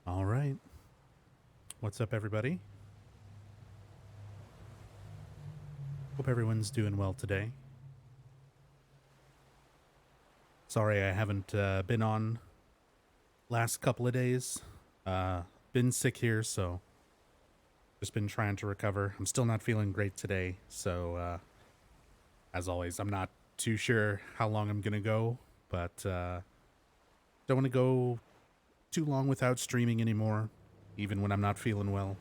All right. What's up, everybody? Hope everyone's doing well today. Sorry I haven't been on last couple of days. Been sick here, so just been trying to recover. I'm still not feeling great today, so as always, I'm not too sure how long I'm gonna go, but don't want to go too long without streaming anymore, even when I'm not feeling well.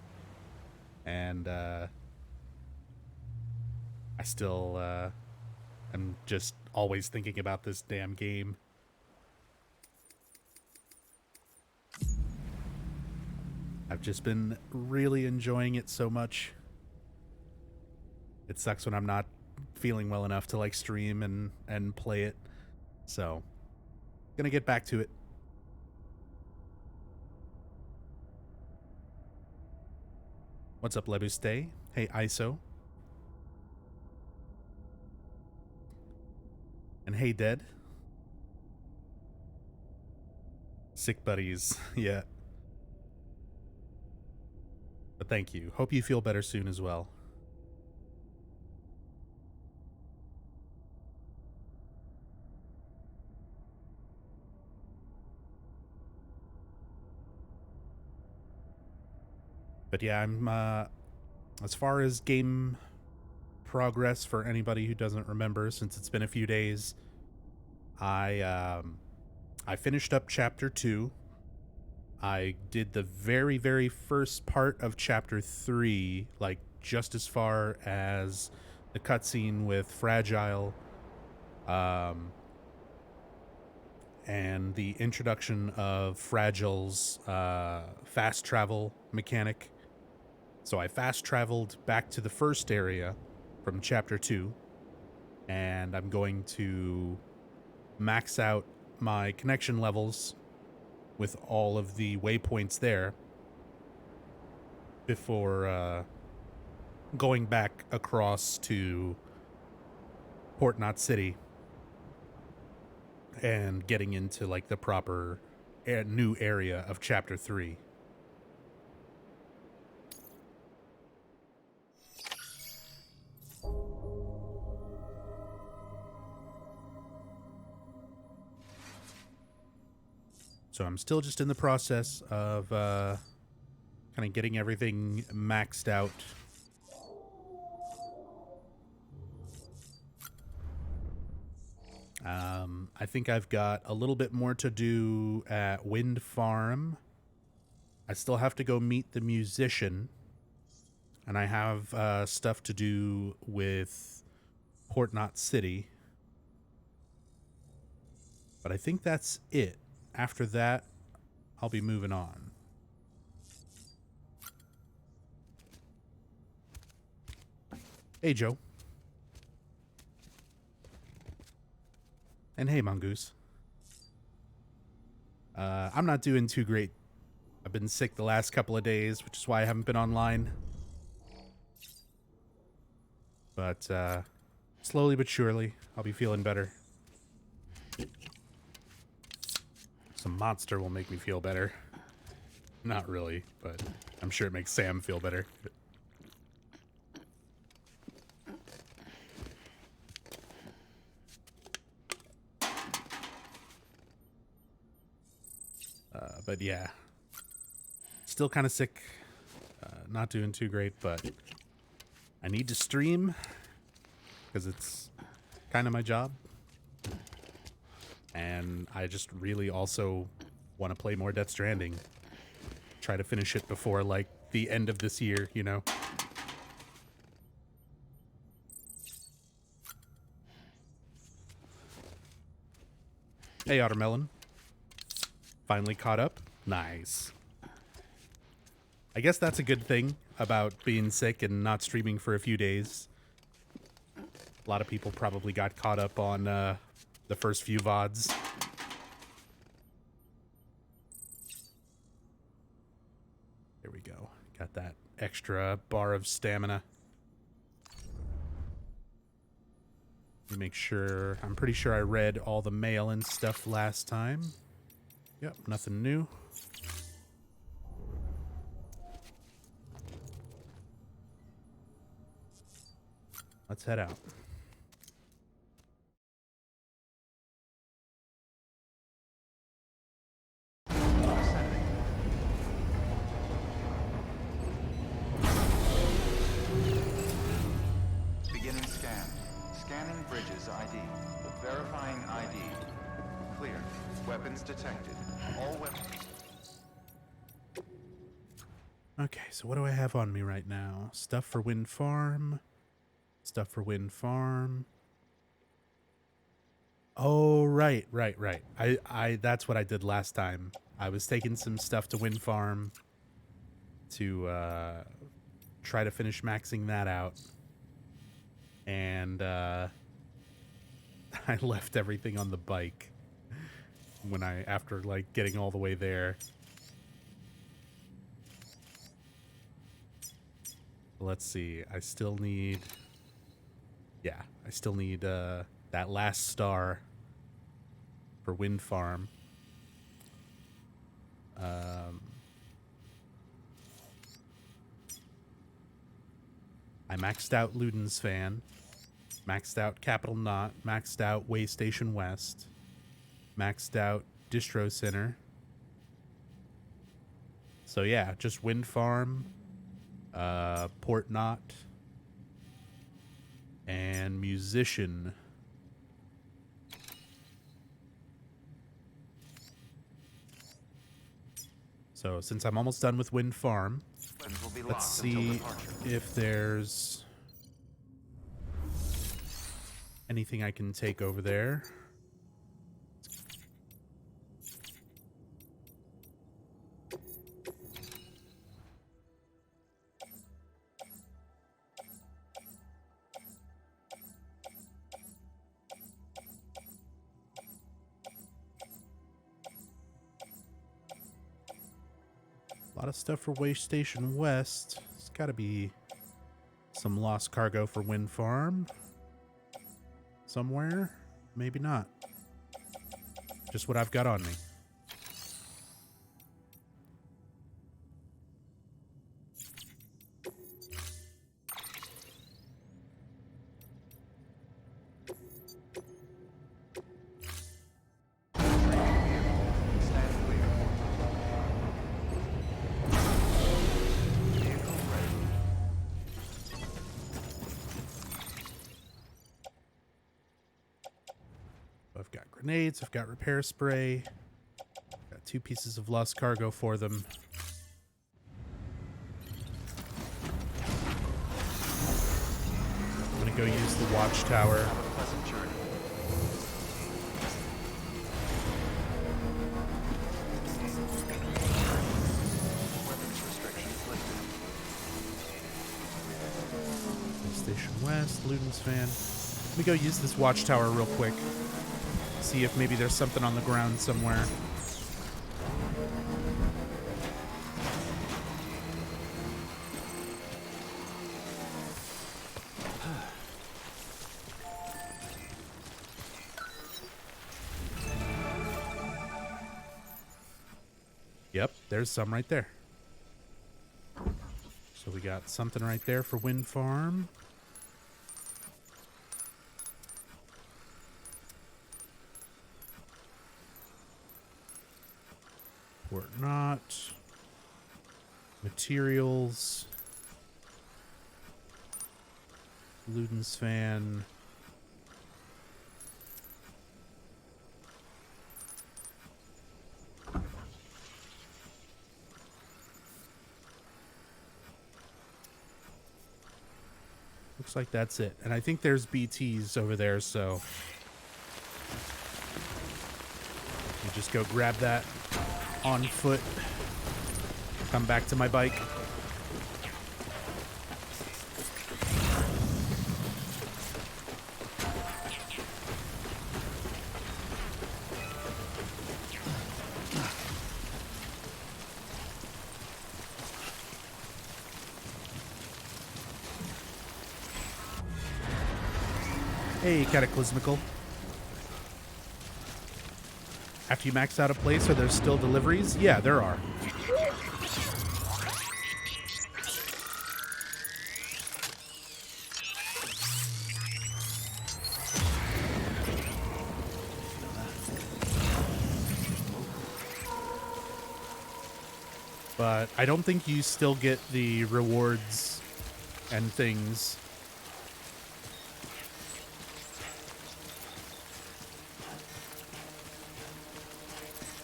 And I still am just always thinking about this damn game. I've just been really enjoying it so much. It sucks when I'm not feeling well enough to like stream and play it. So, gonna get back to it. What's up, Lebuste? Hey, ISO. And hey, Dead. Sick buddies. Yeah. But thank you. Hope you feel better soon as well. But yeah, I'm as far as game progress for anybody who doesn't remember, since it's been a few days, I finished up chapter 2. I did the very, very first part of chapter 3, like just as far as the cutscene with Fragile, um, and the introduction of Fragile's fast travel mechanic. So I fast traveled back to the first area from chapter 2, and I'm going to max out my connection levels with all of the waypoints there before going back across to Port Knot City and getting into like the proper new area of chapter 3. So I'm still just in the process of kind of getting everything maxed out. I think I've got a little bit more to do at Wind Farm. I still have to go meet the musician, and I have stuff to do with Port Knot City. But I think that's it. After that, I'll be moving on. Hey, Joe. And hey, Mongoose. I'm not doing too great. I've been sick the last couple of days, which is why I haven't been online. But slowly but surely, I'll be feeling better. Some monster will make me feel better. Not really, but I'm sure it makes Sam feel better. But yeah, still kind of sick. Not doing too great, but I need to stream because it's kind of my job. And I just really also want to play more Death Stranding. Try to finish it before, like, the end of this year, you know? Hey, Ottermelon. Finally caught up? Nice. I guess that's a good thing about being sick and not streaming for a few days. A lot of people probably got caught up on the first few VODs. There we go. Got that extra bar of stamina. Let me make sure. I'm pretty sure I read all the mail and stuff last time. Yep, nothing new. let's head out. Beginning scan. Scanning bridges ID. Verifying ID. Clear. Weapons detected. All weapons. Okay, so what do I have on me right now? Stuff for wind farm. Stuff for wind farm. Oh, right. I that's what I did last time. I was taking some stuff to wind farm to try to finish maxing that out. And I left everything on the bike when after like getting all the way there. Let's see. I still need that last star for wind farm. I maxed out Luden's fan, maxed out Capital Knot, maxed out Way Station West, maxed out Distro Center. So yeah, just wind farm, Port Knot, and Musician. So since I'm almost done with wind farm, let's see if there's anything I can take over there. A lot of stuff for Way Station West. There's got to be some lost cargo for wind farm somewhere. Maybe not. Just what I've got on me. I've got grenades, I've got repair spray, got 2 pieces of lost cargo for them. I'm gonna go use the watchtower. Have a pleasant journey. Weapons restrictions lifted. Station West, Luden's fan. Let me go use this watchtower real quick. See if maybe there's something on the ground somewhere. Yep, there's some right there. So we got something right there for wind farm. Port Knot. Materials. Luden's fan. Looks like that's it. And I think there's BTs over there, so you just go grab that on foot. Come back to my bike. Hey, Cataclysmical. After you max out a place, are there still deliveries? Yeah, there are. but I don't think you still get the rewards and things.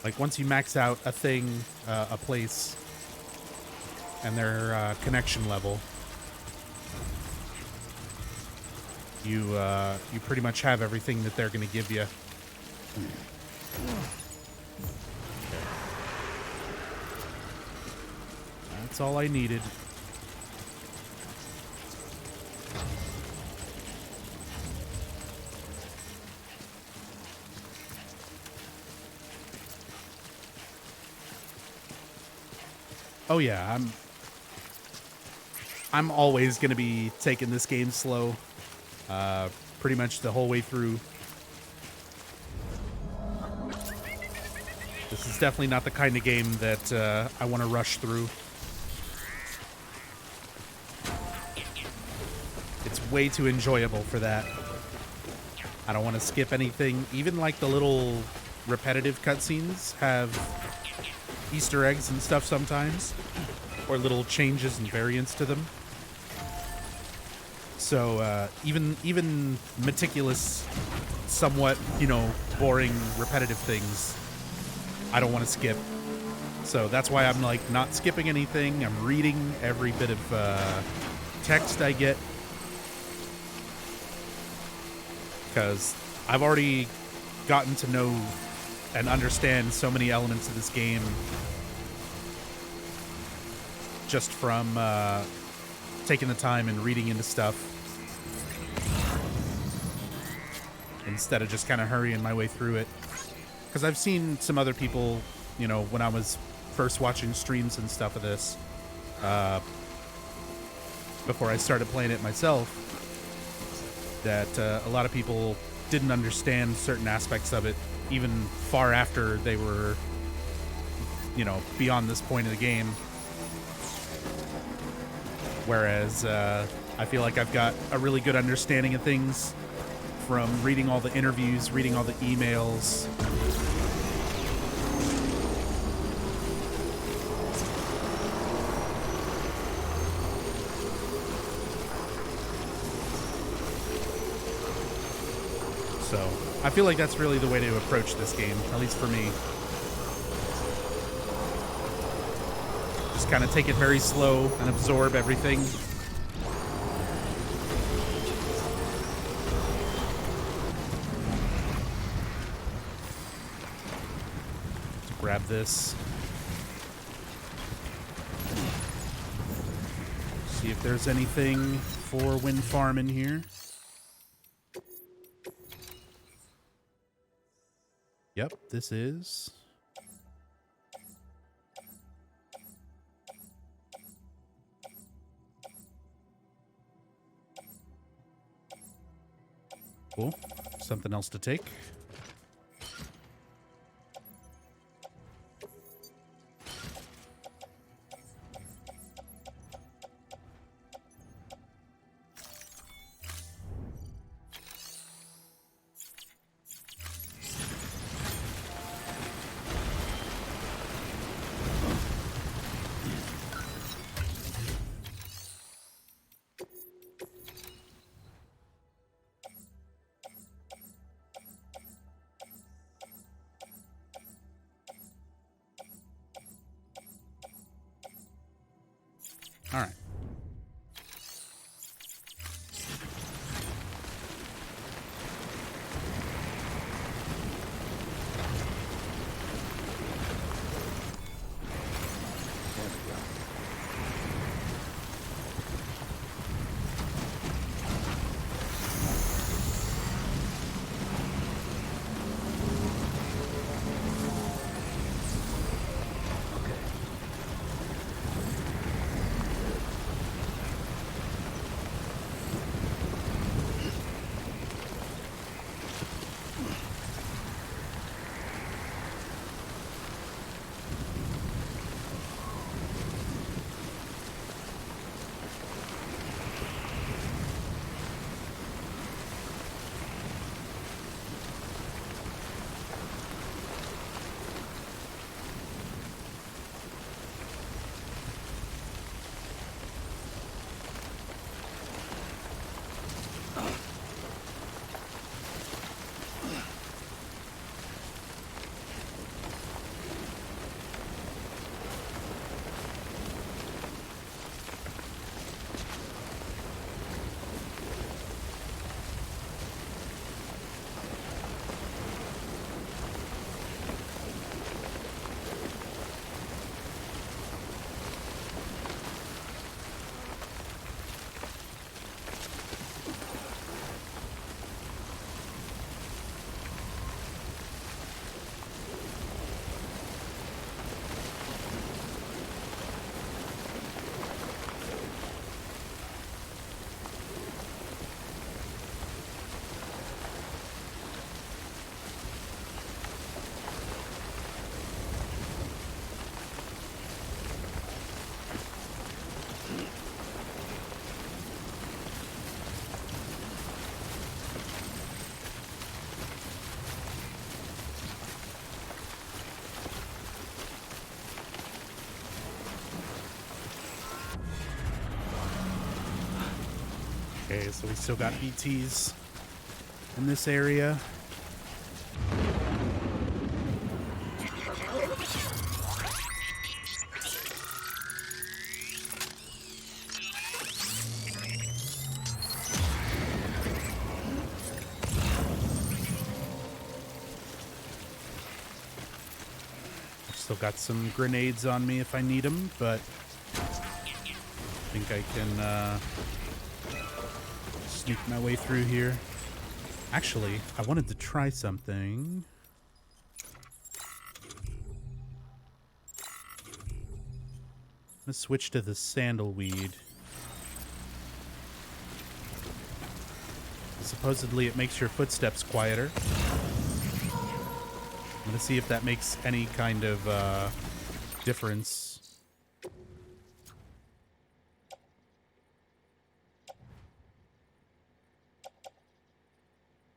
Like, once you max out a thing, a place, and their connection level, you pretty much have everything that they're going to give you. That's all I needed. Oh yeah, I'm always going to be taking this game slow, pretty much the whole way through. This is definitely not the kind of game that I want to rush through. It's way too enjoyable for that. I don't want to skip anything. Even like the little repetitive cutscenes have Easter eggs and stuff sometimes, or little changes and variants to them. So even meticulous, somewhat, boring, repetitive things, I don't want to skip. So that's why I'm like not skipping anything. I'm reading every bit of text I get, because I've already gotten to know and understand so many elements of this game just from taking the time and reading into stuff instead of just kind of hurrying my way through it. Because I've seen some other people, when I was first watching streams and stuff of this, before I started playing it myself, that a lot of people didn't understand certain aspects of it even far after they were, beyond this point of the game. Whereas I feel like I've got a really good understanding of things from reading all the interviews, reading all the emails. So I feel like that's really the way to approach this game, at least for me. Just kind of take it very slow and absorb everything. Grab this. See if there's anything for wind farm in here. Yep, this is. Cool. Something else to take. All right. Okay, so we still got BTs in this area. Still got some grenades on me if I need them, but I think I can sneak my way through here. Actually, I wanted to try something. I'm gonna switch to the sandalweed. Supposedly it makes your footsteps quieter. I'm gonna see if that makes any kind of difference.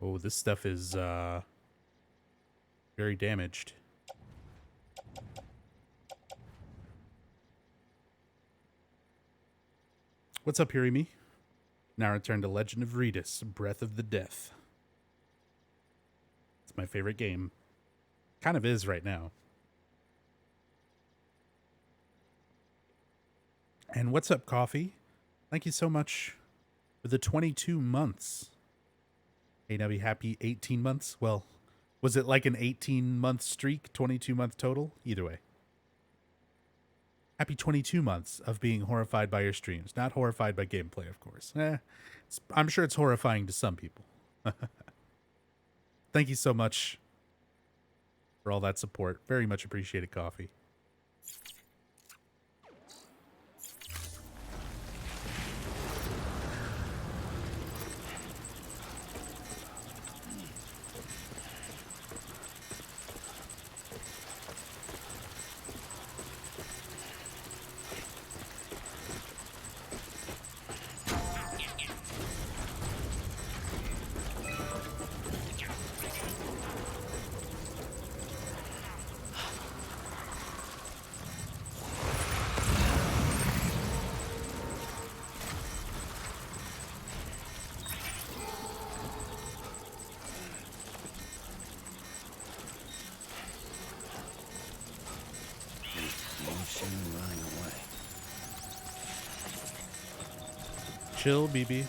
Oh, this stuff is very damaged. What's up, Hirimi? Now return to Legend of Redis, Breath of the Death. It's my favorite game. Kind of is right now. And what's up, Coffee? Thank you so much for the 22 months. AW, happy 18 months? Well, was it like an 18-month streak, 22-month total? Either way. Happy 22 months of being horrified by your streams. Not horrified by gameplay, of course. I'm sure it's horrifying to some people. Thank you so much for all that support. Very much appreciated, Coffee. Chill, BB.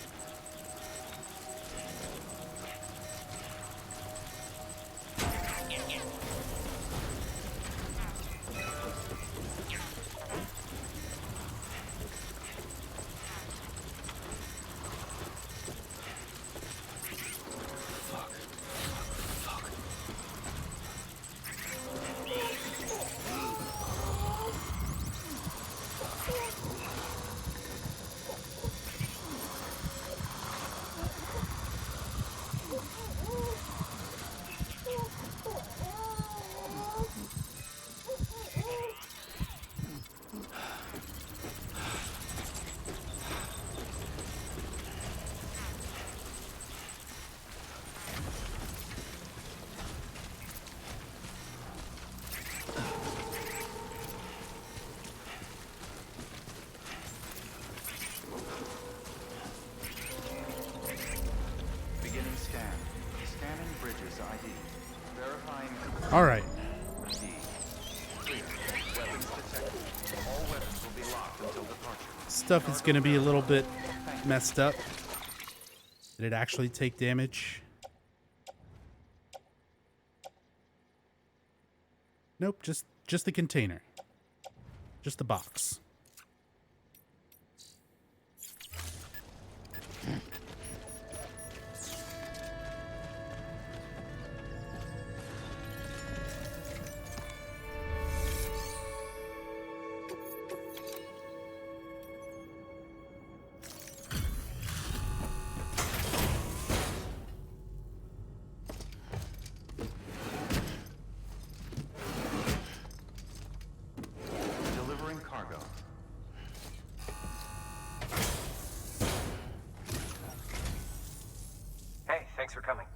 All right. Stuff is going to be a little bit messed up. Did it actually take damage? Nope, just the container. Just the box. Thanks for coming.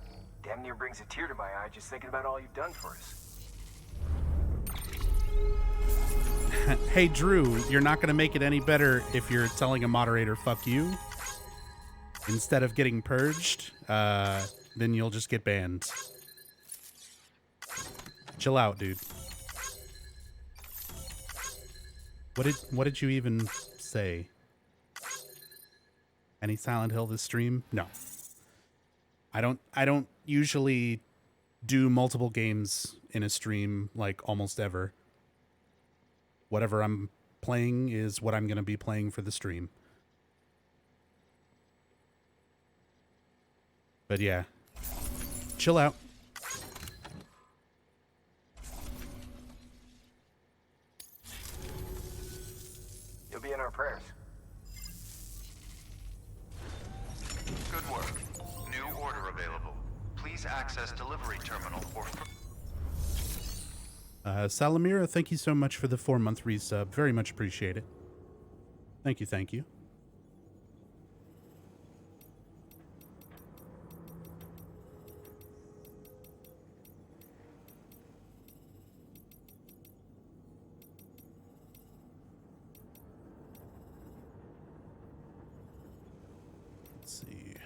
Damn near brings a tear to my eye just thinking about all you've done for us. Hey, Drew, you're not going to make it any better if you're telling a moderator, fuck you. instead of getting purged, then you'll just get banned. Chill out, dude. What did you even say? Any Silent Hill this stream? No. I don't usually do multiple games in a stream, like, almost ever. Whatever I'm playing is what I'm going to be playing for the stream. But yeah. Chill out. You'll be in our prayers. Good work. New order available. Please access delivery terminal or... Salamira, thank you so much for the 4-month resub. Very much appreciate it. Thank you, thank you. Let's see.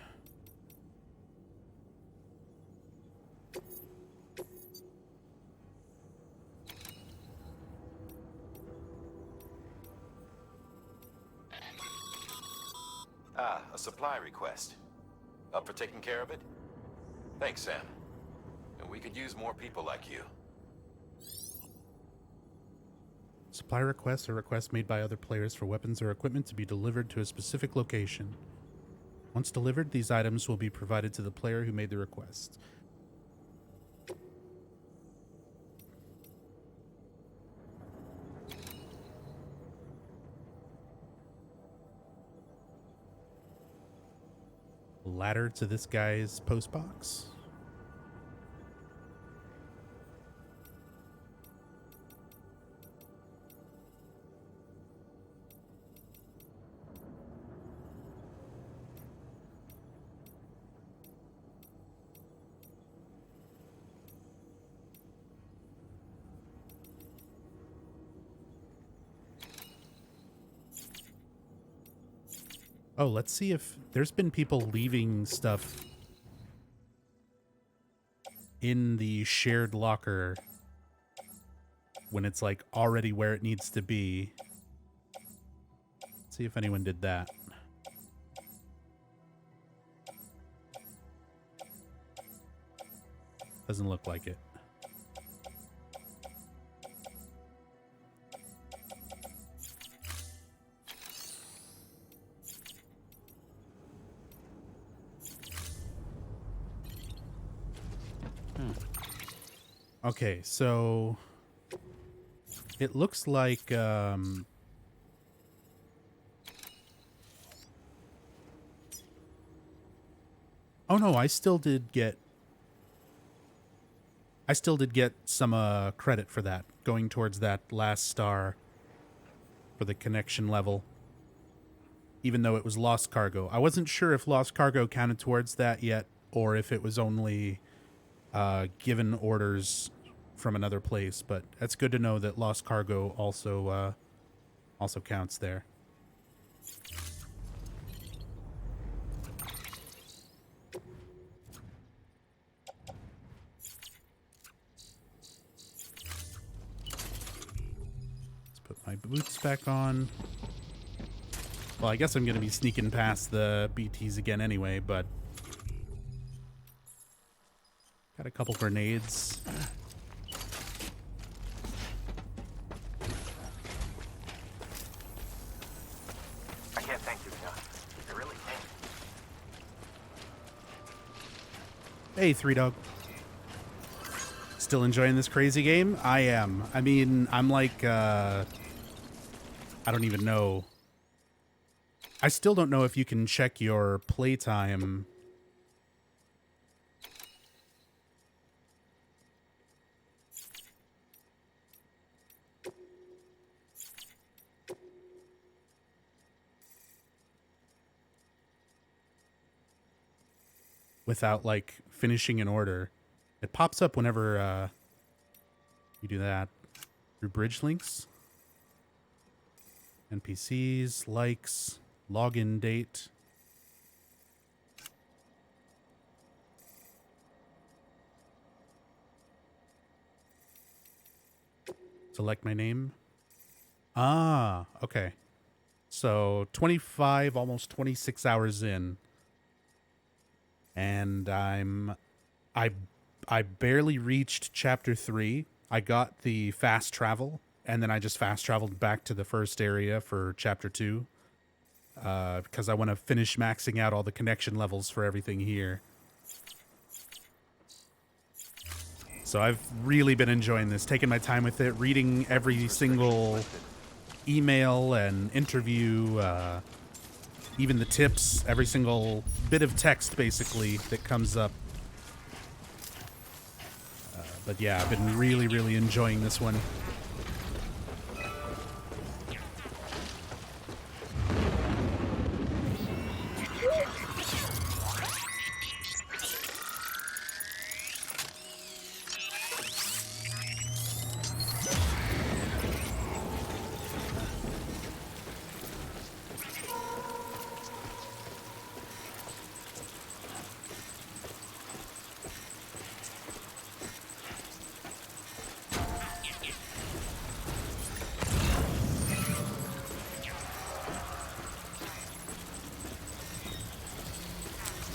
Ah, a supply request. Up for taking care of it? Thanks, Sam. And we could use more people like you. Supply requests are requests made by other players for weapons or equipment to be delivered to a specific location. Once delivered, these items will be provided to the player who made the request. Ladder to this guy's postbox. Oh, let's see if there's been people leaving stuff in the shared locker when it's like already where it needs to be. Let's see if anyone did that. Doesn't look like it. Okay, so it looks like oh no, I still did get some credit for that, going towards that last star for the connection level, even though it was lost cargo. I wasn't sure if lost cargo counted towards that yet, or if it was only given orders from another place, but that's good to know that lost cargo also counts there. Let's put my boots back on. Well, I guess I'm going to be sneaking past the BTs again anyway, but got a couple grenades. I can't thank you enough. I really can't. Hey, Three Dog. Still enjoying this crazy game? I am. I mean, I'm like, I don't even know. I still don't know if you can check your playtime. Without, like, finishing an order. It pops up whenever you do that. Through bridge links. NPCs, likes, login date. Select my name. Ah, okay. So 25, almost 26 hours in, and I I barely reached chapter 3. I got the fast travel, and then I just fast traveled back to the first area for chapter 2, because I want to finish maxing out all the connection levels for everything here. So I've really been enjoying this, taking my time with it, reading every single email and interview, even the tips, every single bit of text basically that comes up. But yeah, I've been really, really enjoying this one.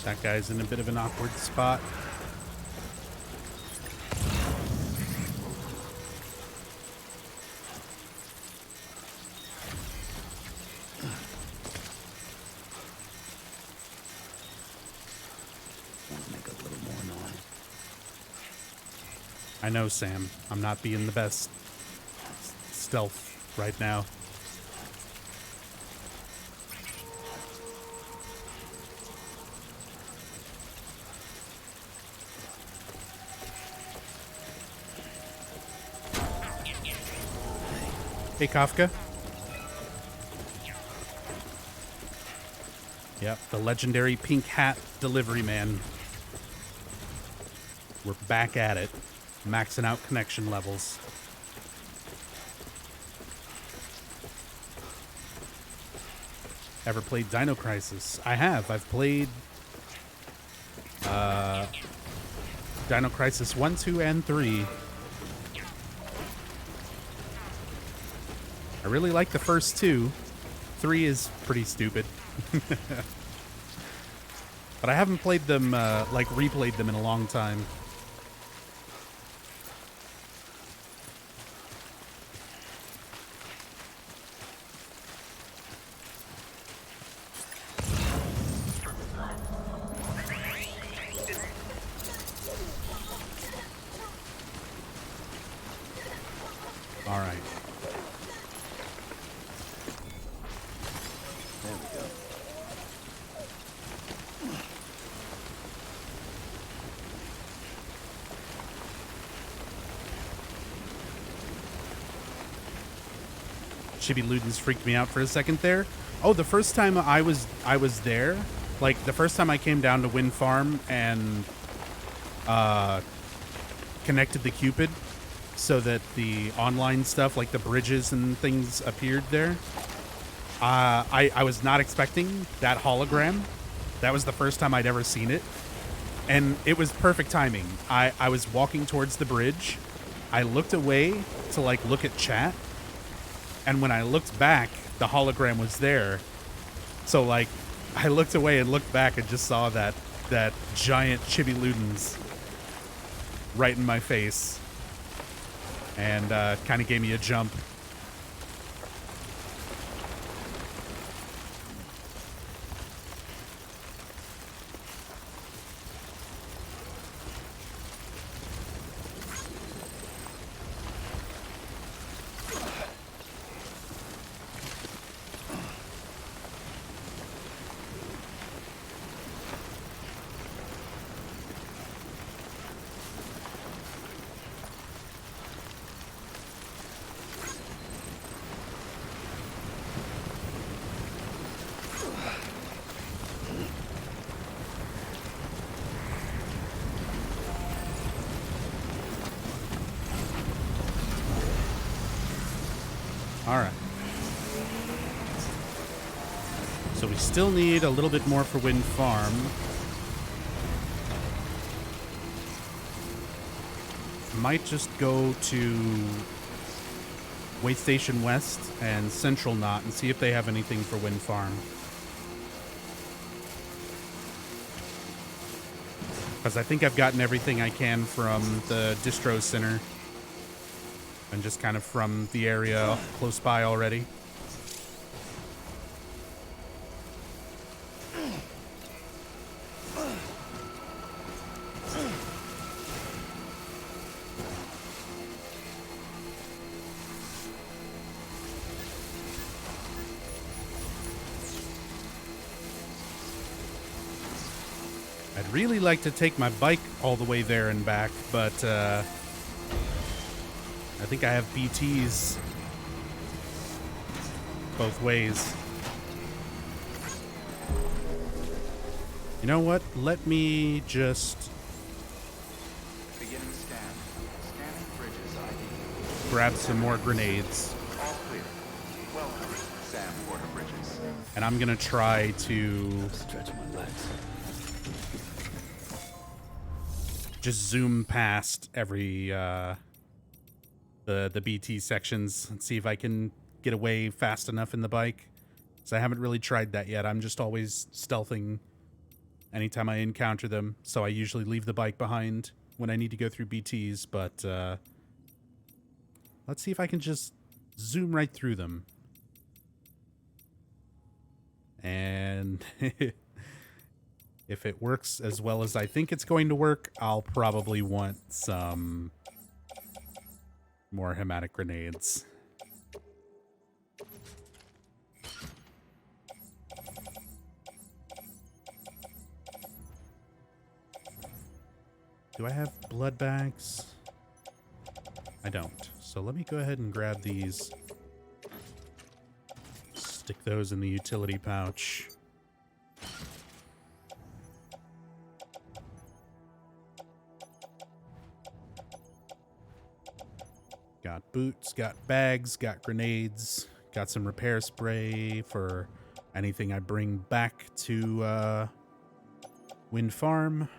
That guy's in a bit of an awkward spot. Make a little more noise. I know, Sam. I'm not being the best stealth right now. Hey, Kafka. Yep, the legendary pink hat delivery man. We're back at it, maxing out connection levels. Ever played Dino Crisis? I have. I've played Dino Crisis 1, 2, and 3. I really like the first two. 3 is pretty stupid. But I haven't played them, like replayed them in a long time. All right. There we go. Chibi Ludens freaked me out for a second there. Oh, the first time I was there, like the first time I came down to Wind Farm and connected the Cupid so that the online stuff like the bridges and things appeared there. I was not expecting that hologram. That was the first time I'd ever seen it. And it was perfect timing. I was walking towards the bridge. I looked away to like look at chat. And when I looked back, the hologram was there. So like I looked away and looked back and just saw that giant Chibi Ludens right in my face. And kind of gave me a jump. All right. So we still need a little bit more for Wind Farm. Might just go to Way Station West and Central Knot and see if they have anything for Wind Farm. Because I think I've gotten everything I can from the distro center. And just kind of from the area close by already. I'd really like to take my bike all the way there and back, but I think I have BTs both ways. You know what? Let me just Beginning scan. Scanning bridges ID. grab some more grenades. All clear. Welcome, Sam Porter Bridges. And I'm gonna try to Stretch my legs. just zoom past every the BT sections and see if I can get away fast enough in the bike. So I haven't really tried that yet. I'm just always stealthing anytime I encounter them. So I usually leave the bike behind when I need to go through BTs, but let's see if I can just zoom right through them. And if it works as well as I think it's going to work, I'll probably want some more hematic grenades. Do I have blood bags? I don't. So let me go ahead and grab these. Stick those in the utility pouch. Got boots, got bags, got grenades, got some repair spray for anything I bring back to Wind Farm.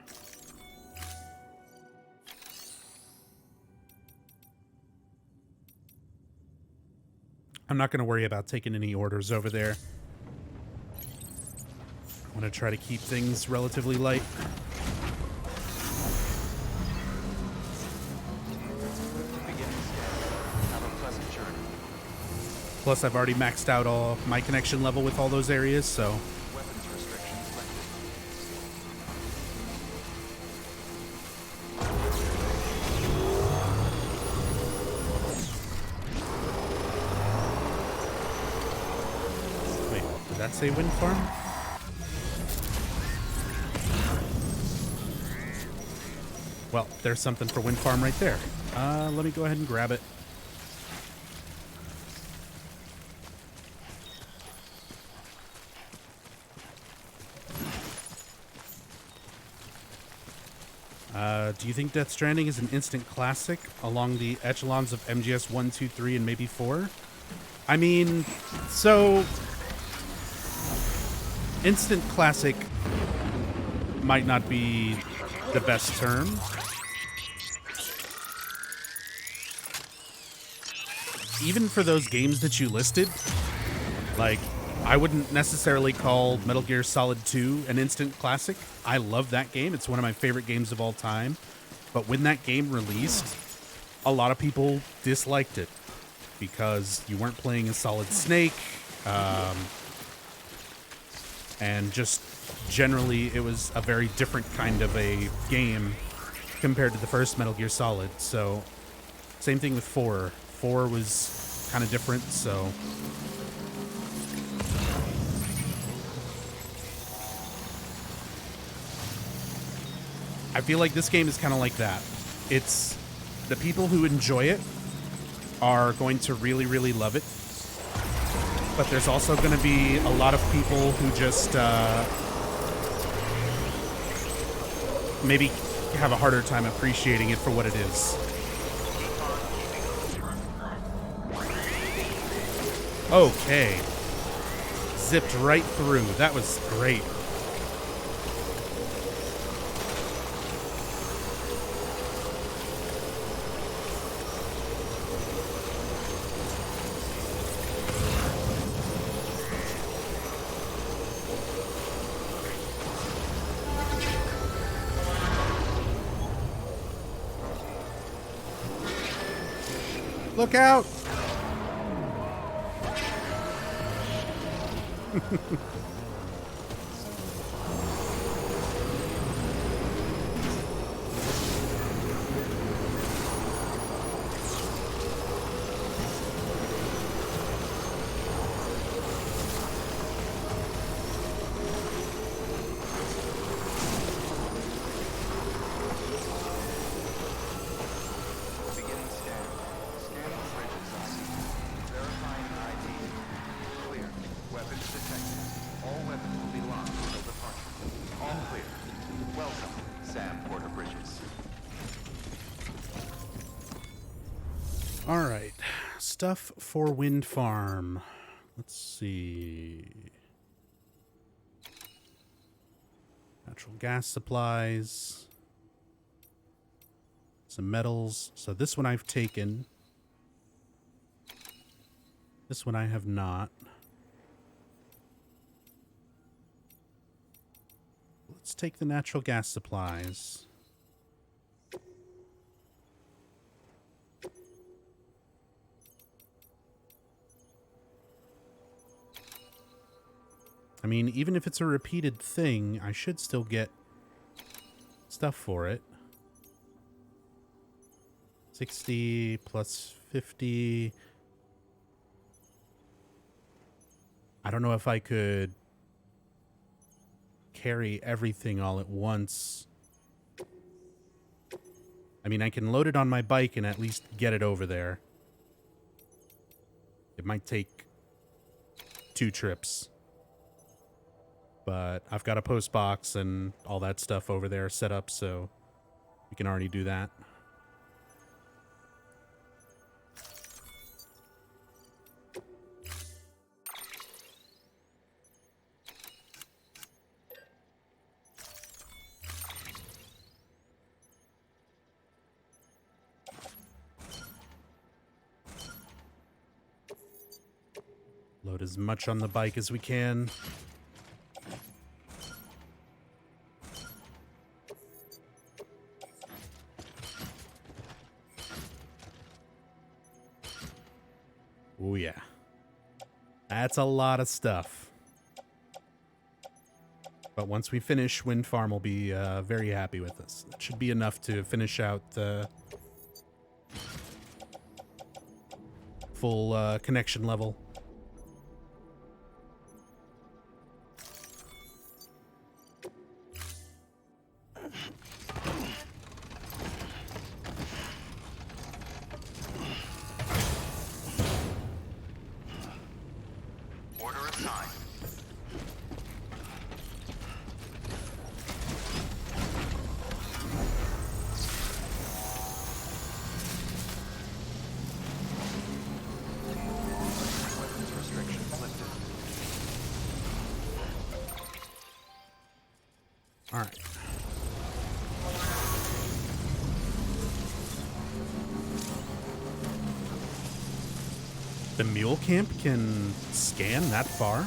I'm not going to worry about taking any orders over there. I want to try to keep things relatively light. Beginning scan. Have a pleasant journey. Plus, I've already maxed out all my connection level with all those areas, so Weapons restrictions lifted. wait, did that say Wind Farm? Well, there's something for Wind Farm right there. Let me go ahead and grab it. Do you think Death Stranding is an instant classic along the echelons of MGS 1, 2, 3, and maybe 4? I mean, so instant classic might not be the best term. Even for those games that you listed, like, I wouldn't necessarily call Metal Gear Solid 2 an instant classic. I love that game. It's one of my favorite games of all time. But when that game released, a lot of people disliked it because you weren't playing a Solid Snake, and just generally it was a very different kind of a game compared to the first Metal Gear Solid. So same thing with 4. 4 was kind of different, so I feel like this game is kind of like that. It's the people who enjoy it are going to really, really love it. But there's also going to be a lot of people who just maybe have a harder time appreciating it for what it is. Okay. Zipped right through. That was great. Look out! Beginning scan. Scanning bridges ID. Verifying ID. Clear. Weapons detected. All weapons will be locked until departure. All clear. Welcome, Sam Porter Bridges. All right. Stuff for wind farm. Let's see. Natural gas supplies. Some metals. So this one I've taken. This one I have not. Let's take the natural gas supplies. I mean, even if it's a repeated thing, I should still get stuff for it. 60 plus 50. I don't know if I could carry everything all at once. I mean, I can load it on my bike and at least get it over there. It might take 2 trips. But I've got a post box and all that stuff over there set up, so we can already do that. Load as much on the bike as we can. Oh yeah. That's a lot of stuff. But once we finish, Wind Farm will be very happy with us. It should be enough to finish out the full connection level. Order assigned. Weapons restrictions lifted. All right. The mule camp can scan that far?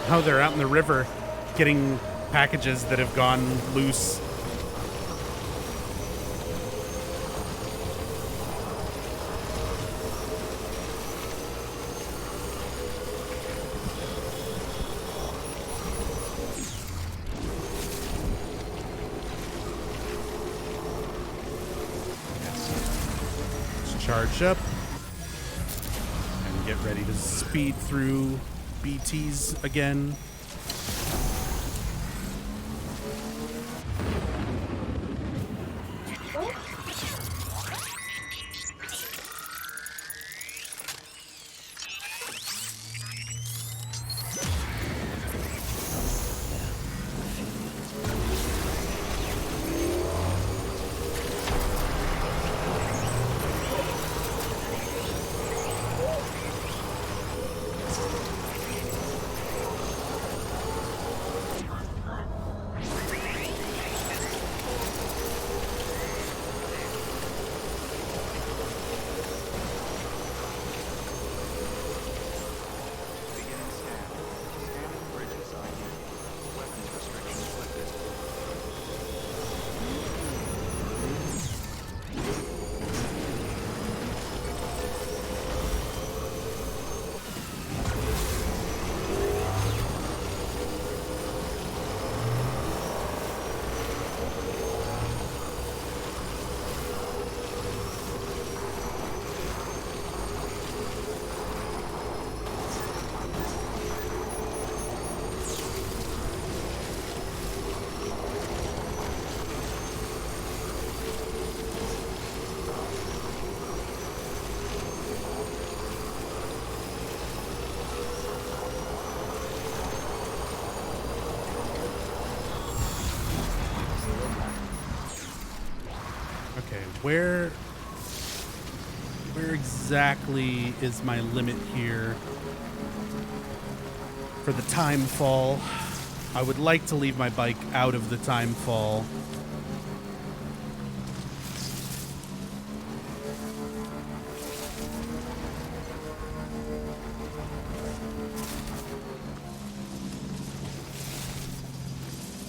How they're out in the river getting packages that have gone loose. Let's charge up. Get ready to speed through BTs again. Beginning scan. Scanning bridges ID. Weapons restrictions lifted. Okay, where exactly is my limit here for the time fall? I would like to leave my bike out of the time fall.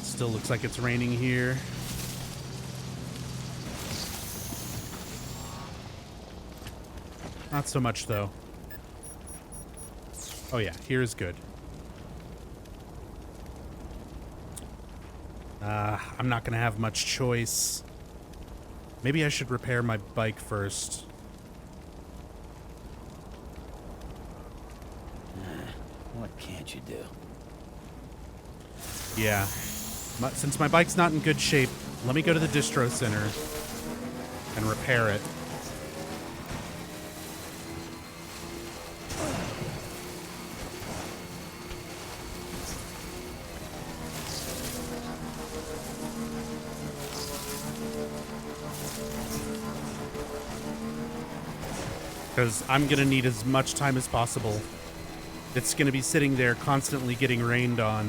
Still looks like it's raining here. Not so much, though. Oh yeah, here is good. I'm not gonna have much choice. Maybe I should repair my bike first. What can't you do? Yeah. Since my bike's not in good shape, let me go to the distro center and repair it. Because I'm going to need as much time as possible. It's going to be sitting there constantly getting rained on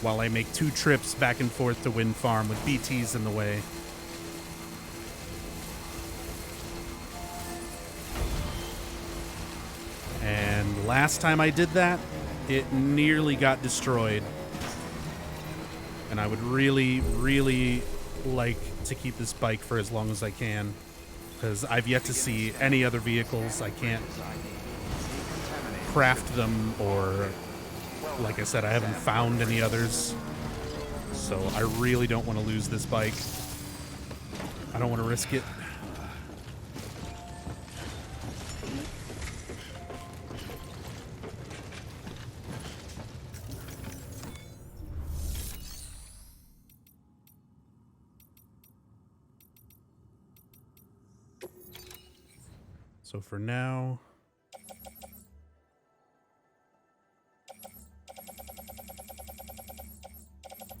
while I make 2 trips back and forth to Wind Farm with BTs in the way. And last time I did that, it nearly got destroyed. And I would really, really like to keep this bike for as long as I can, because I've yet to see any other vehicles. I can't craft them, or like I said, I haven't found any others. So I really don't want to lose this bike. I don't want to risk it. So for now,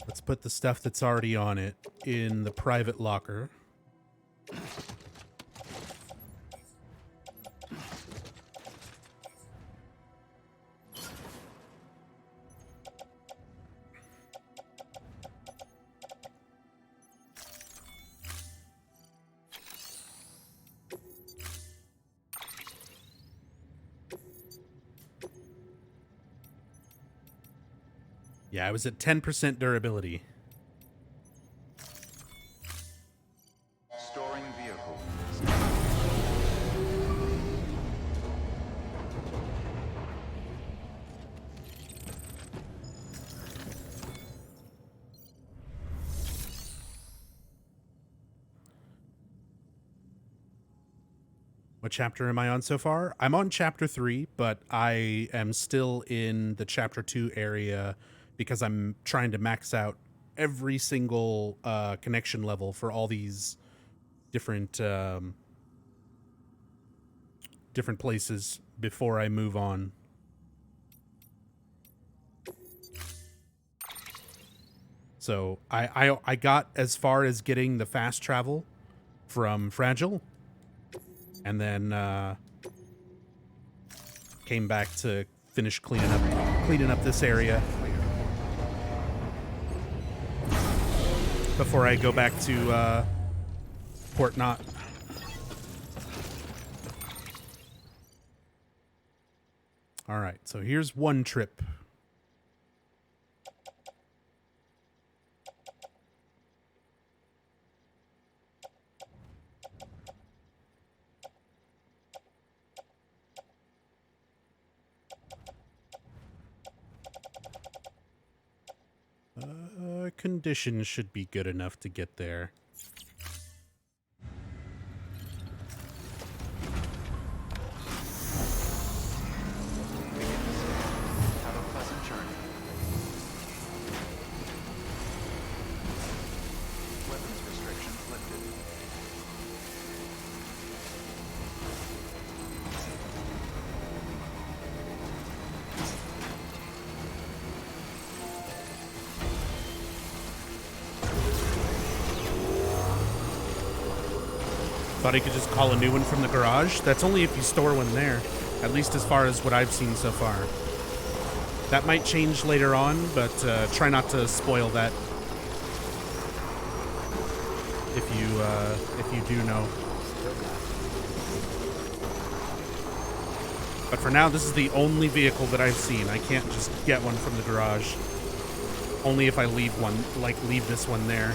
let's put the stuff that's already on it in the private locker. Yeah, I was at 10% durability. Storing vehicle. What chapter am I on so far? I'm on chapter 3, but I am still in the chapter 2 area because I'm trying to max out every single connection level for all these different different places before I move on. So I got as far as getting the fast travel from Fragile, and then came back to finish cleaning up this area before I go back to Port Knot. All right, so here's one trip. Conditions should be good enough to get there. Have a pleasant journey. Weapons restrictions lifted. Thought I could just call a new one from the garage. That's only if you store one there, at least as far as what I've seen so far. That might change later on, but try not to spoil that if you do know. But for now, this is the only vehicle that I've seen. I can't just get one from the garage. Only if I leave this one there.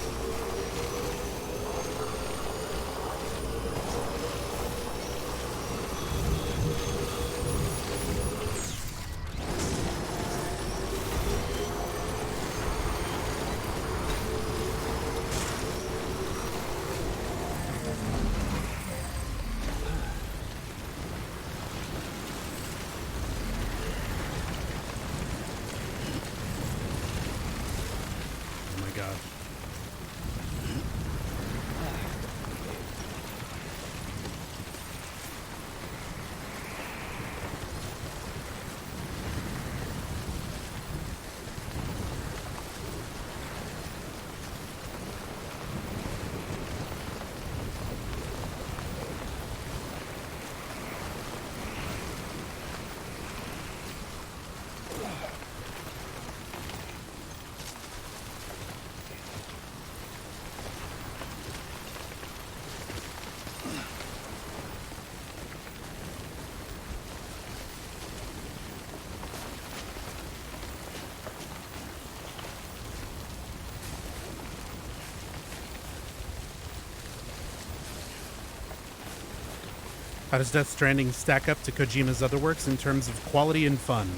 How does Death Stranding stack up to Kojima's other works in terms of quality and fun?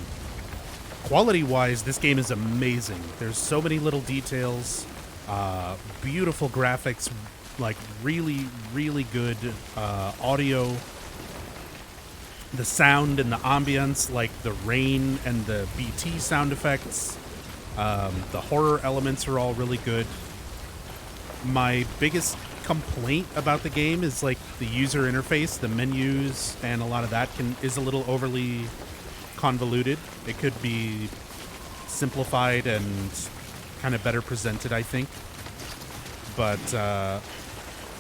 Quality-wise, this game is amazing. There's so many little details, beautiful graphics, like really, really good audio. The sound and the ambience, like the rain and the BT sound effects. The horror elements are all really good. My biggest complaint about the game is like the user interface, the menus, and a lot of that is a little overly convoluted. It could be simplified and kind of better presented, I think. But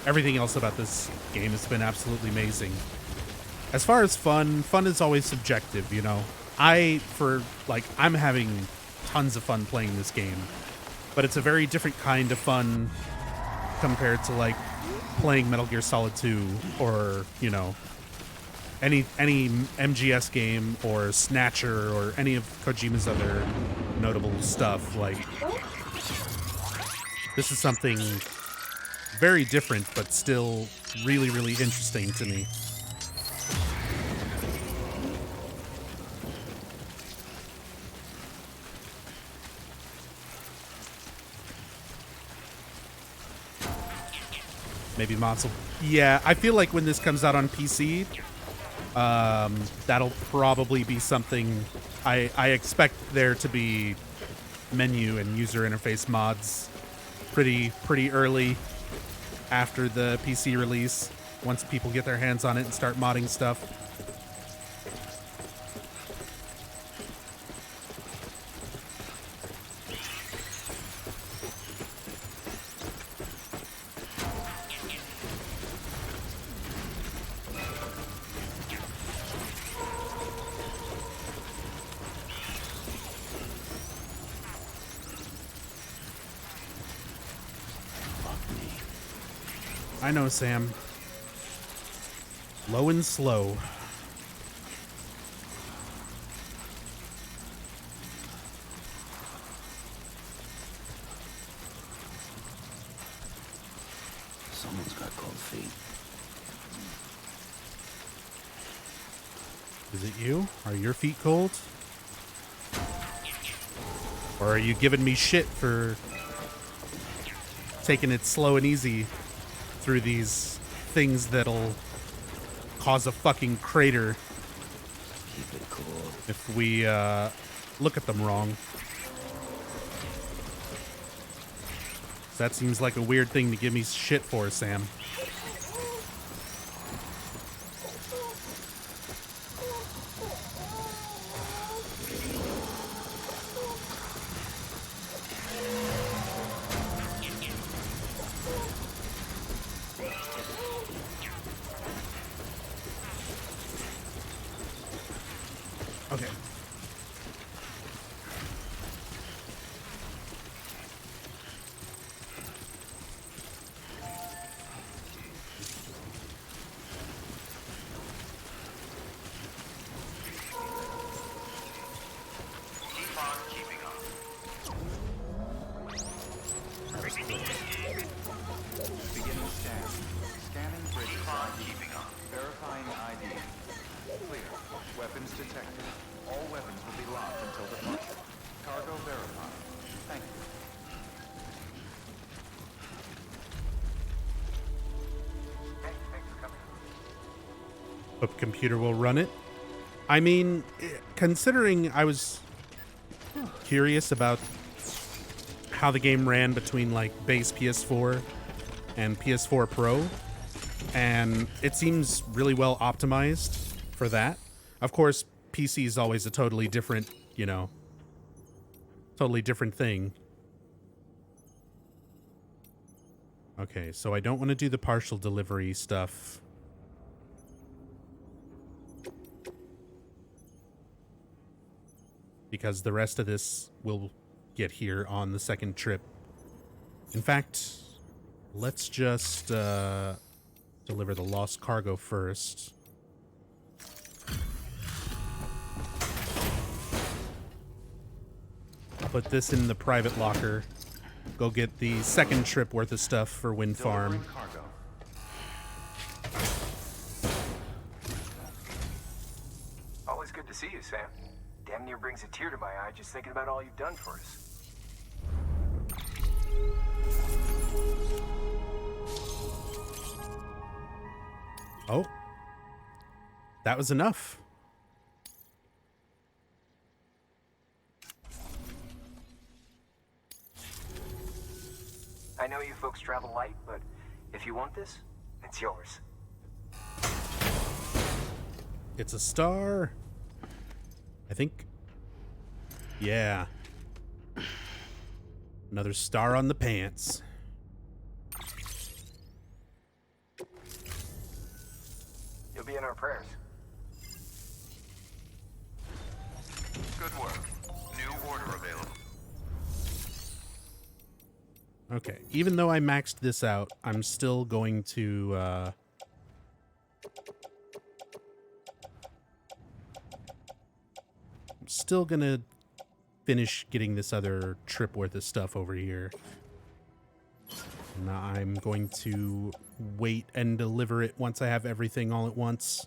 everything else about this game has been absolutely amazing. As far as fun is always subjective, you know. I'm having tons of fun playing this game, but it's a very different kind of fun compared to like playing Metal Gear Solid 2 or, you know, any MGS game or Snatcher or any of Kojima's other notable stuff. Like, this is something very different but still really, really interesting to me. Maybe mods will... Yeah, I feel like when this comes out on PC, that'll probably be something... I expect there to be menu and user interface mods pretty early after the PC release, once people get their hands on it and start modding stuff. I know, Sam. Low and slow. Someone's got cold feet. Is it you? Are your feet cold? Or are you giving me shit for taking it slow and easy through these things that'll cause a fucking crater Keep it cool. if we look at them wrong? That seems like a weird thing to give me shit for, Sam. Okay. Keep on keeping on. Beginning scan. Scanning bridge. Keep on keeping on. Verifying ID. Clear. Weapons detected. All weapons will be locked until departure. Cargo verified. Thank you. Hey, thanks for coming. Hope computer will run it. I mean, considering I was curious about how the game ran between like base PS4 and PS4 Pro, and it seems really well optimized for that. Of course, PC is always a totally different, you know, totally different thing. Okay, so I don't want to do the partial delivery stuff. Because the rest of this will get here on the second trip. In fact, let's just deliver the lost cargo first. Put this in the private locker. Go get the second trip worth of stuff for Wind Farm. Delivering cargo. Always good to see you, Sam. Damn near brings a tear to my eye just thinking about all you've done for us. Oh. That was enough. I know you folks travel light, but if you want this, it's yours. It's a star. I think. Yeah. Another star on the pants. You'll be in our prayers. Good work. New order available. Okay. Even though I maxed this out, I'm still going to still gonna finish getting this other trip worth of stuff over here. And I'm going to wait and deliver it once I have everything all at once.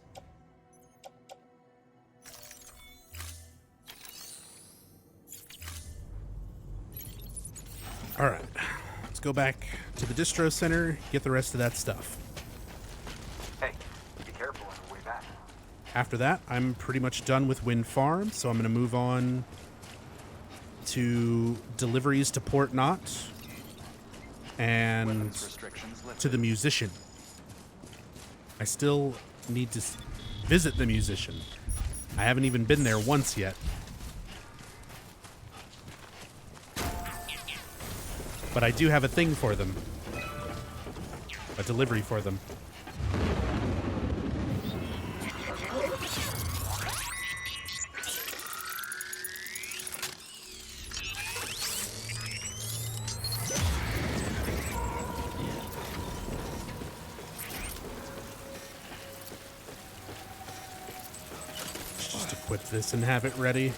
All right, let's go back to the distro center, get the rest of that stuff. Hey, be careful on the way back. After that, I'm pretty much done with Wind Farm, so I'm going to move on to deliveries to Port Knot and Weapons restrictions to lifted. the musician. I still need to visit the musician. I haven't even been there once yet. But I do have a thing for them. A delivery for them. Just equip this and have it ready.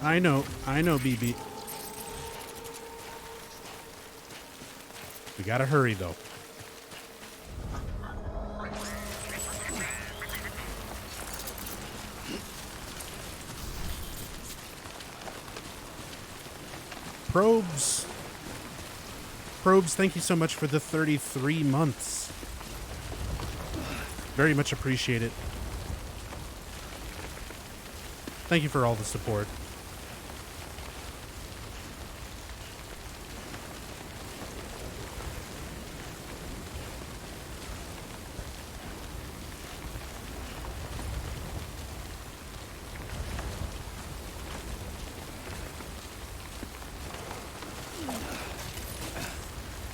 I know, BB. We gotta hurry, though. Probes. Probes, thank you so much for the 33 months. Very much appreciate it. Thank you for all the support.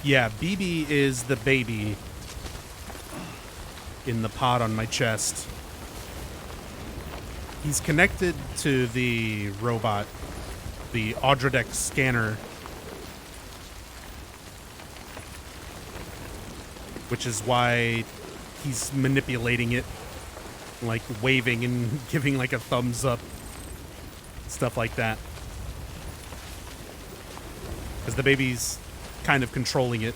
Yeah, BB is the baby in the pod on my chest. He's connected to the robot, the Audradec scanner, which is why he's manipulating it, like waving and giving like a thumbs up, stuff like that. Because the baby's kind of controlling it.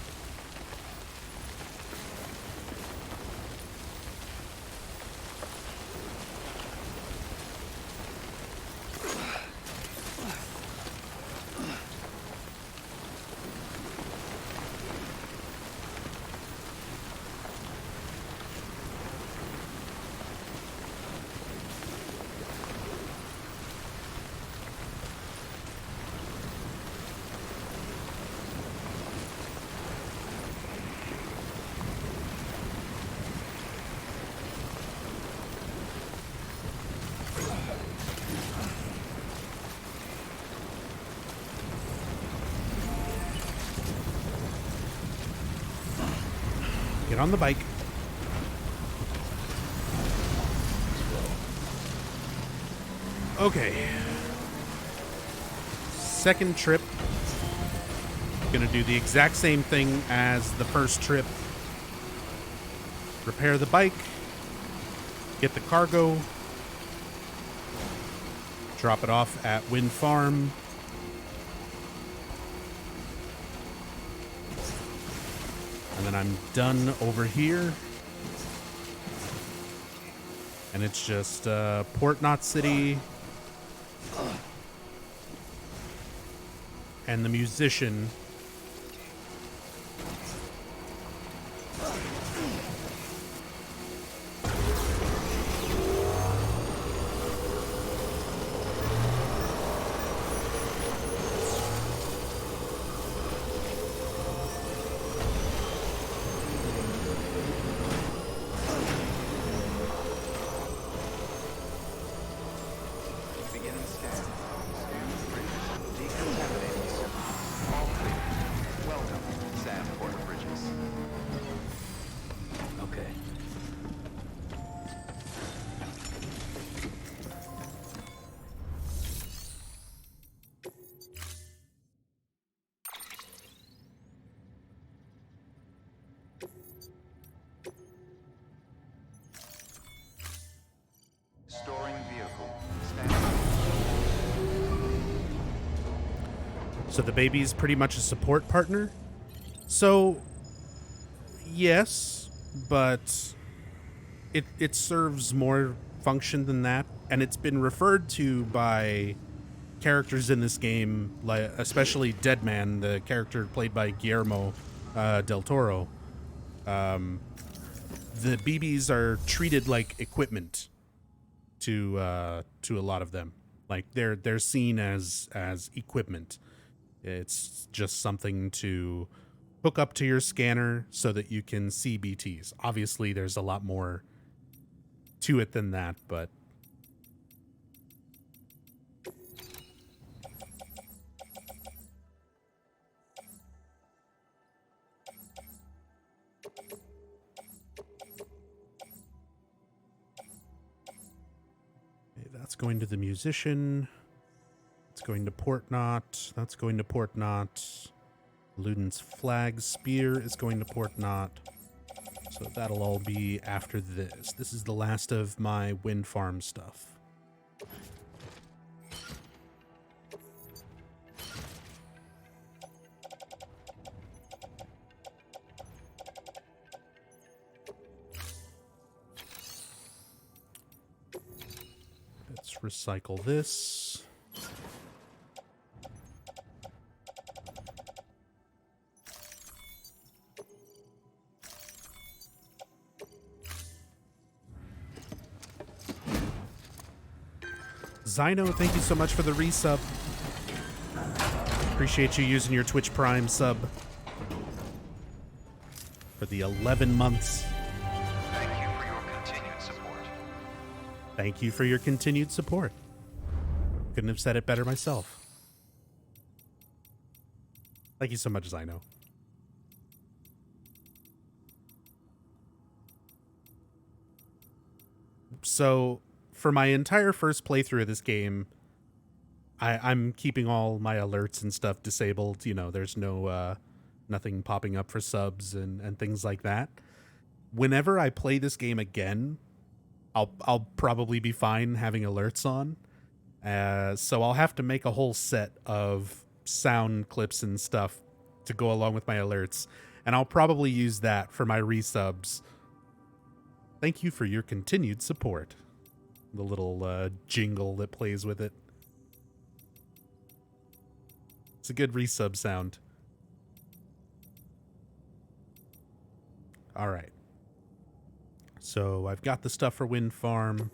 Get on the bike. Okay. Second trip. Gonna do the exact same thing as the first trip. Repair the bike. Get the cargo. Drop it off at Wind Farm. And then I'm done over here. And it's just Port Knot City and the musician. So the baby's pretty much a support partner. So, yes, but it serves more function than that, and it's been referred to by characters in this game, like especially Deadman, the character played by Guillermo del Toro. The BBs are treated like equipment to a lot of them. Like they're seen as equipment. It's just something to hook up to your scanner so that you can see BTs. Obviously, there's a lot more to it than that, but okay, that's going to the musician. It's going to Port Knot. That's going to Port Knot. Luden's flag spear is going to Port Knot. So that'll all be after this. This is the last of my wind farm stuff. Let's recycle this. Zyno, thank you so much for the resub. Appreciate you using your Twitch Prime sub for the 11 months. Thank you for your continued support. Thank you for your continued support. Couldn't have said it better myself. Thank you so much, Zyno. So, for my entire first playthrough of this game, I'm keeping all my alerts and stuff disabled. You know, there's no nothing popping up for subs and things like that. Whenever I play this game again, I'll probably be fine having alerts on. So I'll have to make a whole set of sound clips and stuff to go along with my alerts, and I'll probably use that for my resubs. Thank you for your continued support. The little jingle that plays with it. It's a good resub sound. All right. So I've got the stuff for Wind Farm.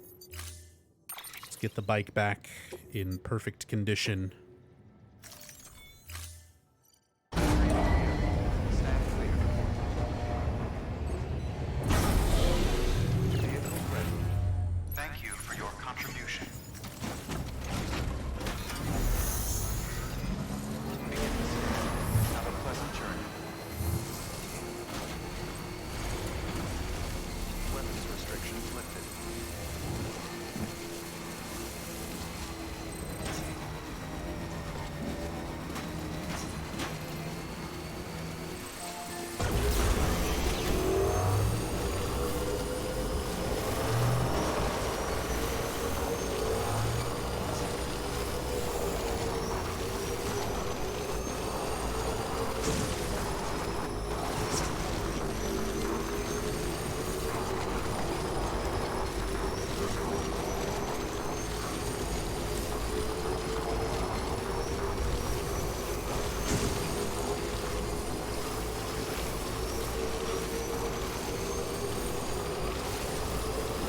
Let's get the bike back in perfect condition. Stand clear. Vehicle ready. Thank you for your contribution. Begin the scan. Have a pleasant journey. Weapons restrictions lifted.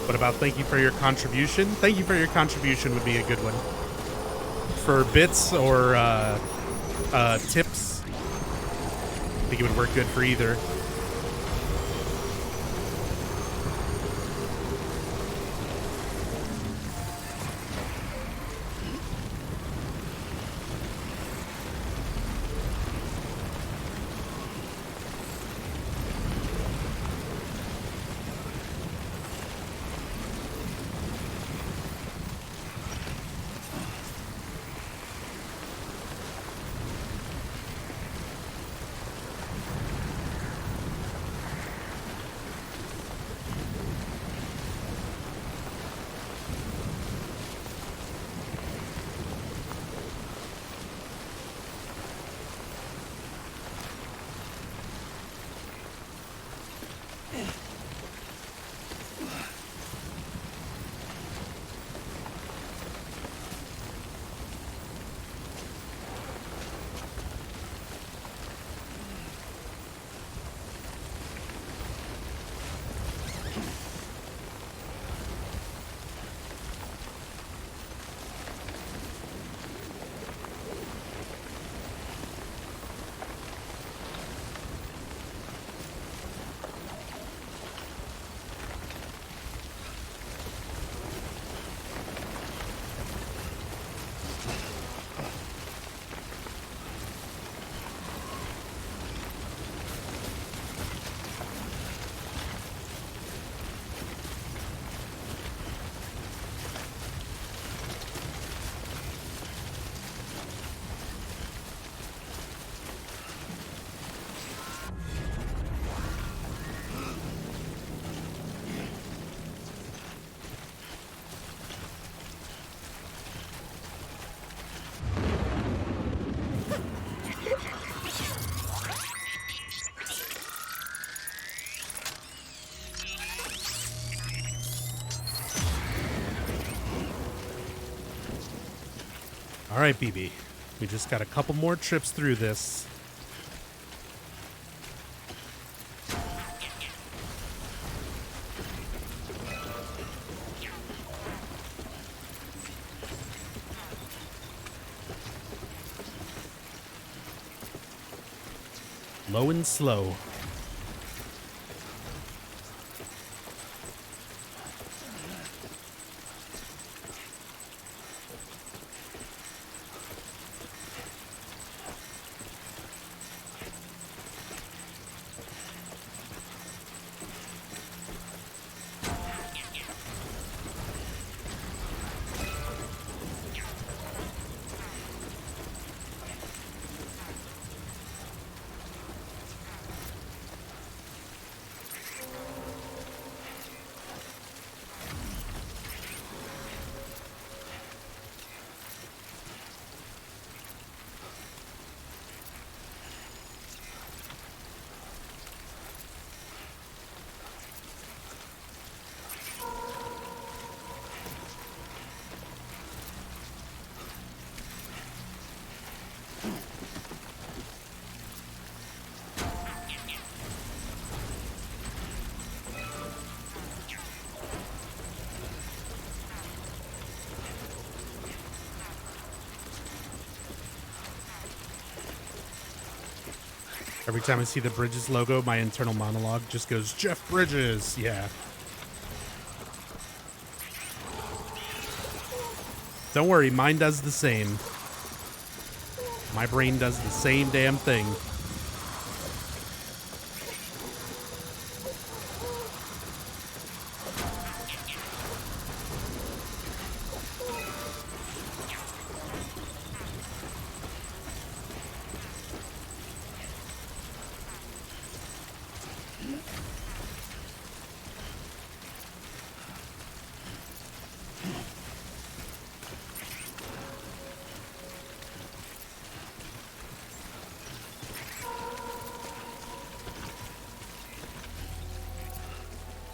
What about thank you for your contribution? Thank you for your contribution would be a good one. For bits or tips, I think it would work good for either. All right, BB. We just got a couple more trips through this. Low and slow. Every time I see the Bridges logo, my internal monologue just goes, Jeff Bridges, yeah. Don't worry, mine does the same. My brain does the same damn thing.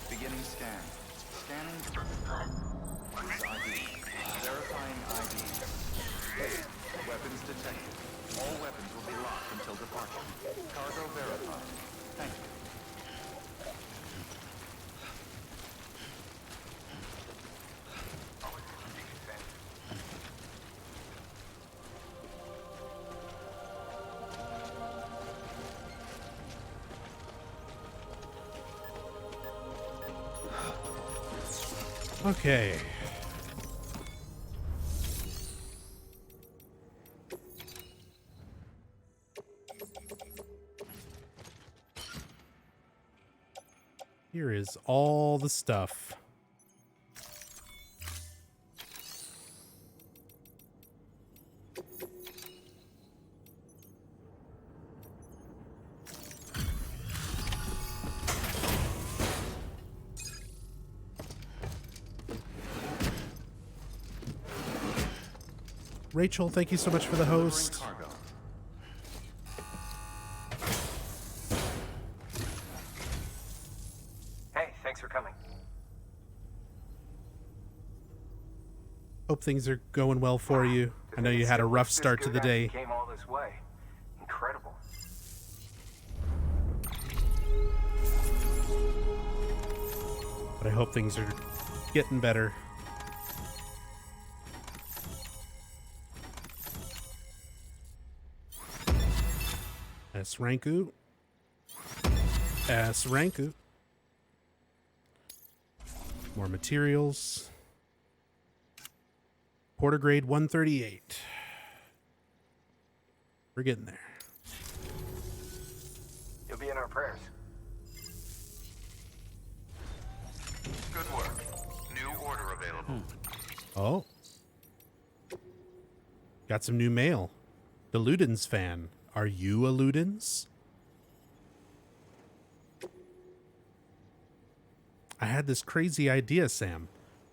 Beginning scan. Scanning. Use ID. Verifying ID. Weapons detected. All weapons will be locked until departure. Cargo verified. Thank you. Always good to see you, Sam. Okay. Here is all the stuff. Rachel, thank you so much for the host. Cargo. Hey, thanks for coming. Hope things are going well for you. I know you had a rough start to the day. Came all this way. Incredible. But I hope things are getting better. S. Ranku. S. Ranku. More materials. Porter grade 138. We're getting there. You'll be in our prayers. Good work. New order available. Oh. Got some new mail. The Ludens fan. Are you a Ludens? I had this crazy idea, Sam.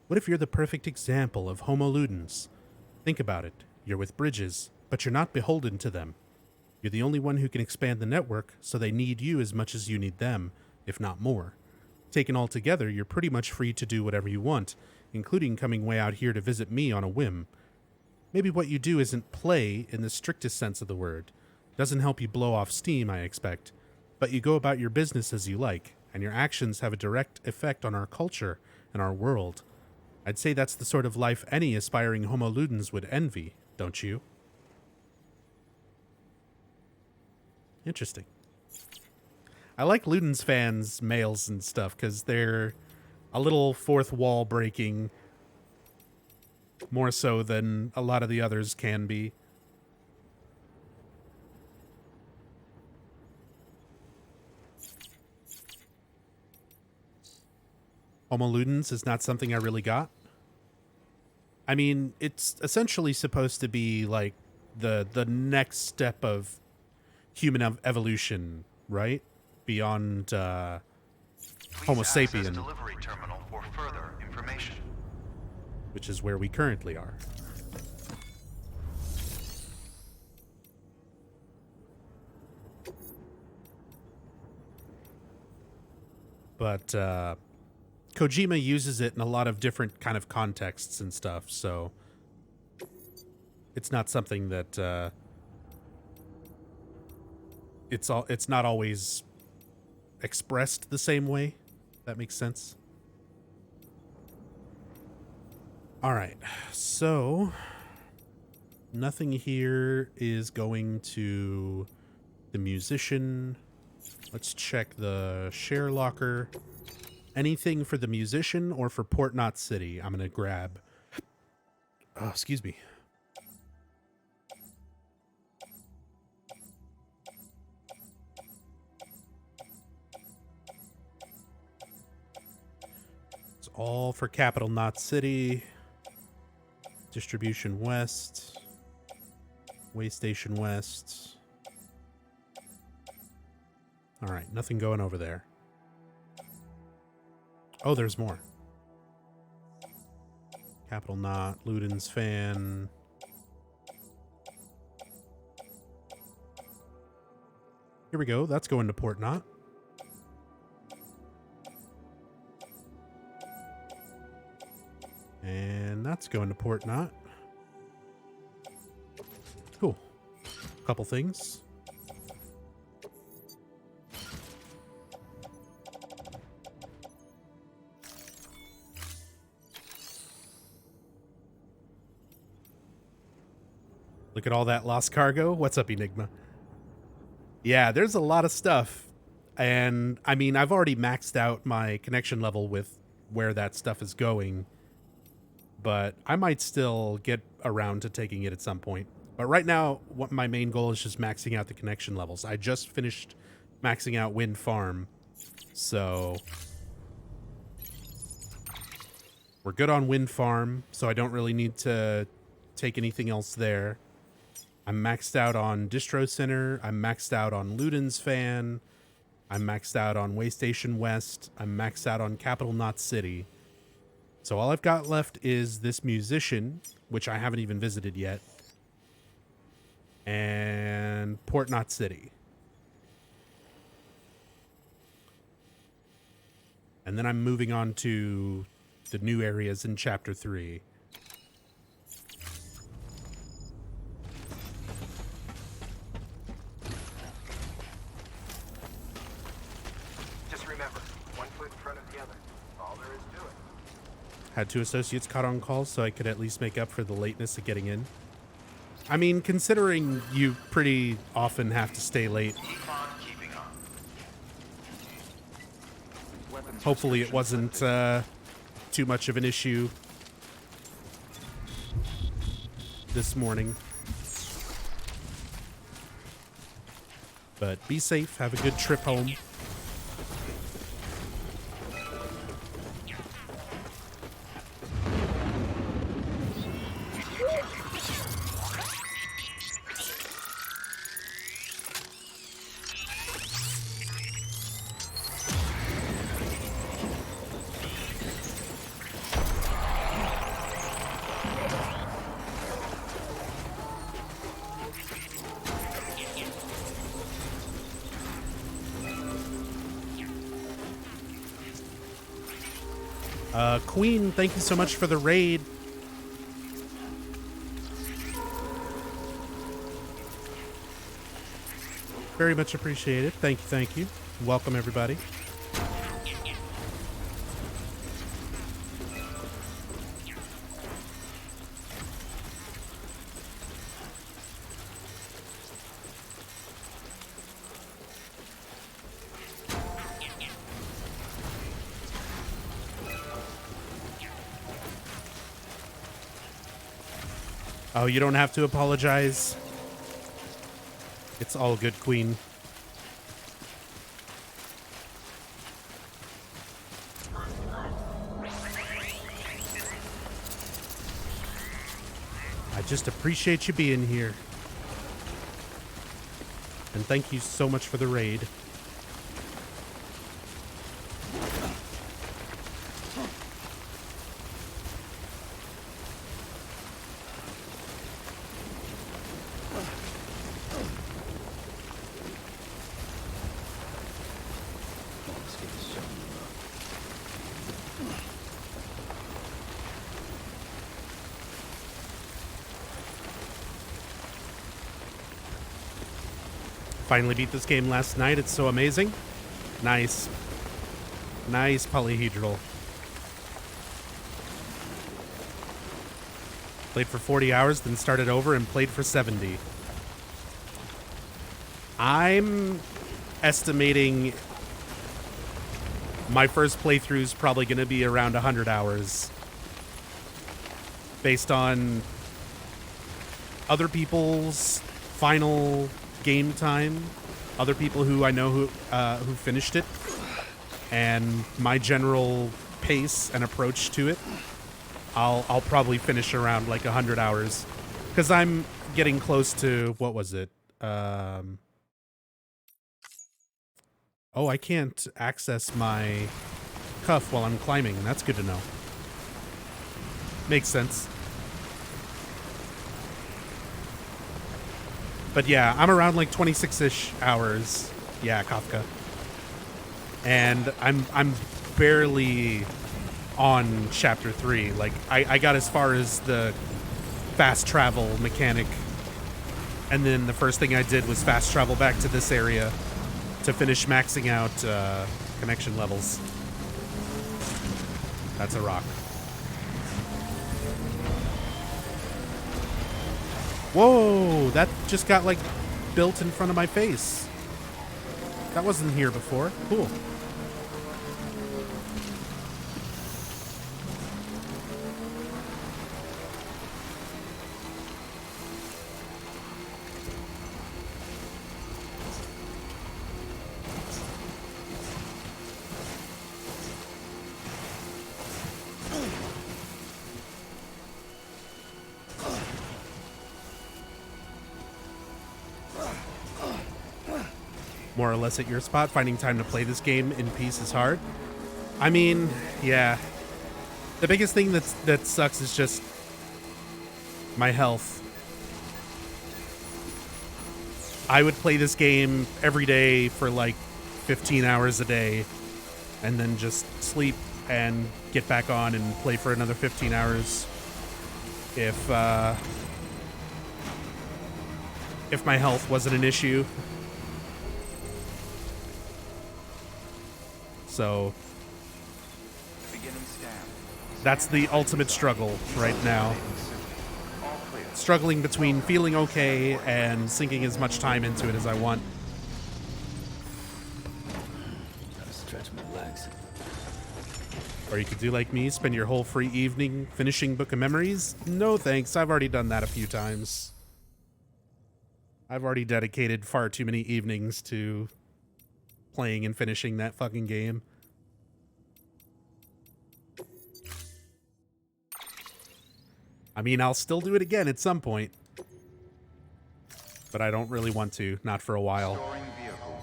What if you're the perfect example of Homo Ludens? Think about it. You're with Bridges, but you're not beholden to them. You're the only one who can expand the network, so they need you as much as you need them, if not more. Taken all together, you're pretty much free to do whatever you want, including coming way out here to visit me on a whim. Maybe what you do isn't play in the strictest sense of the word. Doesn't help you blow off steam, I expect. But you go about your business as you like, and your actions have a direct effect on our culture and our world. I'd say that's the sort of life any aspiring Homo Ludens would envy, don't you? Interesting. I like Ludens fans' mails and stuff, because they're a little fourth wall breaking, more so than a lot of the others can be. Homo Ludens is not something I really got. I mean, it's essentially supposed to be like the next step of human evolution, right? Beyond Homo Please access sapien, delivery terminal for further information. which is where we currently are. But Kojima uses it in a lot of different kind of contexts and stuff, so it's not something that it's not always expressed the same way. That makes sense. All right, so nothing here is going to the musician. Let's check the share locker. Anything for the musician or for Port Knot City? I'm gonna grab. Oh, excuse me. It's all for Capital Knot City. Distribution West. Way Station West. All right, nothing going over there. Oh, there's more. Capital Knot, Luden's Fan. Here we go. That's going to Port Knot. And that's going to Port Knot. Cool. Couple things. Look at all that lost cargo. What's up, Enigma? Yeah, there's a lot of stuff. And, I mean, I've already maxed out my connection level with where that stuff is going. But I might still get around to taking it at some point. But right now, what my main goal is just maxing out the connection levels. I just finished maxing out Wind Farm. So we're good on Wind Farm, so I don't really need to take anything else there. I'm maxed out on Distro Center. I'm maxed out on Luden's Fan. I'm maxed out on Waystation West. I'm maxed out on Capital Knot City. So all I've got left is this musician, which I haven't even visited yet, and Port Knot City. And then I'm moving on to the new areas in Chapter 3. Just remember, one foot in front of the other. All there is to it. Had 2 associates caught on calls so I could at least make up for the lateness of getting in. I mean, considering you pretty often have to stay late, Keep on keeping on. Weapons hopefully it restriction wasn't too much of an issue this morning. But be safe, have a good trip home. Queen, thank you so much for the raid. Very much appreciated. Thank you, thank you. Welcome, everybody. Oh, you don't have to apologize. It's all good, Queen. I just appreciate you being here. And thank you so much for the raid. Let's get this show on the road. Finally beat this game last night. It's so amazing. Nice. Nice polyhedral. Played for 40 hours, then started over and played for 70. I'm estimating my first playthrough is probably going to be around 100 hours. Based on other people's final game time, other people who I know who finished it, and my general pace and approach to it, I'll probably finish around like 100 hours, because I'm getting close to, what was it? Oh, I can't access my cuff while I'm climbing. That's good to know. Makes sense. But yeah, I'm around like 26-ish hours. Yeah, Kafka. And I'm barely on chapter 3. Like, I got as far as the fast travel mechanic, and then the first thing I did was fast travel back to this area to finish maxing out connection levels. That's a rock. Whoa, that just got like built in front of my face. That wasn't here before. Cool. More or less at your spot, finding time to play this game in peace is hard. I mean, yeah. The biggest thing that sucks is just my health. I would play this game every day for like 15 hours a day, and then just sleep and get back on and play for another 15 hours if my health wasn't an issue. So that's the ultimate struggle right now. Struggling between feeling okay and sinking as much time into it as I want. Gotta stretch my legs. Or you could do like me, spend your whole free evening finishing Book of Memories. No thanks, I've already done that a few times. I've already dedicated far too many evenings to playing and finishing that fucking game. I mean, I'll still do it again at some point. But I don't really want to, not for a while. Storing vehicle.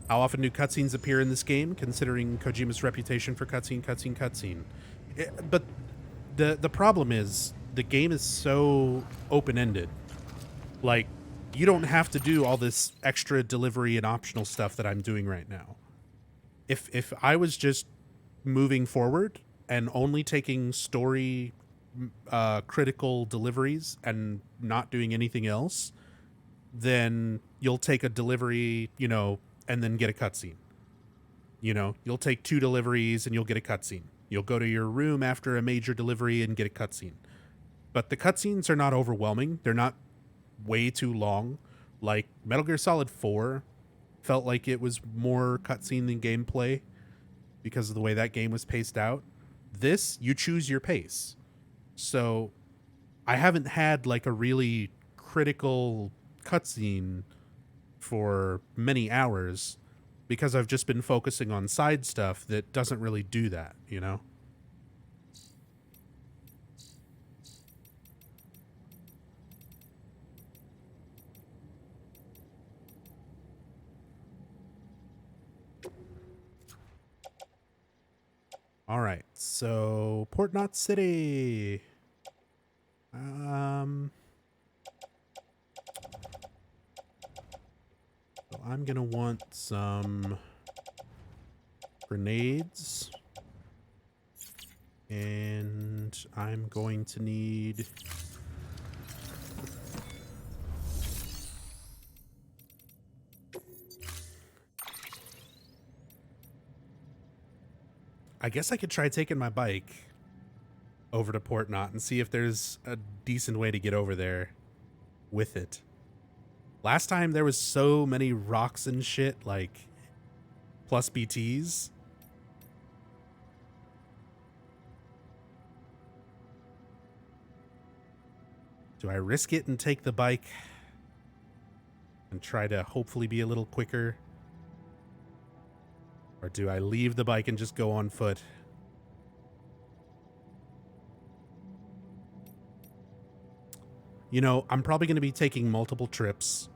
How often do cutscenes appear in this game, considering Kojima's reputation for cutscene? But the problem is, the game is so open-ended. Like, you don't have to do all this extra delivery and optional stuff that I'm doing right now. If I was just moving forward and only taking story critical deliveries and not doing anything else, then you'll take a delivery, and then get a cutscene. You'll take 2 deliveries and you'll get a cutscene. You'll go to your room after a major delivery and get a cutscene. But the cutscenes are not overwhelming. They're not way too long. Like Metal Gear Solid 4 felt like it was more cutscene than gameplay because of the way that game was paced out. This, you choose your pace. So I haven't had like a really critical cutscene for many hours because I've just been focusing on side stuff that doesn't really do that, All right, so Port Knot City. So I'm gonna want some grenades, and I'm going to need I guess I could try taking my bike over to Port Knot and see if there's a decent way to get over there with it. Last time there was so many rocks and shit, like plus BTs. Do I risk it and take the bike and try to hopefully be a little quicker? Or do I leave the bike and just go on foot? I'm probably going to be taking multiple trips.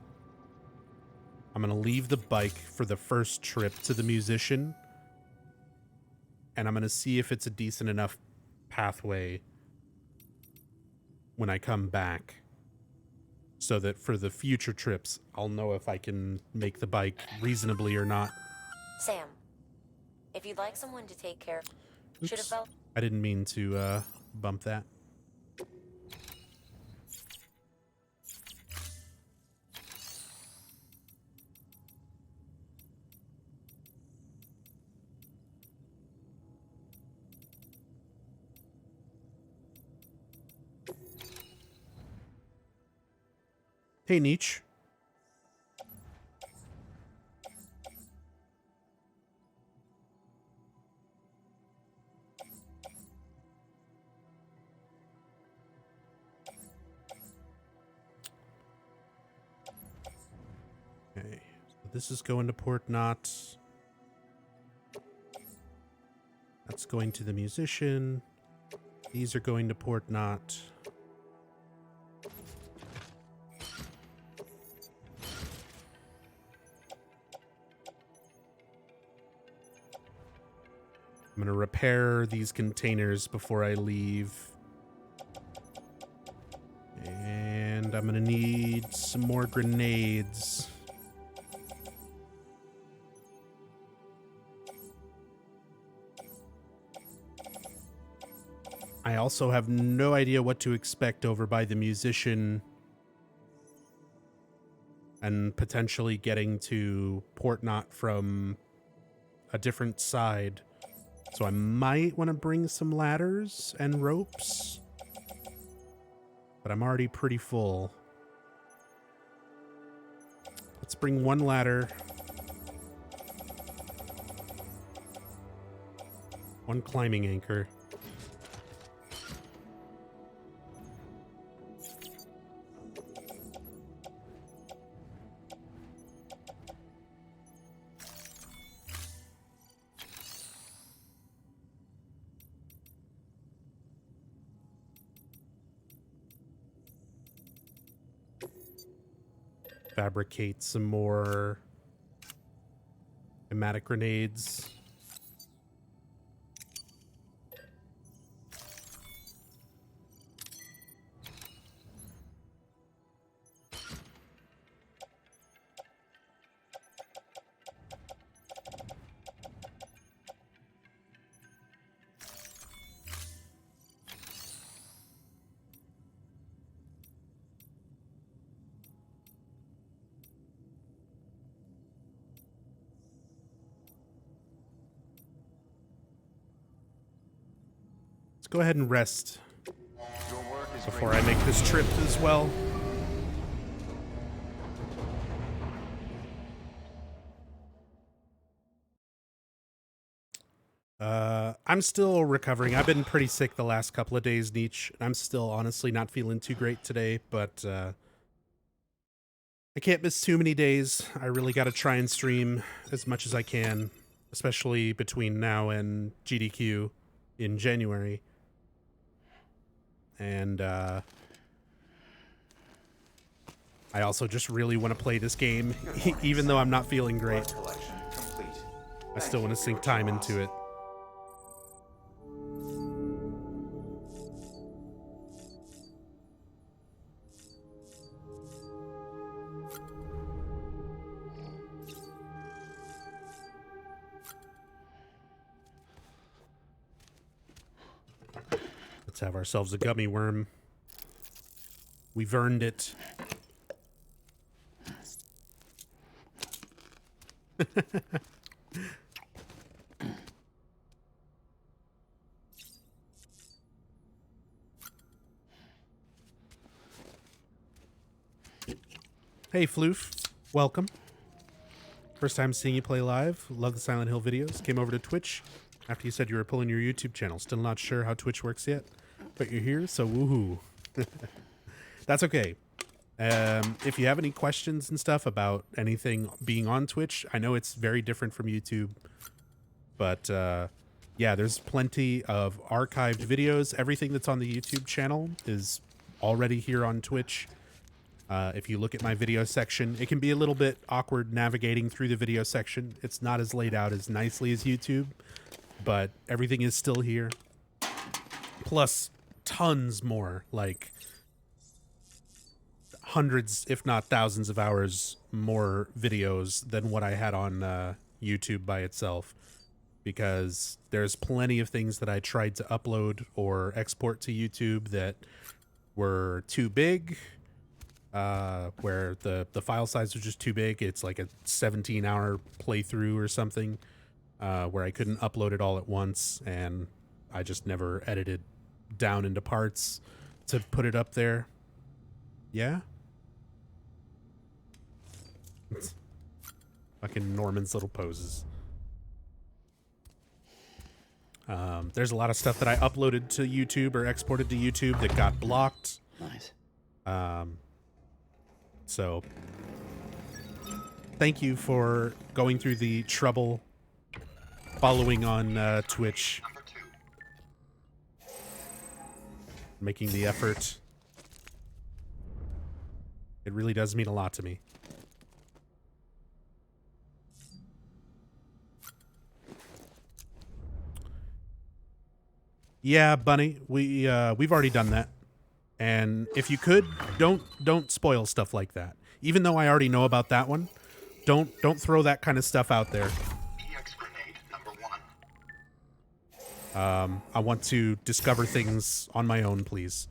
I'm going to leave the bike for the first trip to the musician. And I'm going to see if it's a decent enough pathway when I come back. So that for the future trips, I'll know if I can make the bike reasonably or not. Sam, if you'd like someone to take care, should have Oops. felt. I didn't mean to bump that. Hey, Nietzsche. Okay, so this is going to Port Knot. That's going to the musician. These are going to Port Knot. I'm going to repair these containers before I leave. And I'm going to need some more grenades. I also have no idea what to expect over by the musician and potentially getting to Port Knot from a different side. So I might want to bring some ladders and ropes, but I'm already pretty full. Let's bring one ladder, one climbing anchor. Fabricate some more pneumatic grenades. go ahead and rest Your work is before great. I make this trip as well. I'm still recovering. I've been pretty sick the last couple of days, Nietzsche. I'm still honestly not feeling too great today, but I can't miss too many days. I really got to try and stream as much as I can, especially between now and GDQ in January. And I also just really want to play this game, even though I'm not feeling great. Collection complete. I still want to sink time into it. Let's have ourselves a gummy worm. We've earned it. Hey, Floof. Welcome. First time seeing you play live. Love the Silent Hill videos. Came over to Twitch after you said you were pulling your YouTube channel. Still not sure how Twitch works yet, but you're here, so woohoo. That's okay. If you have any questions and stuff about anything being on Twitch, I know it's very different from YouTube, but yeah, there's plenty of archived videos. Everything that's on the YouTube channel is already here on Twitch. If you look at my video section, it can be a little bit awkward navigating through the video section. It's not as laid out as nicely as YouTube, but everything is still here. Plus tons more, like hundreds, if not thousands of hours more videos than what I had on YouTube by itself, because there's plenty of things that I tried to upload or export to YouTube that were too big, where the file size was just too big. It's like a 17-hour playthrough or something, where I couldn't upload it all at once, and I just never edited down into parts to put it up there. Yeah? Fucking Norman's little poses. There's a lot of stuff that I uploaded to YouTube or exported to YouTube that got blocked. Nice. So thank you for going through the trouble following on Twitch, making the effort. It really does mean a lot to me. Yeah, Bunny, we've already done that. And if you could, don't spoil stuff like that. Even though I already know about that one, don't throw that kind of stuff out there. EX grenade number 1. I want to discover things on my own, please.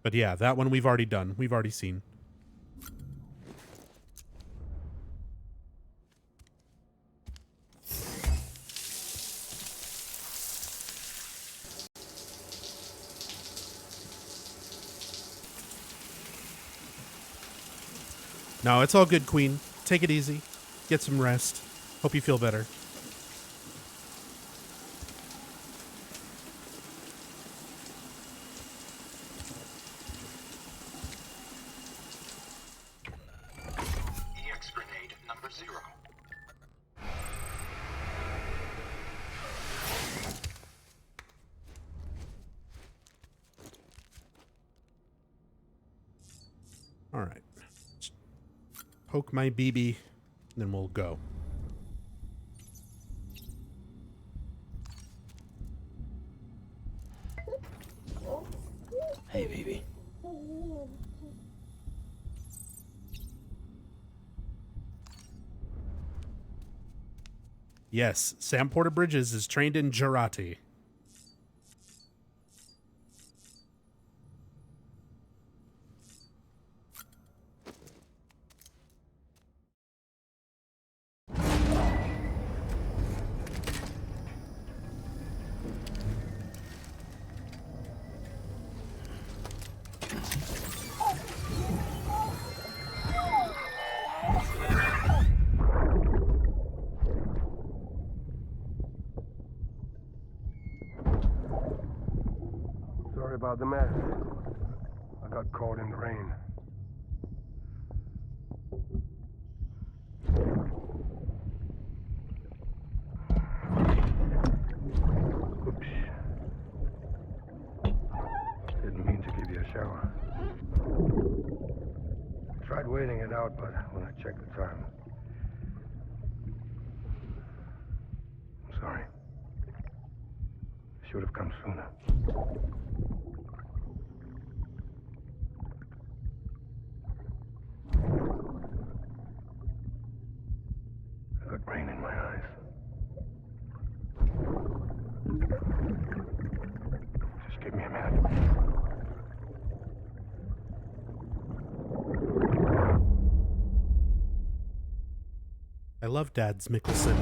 But yeah, that one we've already done. We've already seen. No, it's all good, Queen. Take it easy. Get some rest. Hope you feel better. EX grenade number 0. All right. Poke my BB, and then we'll go. Hey, baby. Yes, Sam Porter Bridges is trained in Jarate. about the mess. I got caught in the rain. Oops. Didn't mean to give you a shower. Tried waiting it out, but when I checked the time... I'm sorry. Should have come sooner. I got rain in my eyes. Just give me a minute. I love Dad's Mickelson.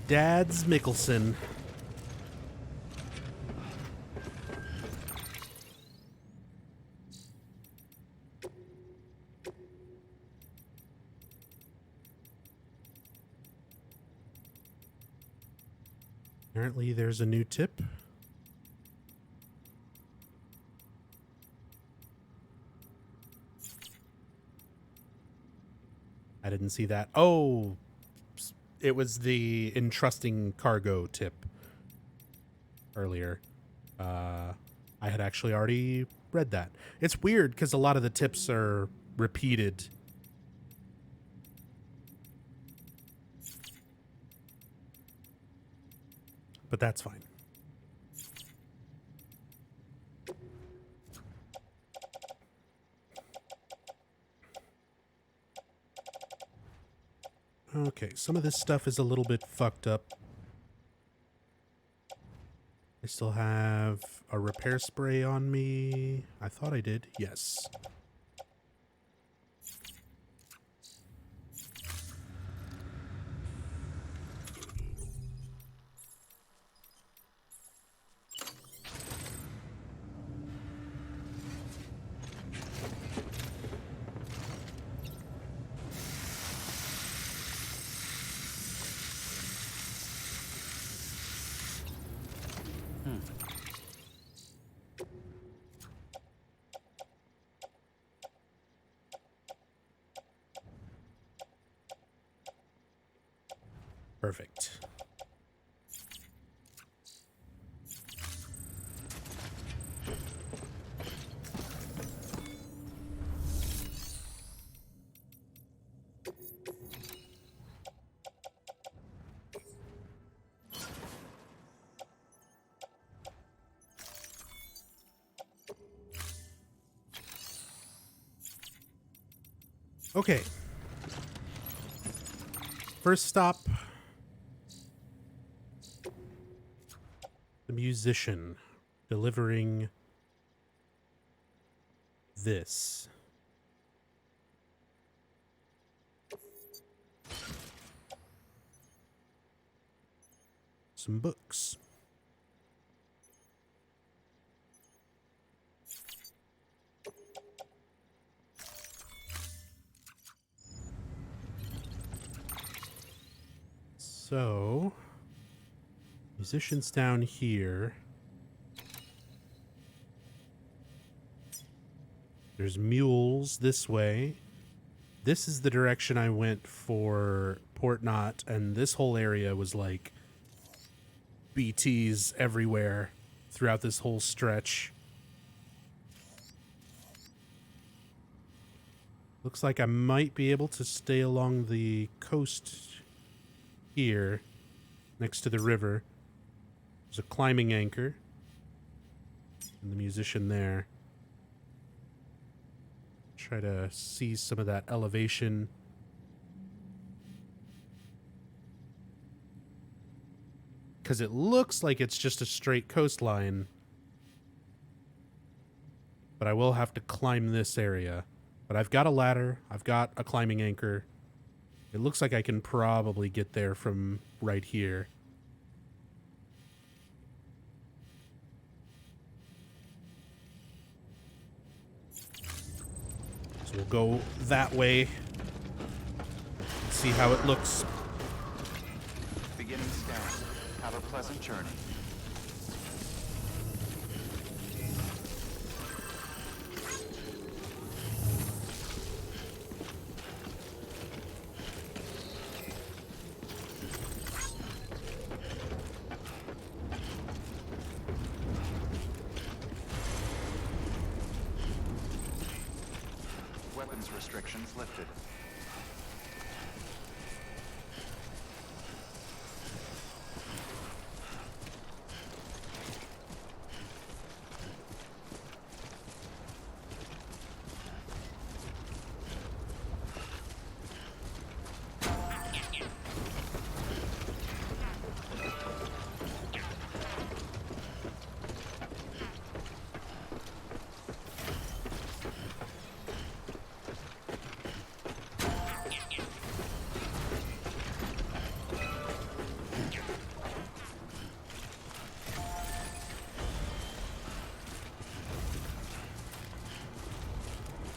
Dad's Mickelson. Apparently there's a new tip. I didn't see that. Oh, it was the entrusting cargo tip earlier. I had actually already read that. It's weird because a lot of the tips are repeated. But that's fine. Okay, some of this stuff is a little bit fucked up. I still have a repair spray on me. I thought I did. Yes. Perfect. Okay. First stop. The musician delivering this. Some books. So, musicians down here. There's mules this way. This is the direction I went for Port Knot, and this whole area was like BTs everywhere throughout this whole stretch. Looks like I might be able to stay along the coast here next to the river. There's a climbing anchor and the musician there. Try to see some of that elevation. Because it looks like it's just a straight coastline. But I will have to climb this area. But I've got a ladder. I've got a climbing anchor. It looks like I can probably get there from right here. So We'll go that way. See how it looks. Beginning scan. Have a pleasant journey. Weapons restrictions lifted.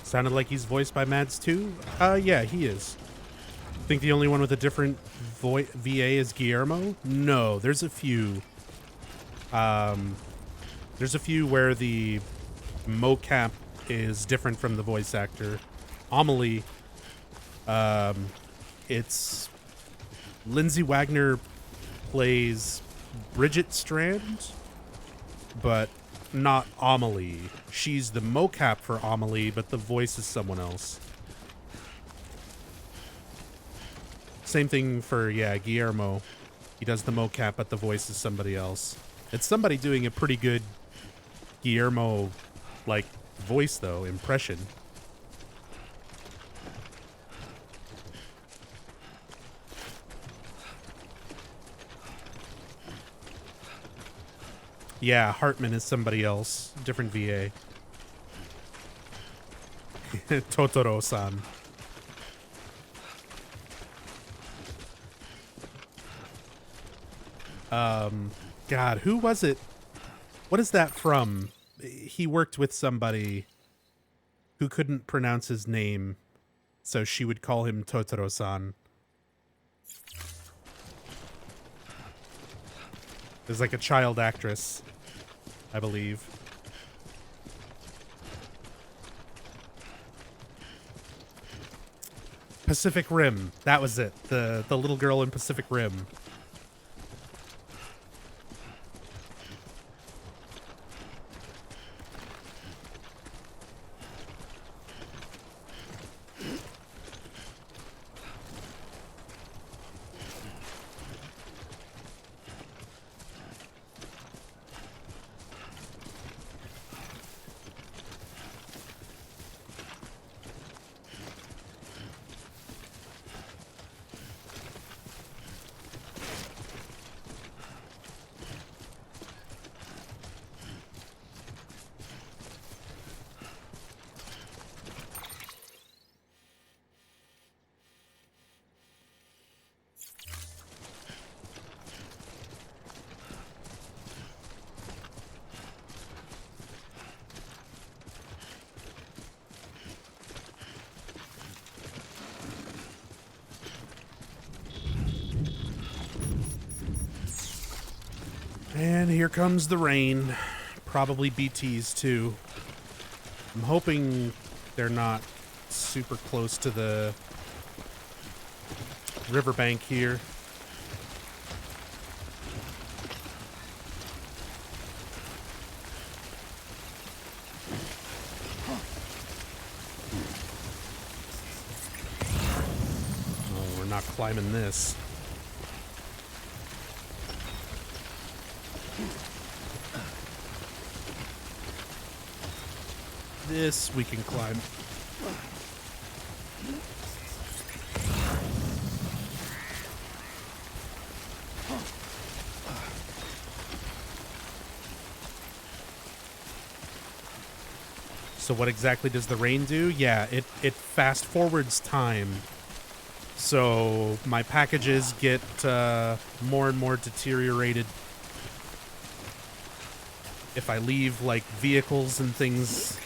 Sounded like he's voiced by Mads too? Yeah, he is. Think the only one with a different VA is Guillermo? No, there's a few. There's a few where the mocap is different from the voice actor. Amelie, it's Lindsay Wagner plays Bridget Strand, but not Amelie. She's the mocap for Amelie, but the voice is someone else. Same thing for, yeah, Guillermo. He does the mocap, but the voice is somebody else. It's somebody doing a pretty good Guillermo, like, voice, though, impression. Yeah, Hartman is somebody else. Different VA. Totoro-san. God, who was it? What is that from? He worked with somebody who couldn't pronounce his name, so she would call him Totoro-san. There's like a child actress, I believe. Pacific Rim. That was it. The little girl in Pacific Rim. And here comes the rain. Probably BTs too. I'm hoping they're not super close to the riverbank here. Oh, we're not climbing this. This we can climb. So what exactly does the rain do? Yeah, it fast forwards time. So my packages get more and more deteriorated if I leave like vehicles and things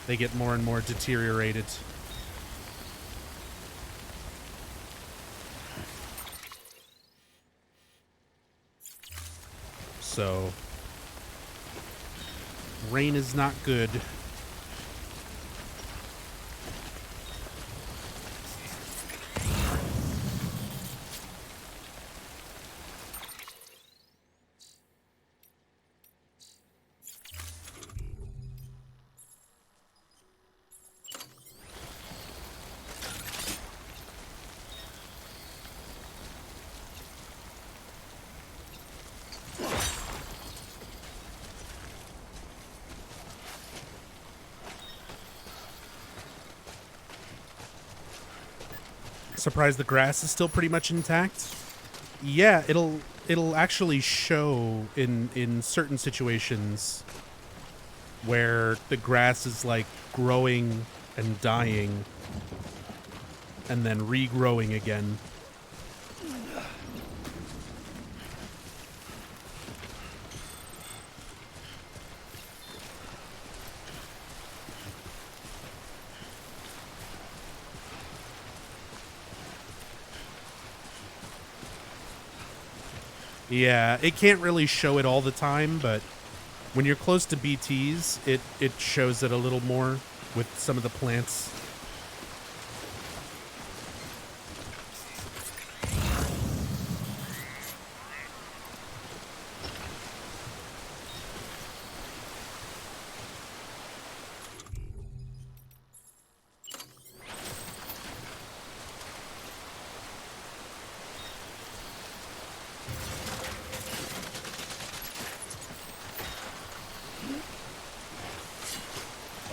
they get more and more deteriorated. So, rain is not good. Surprised the grass is still pretty much intact. Yeah, it'll actually show in certain situations where the grass is like growing and dying and then regrowing again. Yeah, it can't really show it all the time, but when you're close to BTs, it shows it a little more with some of the plants.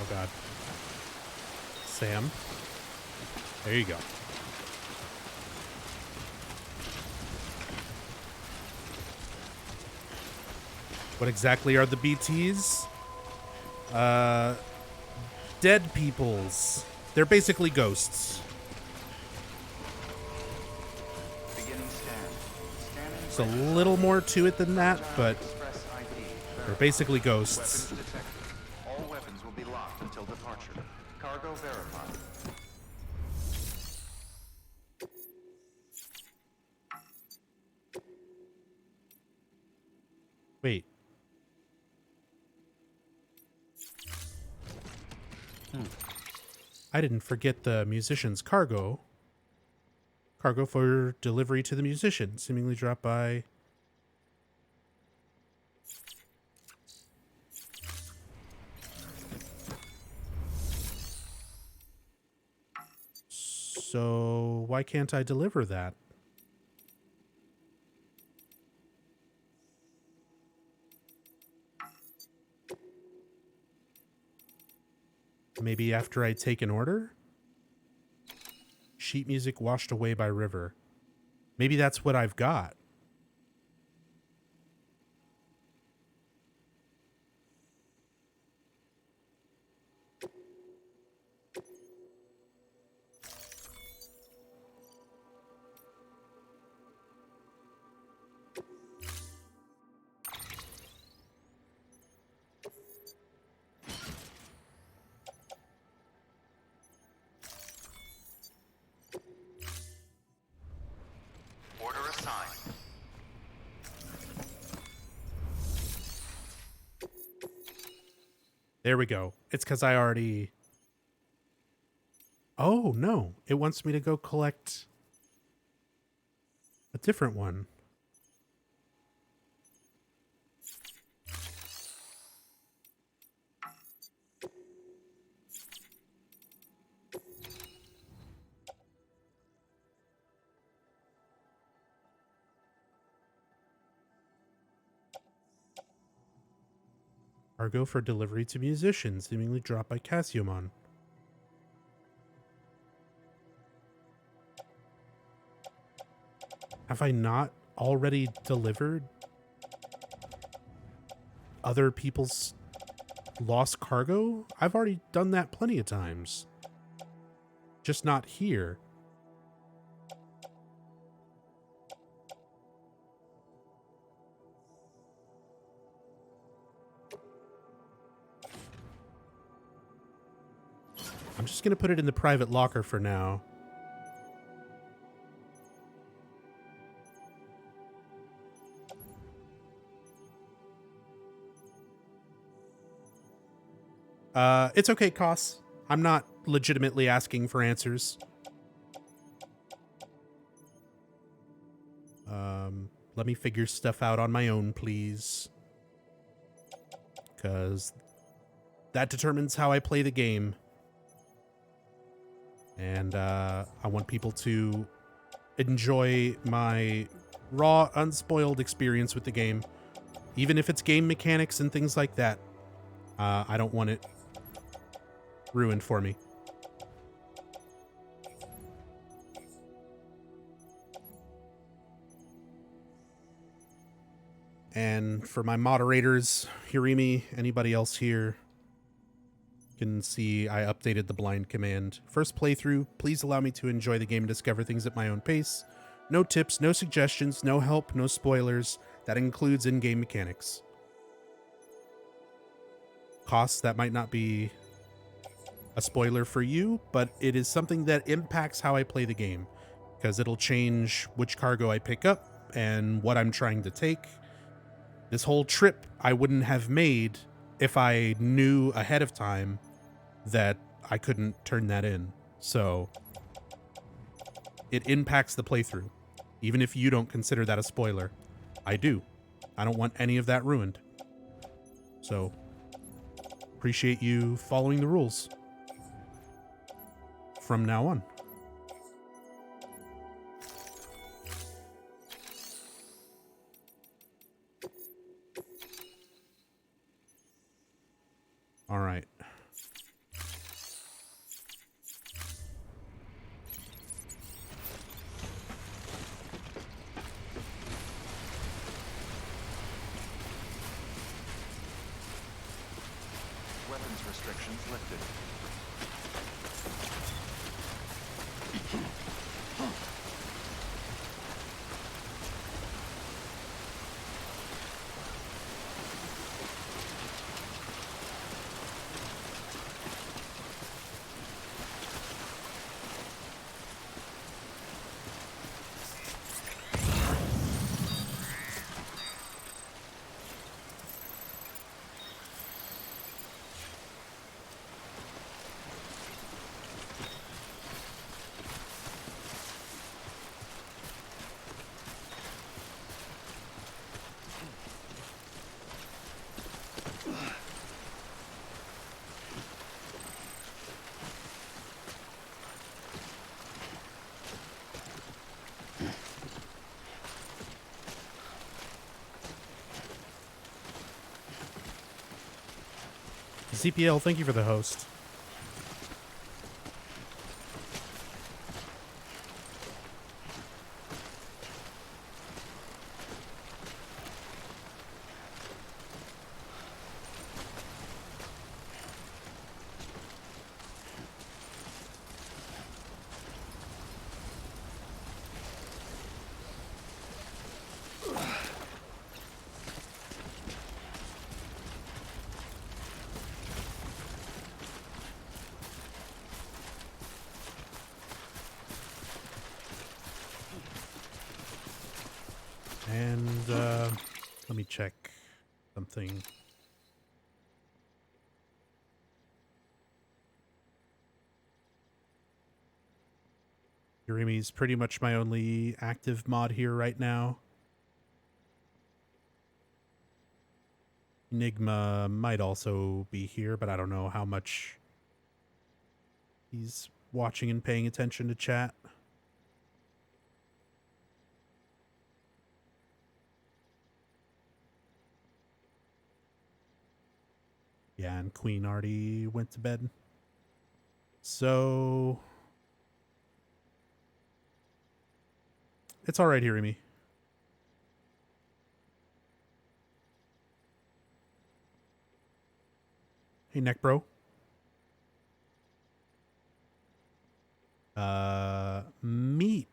Oh god. Sam. There you go. What exactly are the BTs? Dead peoples. They're basically ghosts. Beginning scan. Scanning. There's a little more to it than that, but Express ID. they're basically Weapons ghosts. detected. All weapons will be locked until departure. Cargo verified. Wait. I didn't forget the musician's cargo. Cargo for delivery to the musician. Seemingly dropped by... So, why can't I deliver that? Maybe after I take an order? Sheet music washed away by river. Maybe that's what I've got. Order assigned. There we go. It's because I already... Oh, no. It wants me to go collect a different one. Cargo for delivery to musicians, seemingly dropped by Cassiomon. Have I not already delivered other people's lost cargo? I've already done that plenty of times. Just not here. I'm just going to put it in the private locker for now. It's okay, Koss. I'm not legitimately asking for answers. Let me figure stuff out on my own, please. Because that determines how I play the game. And I want people to enjoy my raw, unspoiled experience with the game. Even if it's game mechanics and things like that. I don't want it ruined for me. And for my moderators, Hirimi, anybody else here, can see I updated the blind command. First playthrough, please allow me to enjoy the game and discover things at my own pace. No tips, no suggestions, no help, no spoilers. That includes in-game mechanics. Costs, that might not be a spoiler for you, but it is something that impacts how I play the game, because it'll change which cargo I pick up and what I'm trying to take. This whole trip I wouldn't have made if I knew ahead of time that I couldn't turn that in. So it impacts the playthrough. Even if you don't consider that a spoiler, I do. I don't want any of that ruined. So appreciate you following the rules from now on. All right. Weapons restrictions lifted. ZPL, thank you for the host. And let me check something. Yurimi's pretty much my only active mod here right now. Enigma might also be here, but I don't know how much he's watching and paying attention to chat. Yeah, and Queen already went to bed. So it's all right, Hirimi. Hey, Neck Bro. Meep.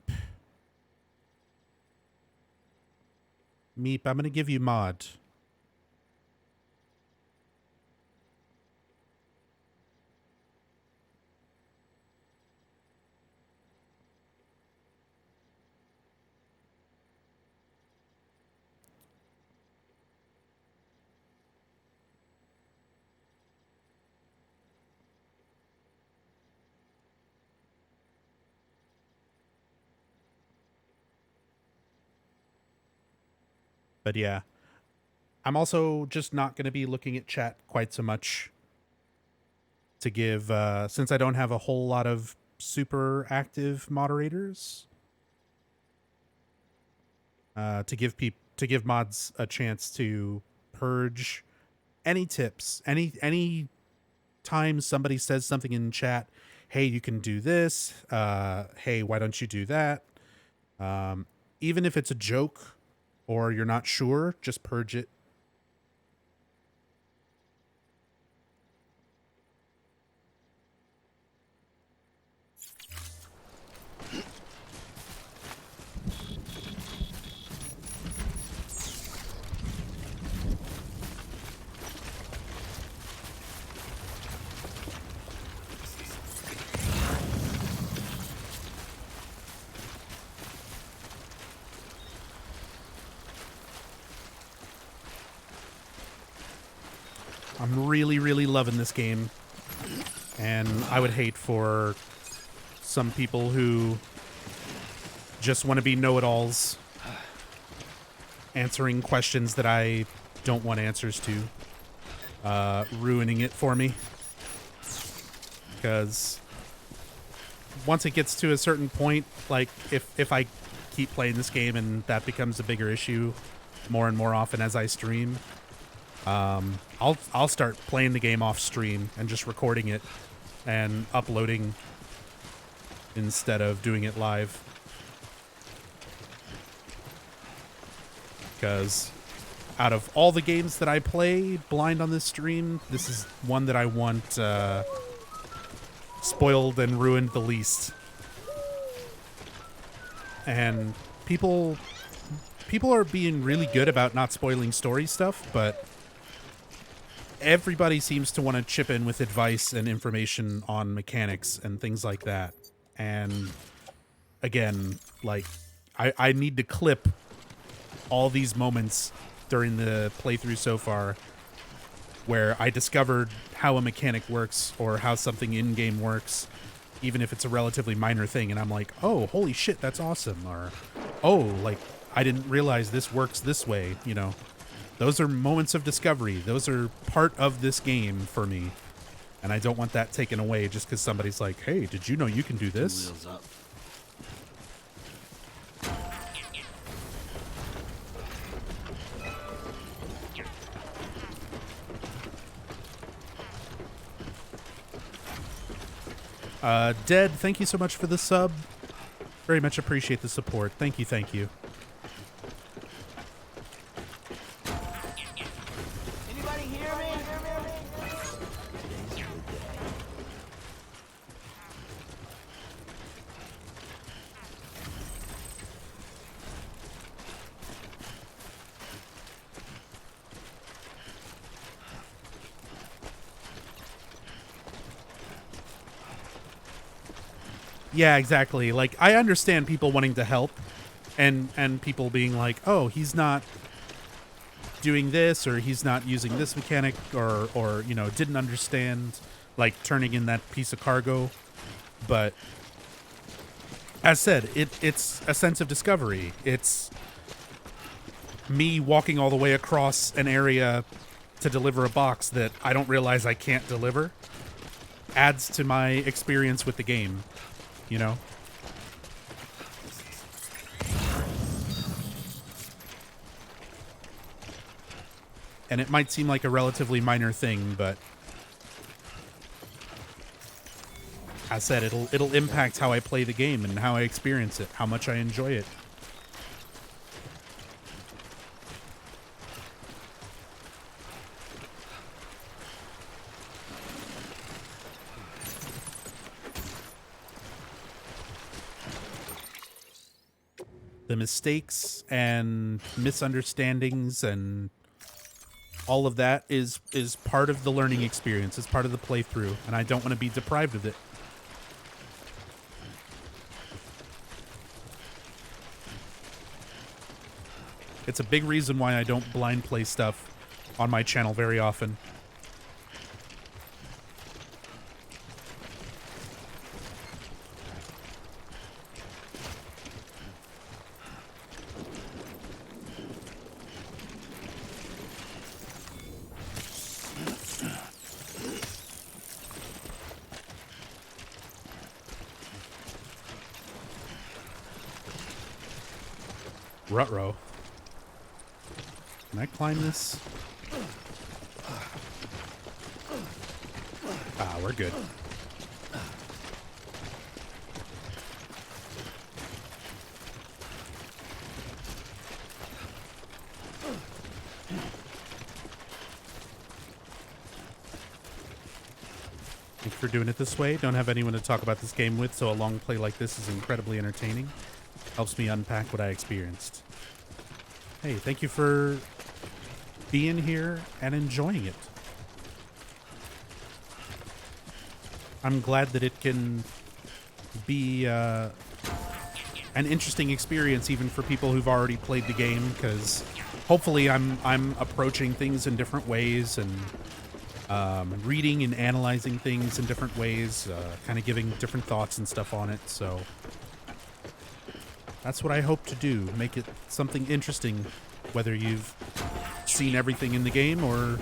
Meep, I'm gonna give you mod. But yeah, I'm also just not going to be looking at chat quite so much to give, since I don't have a whole lot of super active moderators, to give mods a chance to purge any tips, any time somebody says something in chat, hey, you can do this, hey, why don't you do that? Even if it's a joke or you're not sure, just purge it. I'm really, really loving this game. And I would hate for some people who just want to be know-it-alls answering questions that I don't want answers to, ruining it for me. Because once it gets to a certain point, like if I keep playing this game and that becomes a bigger issue more and more often as I stream, I'll start playing the game off stream and just recording it and uploading instead of doing it live. Because out of all the games that I play blind on this stream, this is one that I want spoiled and ruined the least. And people are being really good about not spoiling story stuff, but everybody seems to want to chip in with advice and information on mechanics and things like that. And again, like, I need to clip all these moments during the playthrough so far where I discovered how a mechanic works or how something in-game works, even if it's a relatively minor thing, and I'm like, oh, holy shit, that's awesome. Or, oh, like, I didn't realize this works this way, you know. Those are moments of discovery. Those are part of this game for me. And I don't want that taken away just because somebody's like, hey, did you know you can do this? Wheels up. Dead, thank you so much for the sub. Very much appreciate the support. Thank you, thank you. Anybody hear me? Yeah, exactly. Like, I understand people wanting to help and people being like, oh, he's not doing this or he's not using this mechanic or you know, didn't understand, like, turning in that piece of cargo. But as said, it's a sense of discovery. It's me walking all the way across an area to deliver a box that I don't realize I can't deliver. Adds to my experience with the game. You know? And it might seem like a relatively minor thing, but as I said, it'll impact how I play the game and how I experience it, how much I enjoy it. The mistakes and misunderstandings and all of that is part of the learning experience. It's part of the playthrough, and I don't want to be deprived of it. It's a big reason why I don't blind play stuff on my channel very often. Ruh-roh. Can I climb this? Ah, we're good. Thank you for doing it this way. Don't have anyone to talk about this game with, so a long play like this is incredibly entertaining. Helps me unpack what I experienced. Hey, thank you for being here and enjoying it. I'm glad that it can be an interesting experience even for people who've already played the game, because hopefully I'm approaching things in different ways and reading and analyzing things in different ways, kind of giving different thoughts and stuff on it. So that's what I hope to do, make it something interesting, whether you've seen everything in the game or,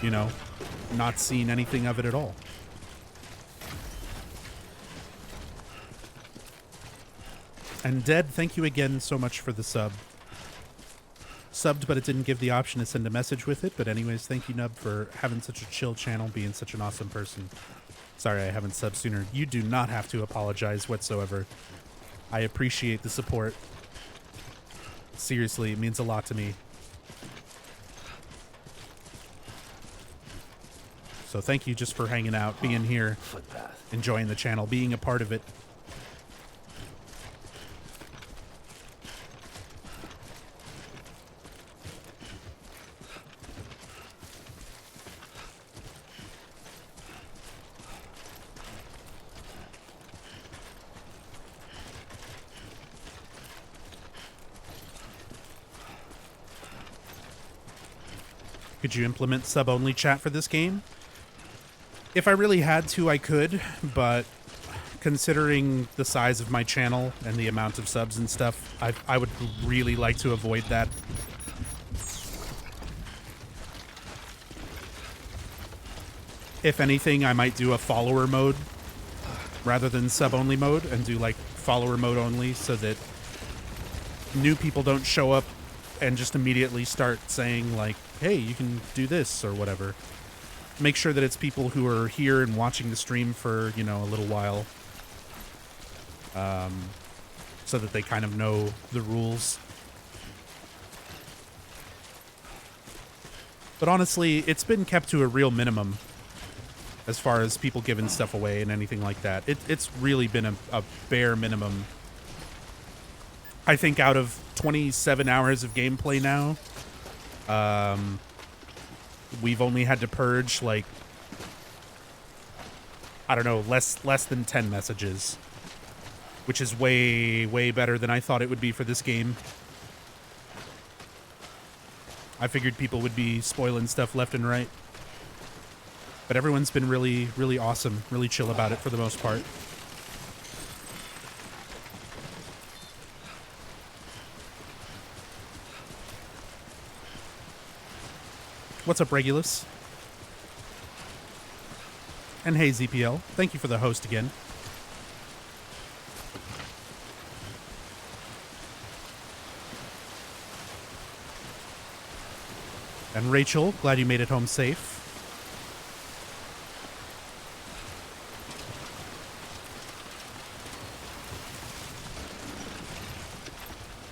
you know, not seen anything of it at all. And Dead, thank you again so much for the sub. Subbed, but it didn't give the option to send a message with it. But anyways, thank you, Nub, for having such a chill channel, being such an awesome person. Sorry I haven't subbed sooner. You do not have to apologize whatsoever. I appreciate the support. Seriously, it means a lot to me. So thank you just for hanging out, being here, enjoying the channel, being a part of it. Could you implement sub-only chat for this game? If I really had to, I could, but considering the size of my channel and the amount of subs and stuff, I would really like to avoid that. If anything, I might do a follower mode rather than sub-only mode and do like follower mode only so that new people don't show up and just immediately start saying like, hey, you can do this or whatever. Make sure that it's people who are here and watching the stream for, you know, a little while. So that they kind of know the rules. But honestly, it's been kept to a real minimum as far as people giving stuff away and anything like that. It's really been a bare minimum. I think out of 27 hours of gameplay now, we've only had to purge like, I don't know, less than 10 messages, which is way better than I thought it would be for this game. I figured people would be spoiling stuff left and right, but everyone's been really awesome, really chill about it for the most part. What's up, Regulus? And hey, ZPL. Thank you for the host again. And Rachel, glad you made it home safe.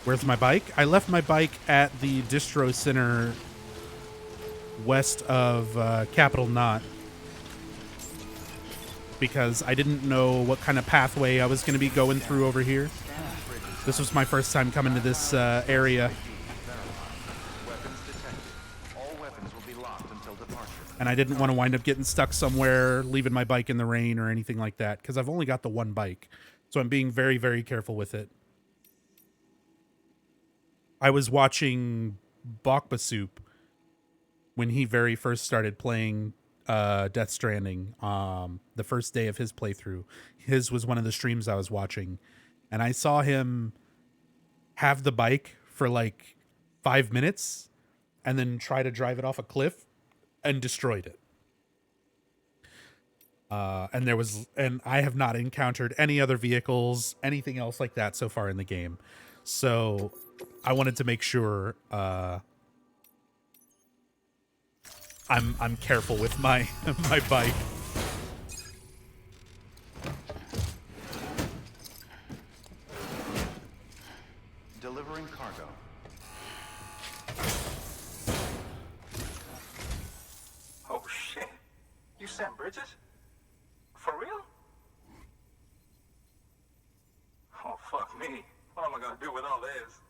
Where's my bike? I left my bike at the distro center west of Capital Knot because I didn't know what kind of pathway I was going to be going through over here. This was my first time coming to this area. Weapons detected. All weapons will be locked until departure. And I didn't want to wind up getting stuck somewhere, leaving my bike in the rain or anything like that, because I've only got the one bike. So I'm being very careful with it. I was watching Bakba Soup when he very first started playing Death Stranding, the first day of his playthrough. His was one of the streams I was watching, and I saw him have the bike for like 5 minutes and then try to drive it off a cliff and destroyed it. And I have not encountered any other vehicles, anything else like that so far in the game. So I wanted to make sure I'm careful with my my bike. Delivering cargo. Oh shit. You Sam Bridges? For real? Oh fuck me. What am I gonna do with all this?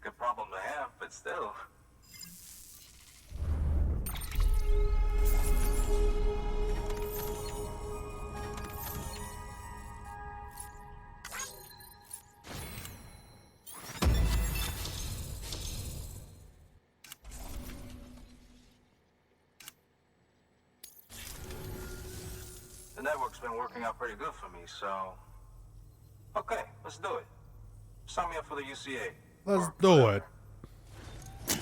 Good problem to have, but still. The network's been working out pretty good for me, so... Okay, let's do it. Sign me up for the UCA. Let's Or do whatever. it.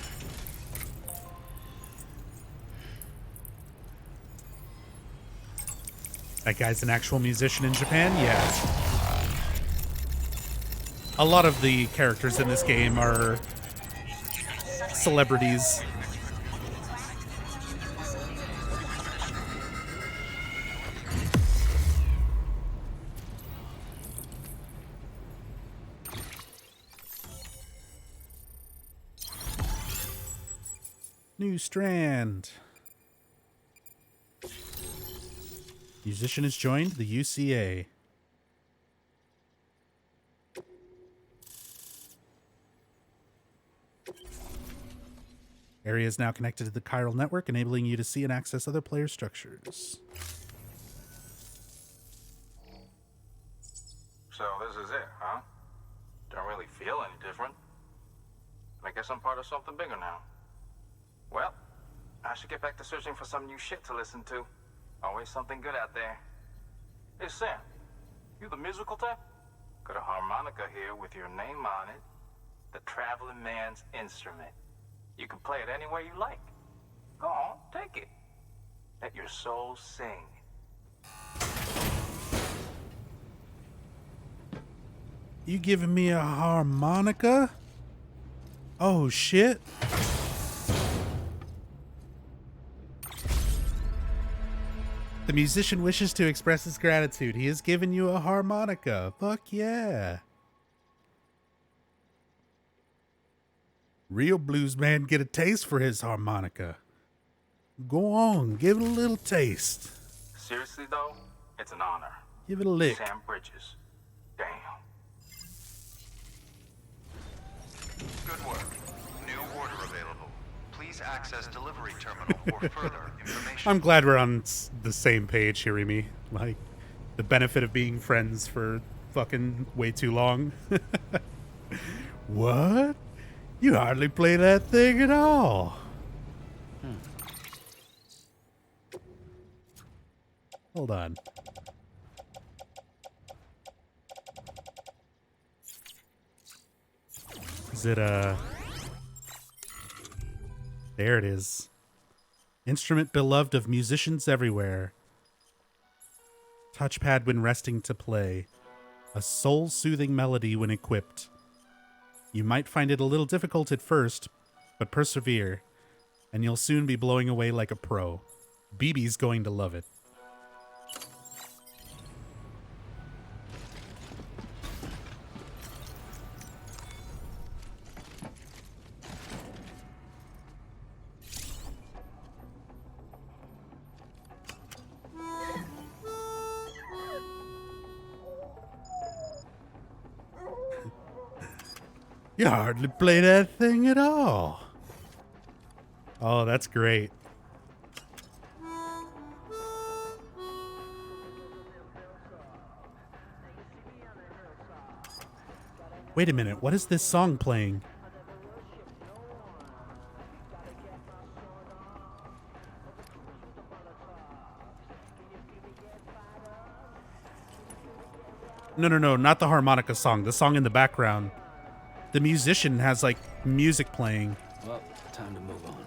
That guy's an actual musician in Japan? Yeah. A lot of the characters in this game are celebrities. New strand. Musician has joined the UCA. Area is now connected to the chiral network, enabling you to see and access other player structures. So this is it, huh? Don't really feel any different. I guess I'm part of something bigger now. Well, I should get back to searching for some new shit to listen to. Always something good out there. Hey, Sam. You the musical type? Got a harmonica here with your name on it. The traveling man's instrument. You can play it any way you like. Go on, take it. Let your soul sing. You giving me a harmonica? Oh, shit. The musician wishes to express his gratitude. He has given you a harmonica. Fuck yeah. Real blues man get a taste for his harmonica. Go on, give it a little taste. Seriously, though, it's an honor. Give it a lick. Sam Bridges. Damn. Good work. New order available. Please access delivery terminal for further information. I'm glad we're on the same page, Hirimi. Like, the benefit of being friends for fucking way too long. What? You hardly play that thing at all. Hold on. Is it there it is. Instrument beloved of musicians everywhere. Touchpad when resting to play. A soul-soothing melody when equipped. You might find it a little difficult at first, but persevere, and you'll soon be blowing away like a pro. BB's going to love it. You hardly play that thing at all. Oh, that's great. Wait a minute, what is this song playing? No, not the harmonica song. The song in the background. The musician has, like, music playing. Well, time to move on.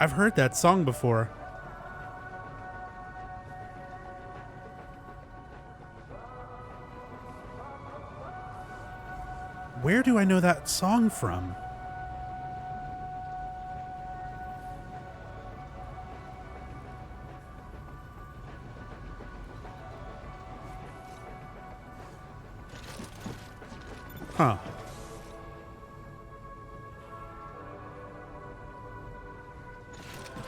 I've heard that song before. Where do I know that song from? Huh.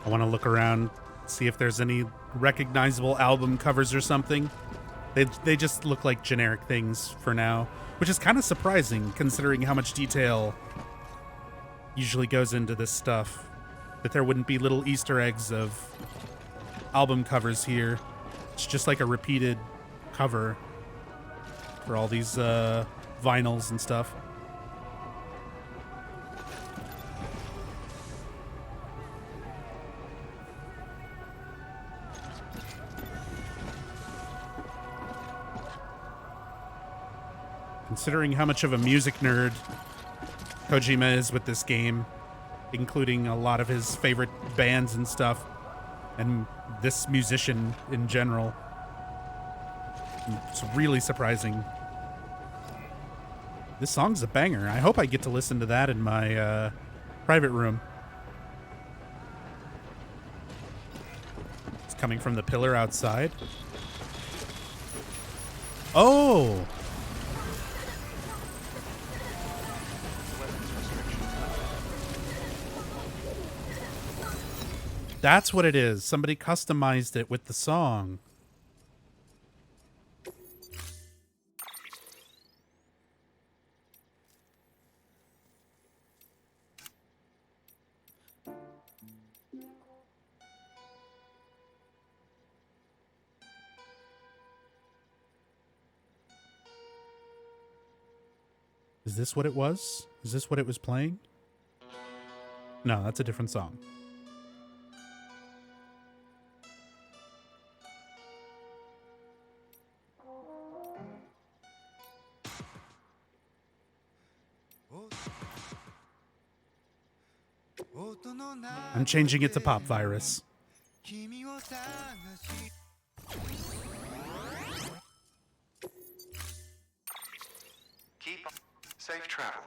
I want to look around, see if there's any recognizable album covers or something. They just look like generic things for now, which is kind of surprising considering how much detail usually goes into this stuff. That there wouldn't be little Easter eggs of album covers here. It's just like a repeated cover for all these vinyls and stuff. Considering how much of a music nerd Kojima is with this game, including a lot of his favorite bands and stuff, and this musician in general, it's really surprising. This song's a banger. I hope I get to listen to that in my private room. It's coming from the pillar outside. Oh! That's what it is. Somebody customized it with the song. Is this what it was? Is this what it was playing? No, that's a different song. I'm changing it to Pop Virus. Keep safe travel.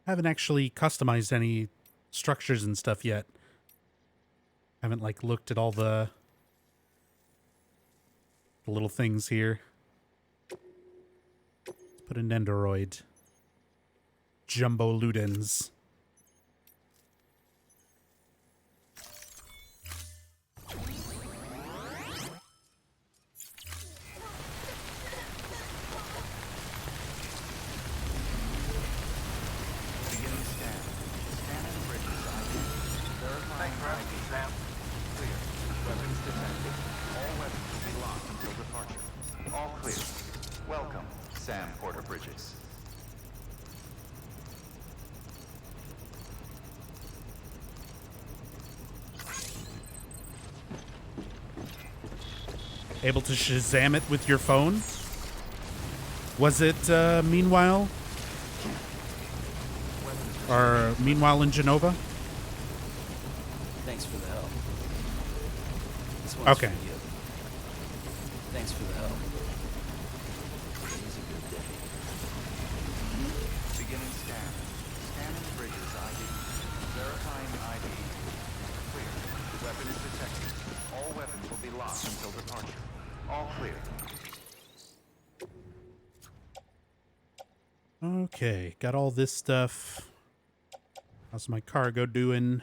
Haven't actually customized any structures and stuff yet. Haven't like looked at all the little things here. Let's put an Nendoroid. Jumbo Ludens. Beginning scan. Scanning bridges ID. Verifying ID. Sam. Clear. Weapons detected. All weapons will be locked until departure. All clear. Welcome, Sam Porter Bridges. Able to Shazam it with your phone? Was it Meanwhile? Or Meanwhile in Genova? Thanks for the help. This one's Okay. for you. Thanks for the help. Today's a good day. Beginning scan. Scanning bridges ID. Verifying ID. Clear. Weapons detected. All weapons will be locked until departure. All clear. Okay, got all this stuff. How's my cargo doing?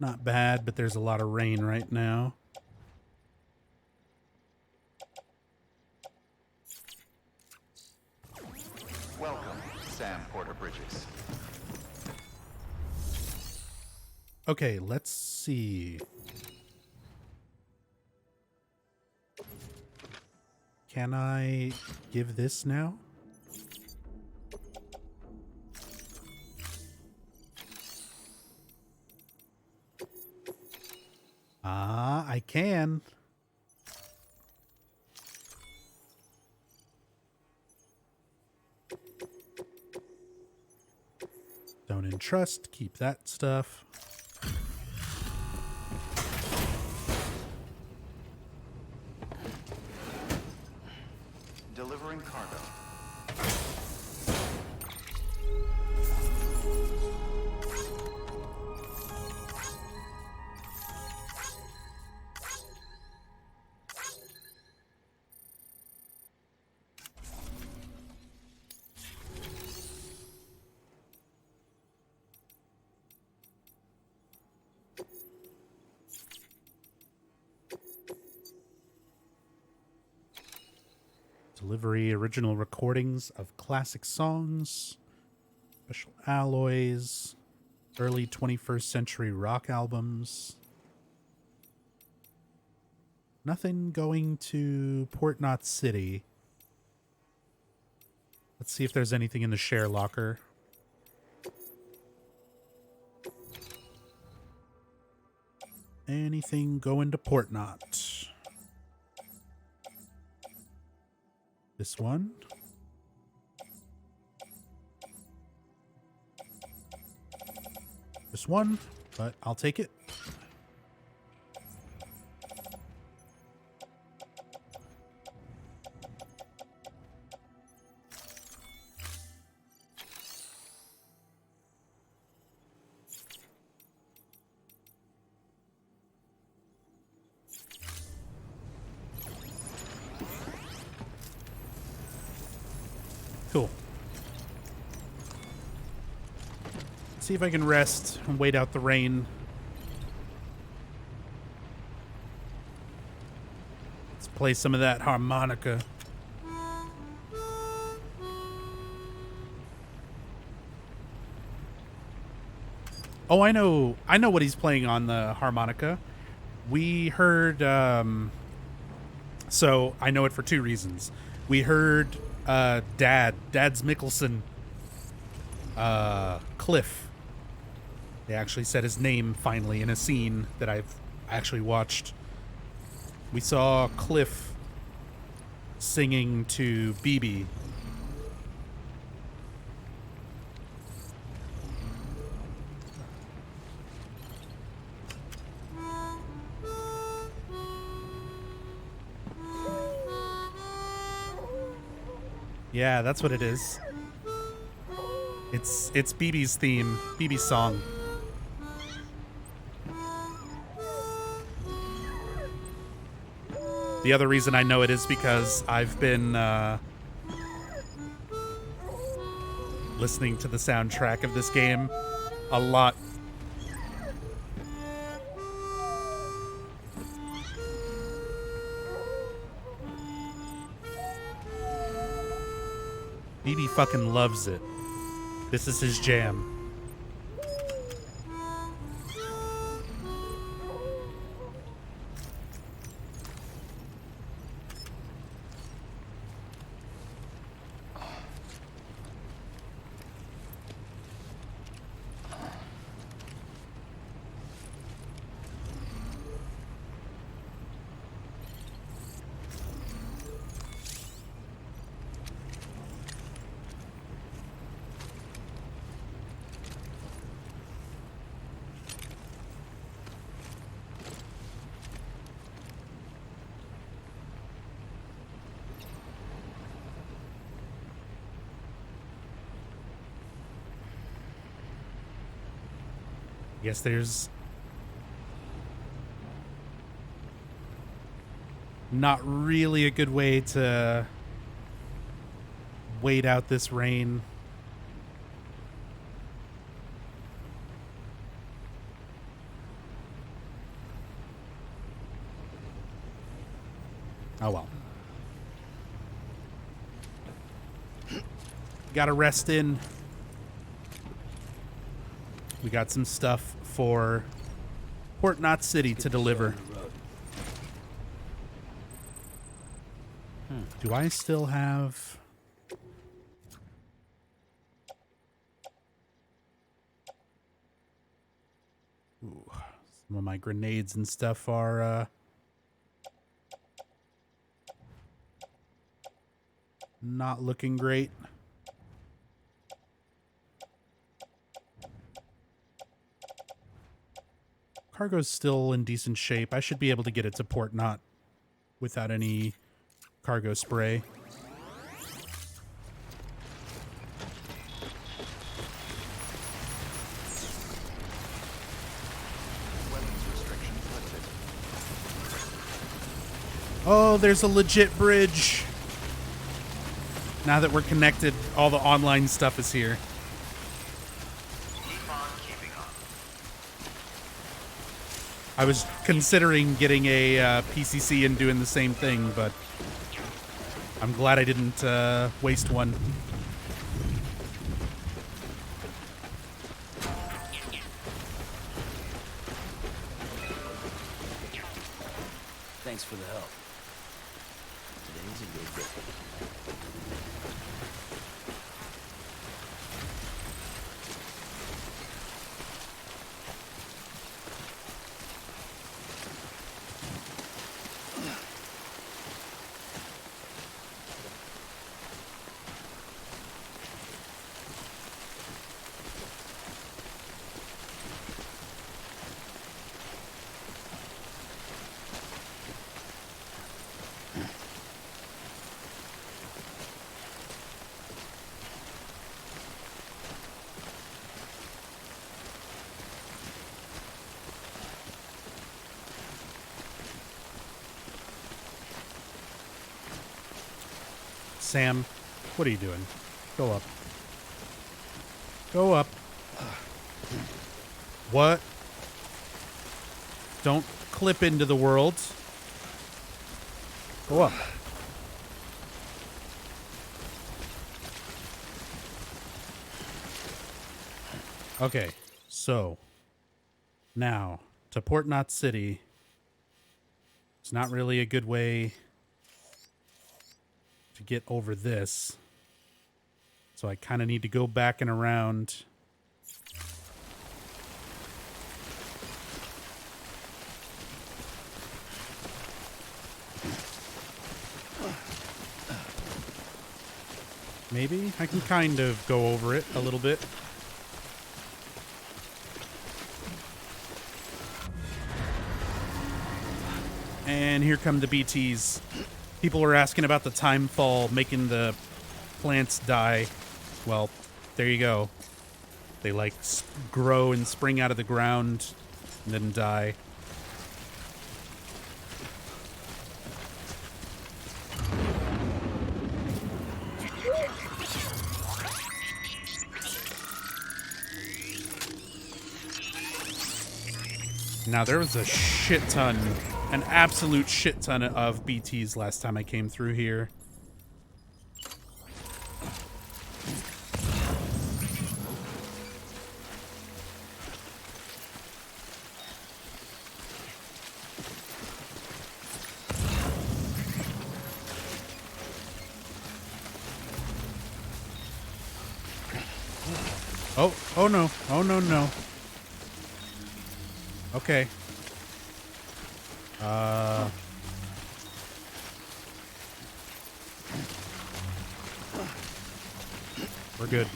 Not bad, but there's a lot of rain right now. Welcome, Sam Porter Bridges. Okay, let's see. Can I give this now? I can. Don't entrust. Keep that stuff. Delivering cargo. Delivery original recordings of classic songs, special alloys, early 21st century rock albums. Nothing going to Port Knot City. Let's see if there's anything in the share locker. Anything going to Port Knot? This one. This one, but I'll take it. Cool. See if I can rest and wait out the rain. Let's play some of that harmonica. Oh, I know what he's playing on the harmonica. We heard, so I know it for two reasons. We heard Dad's Mickelson, Cliff. They actually said his name finally in a scene that I've actually watched. We saw Cliff singing to BB. Yeah, that's what it is. It's BB's theme, BB's song. The other reason I know it is because I've been listening to the soundtrack of this game a lot. BB fucking loves it. This is his jam. Guess there's not really a good way to wait out this rain. Oh well. Gotta rest in. We got some stuff for Port Knot City to deliver. Do I still have... Ooh, some of my grenades and stuff are Not looking great. Cargo's still in decent shape. I should be able to get it to port not without any cargo spray. Weapons restrictions lifted. Oh, there's a legit bridge. Now that we're connected, all the online stuff is here. Keep on keeping on. I was considering getting a PCC and doing the same thing, but I'm glad I didn't waste one. Thanks for the help. Today's a good day. Sam, what are you doing? Go up. Go up. What? Don't clip into the world. Go up. Okay, so now to Port Knot City. It's not really a good way to get over this. So I kind of need to go back and around. Maybe I can kind of go over it a little bit. And here come the BTs. People were asking about the time fall making the plants die. Well, there you go. They like grow and spring out of the ground and then die. Now, there was a shit ton, an absolute shit ton of BTs last time I came through here. Oh no, oh no, no. Okay. We're good.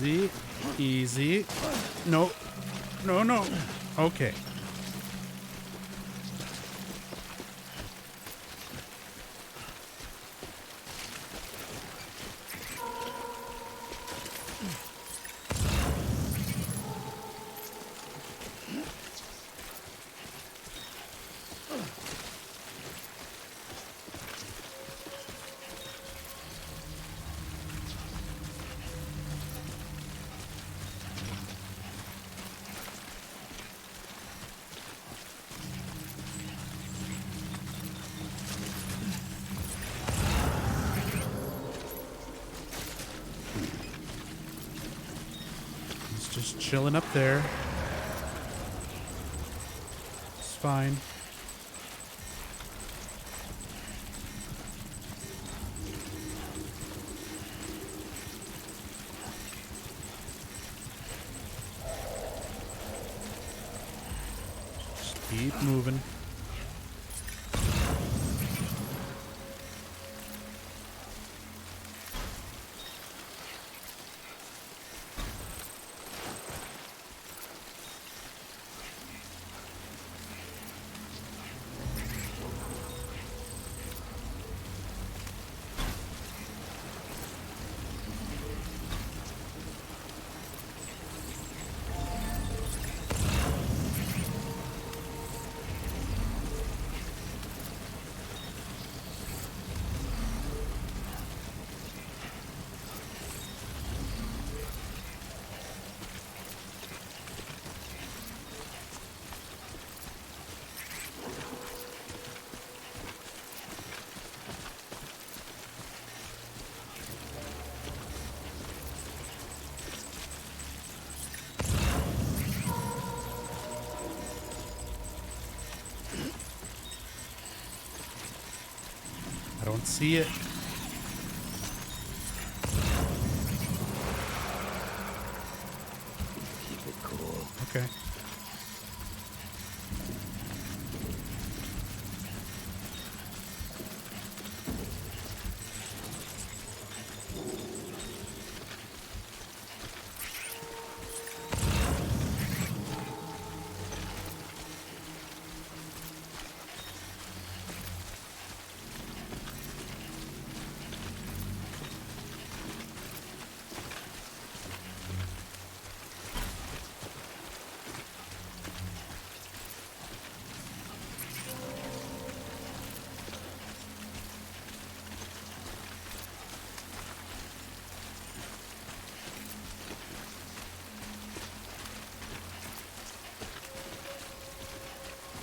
Easy, easy. No, no, no. Okay. chilling up there. It's fine. Just keep moving. I don't see it. Keep it cool. Okay.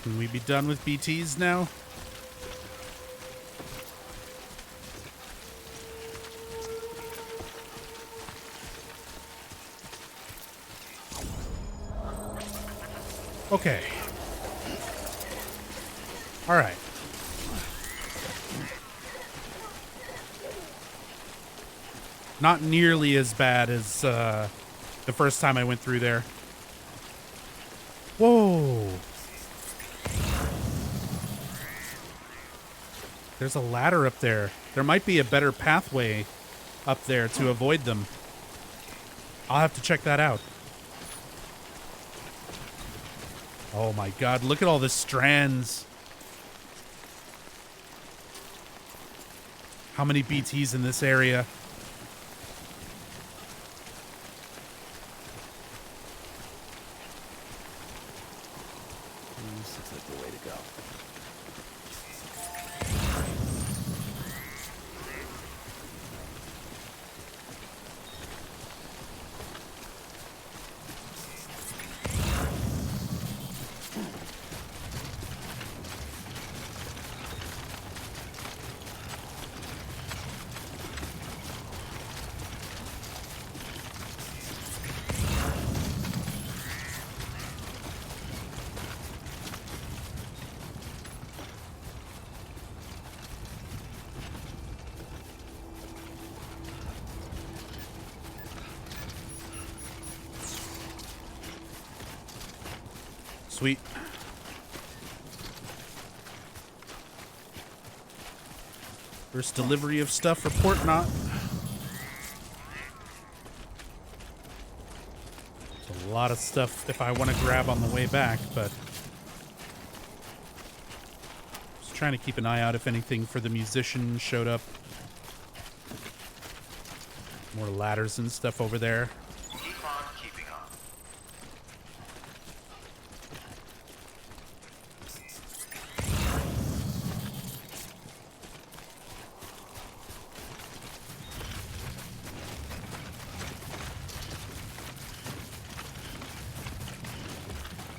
Can we be done with BTs now? Okay. All right. Not nearly as bad as the first time I went through there. Whoa. There's a ladder up there. There might be a better pathway up there to avoid them. I'll have to check that out. Oh my god, look at all the strands. How many BTs in this area? This looks like the way to go. Sweet. First delivery of stuff for Port Knot. There's a lot of stuff if I want to grab on the way back, but just trying to keep an eye out if anything for the musician showed up. More ladders and stuff over there. Keep on keeping on.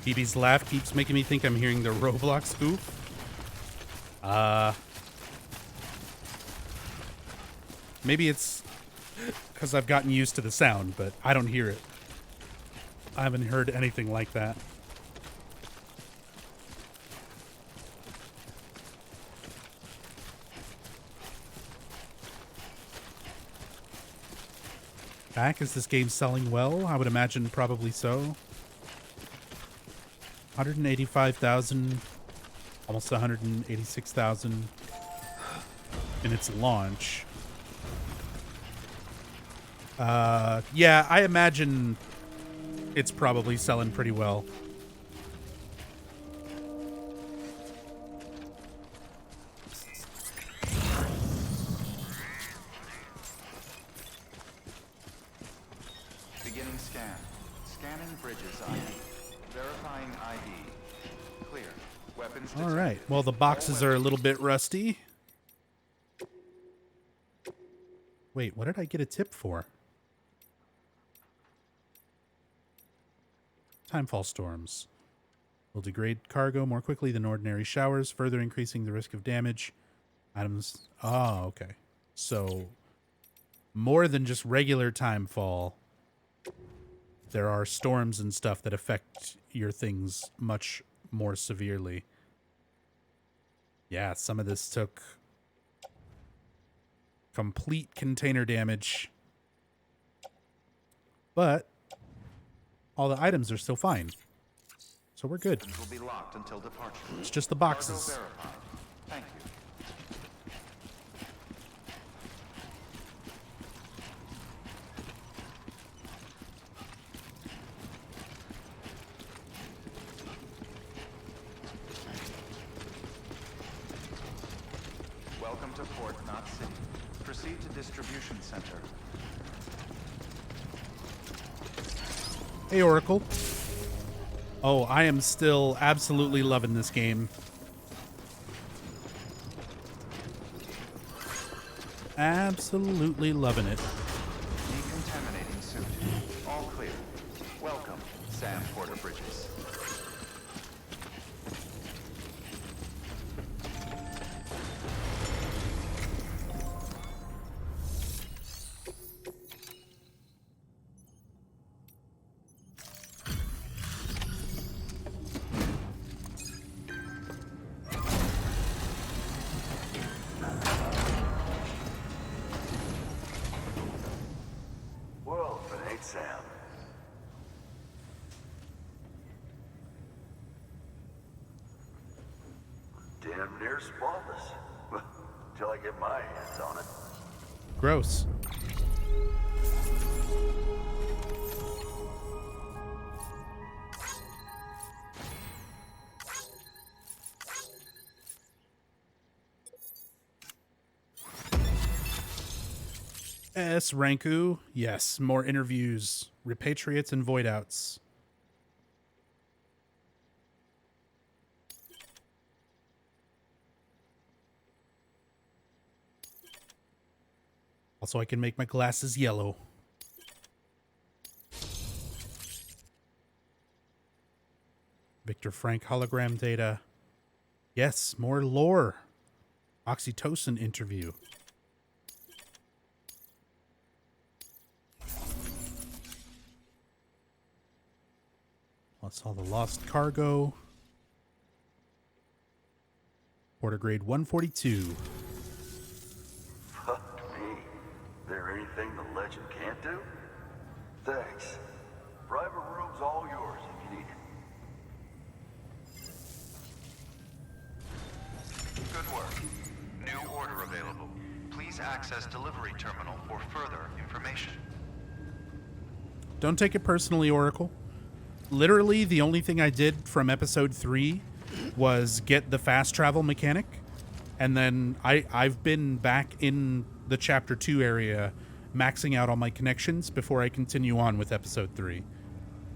BB's laugh keeps making me think I'm hearing the Roblox spoof. Maybe it's because I've gotten used to the sound, but I don't hear it. I haven't heard anything like that. Back, is this game selling well? I would imagine probably so. 185,000, almost 186,000 in its launch. Yeah, I imagine it's probably selling pretty well. Beginning scan. Scanning bridges ID. Verifying ID. Clear. Weapons All detected. right. Well, the boxes are a little bit rusty. Wait, what did I get a tip for? Timefall storms will degrade cargo more quickly than ordinary showers, further increasing the risk of damage. Items. Oh, okay. So, more than just regular timefall, there are storms and stuff that affect your things much more severely. Yeah, some of this took complete container damage, but all the items are still fine. So we're good. Will be locked until departure. It's just the Cargo boxes. verified. Thank you. Welcome to Port Knot City. Proceed to distribution center. Hey, Oracle. Oh, I am still absolutely loving this game. Absolutely loving it. Decontaminating suit. All clear. Welcome, Sam Porter Bridges. Well, if it ain't Sam. Damn near spotless. Till I get my hands on it. Gross. S. Ranku. Yes, more interviews. Repatriates and void outs. Also, I can make my glasses yellow. Victor Frank hologram data. Yes, more lore. Oxytocin interview. Plus all the lost cargo. Porter grade 142. Fuck me. There anything the legend can't do? Thanks. Private room's all yours if you need it. Good work. New order available. Please access delivery terminal for further information. Don't take it personally, Oracle. Literally, the only thing I did from episode 3 was get the fast travel mechanic. And then I've been back in the chapter 2 area maxing out all my connections before I continue on with episode 3.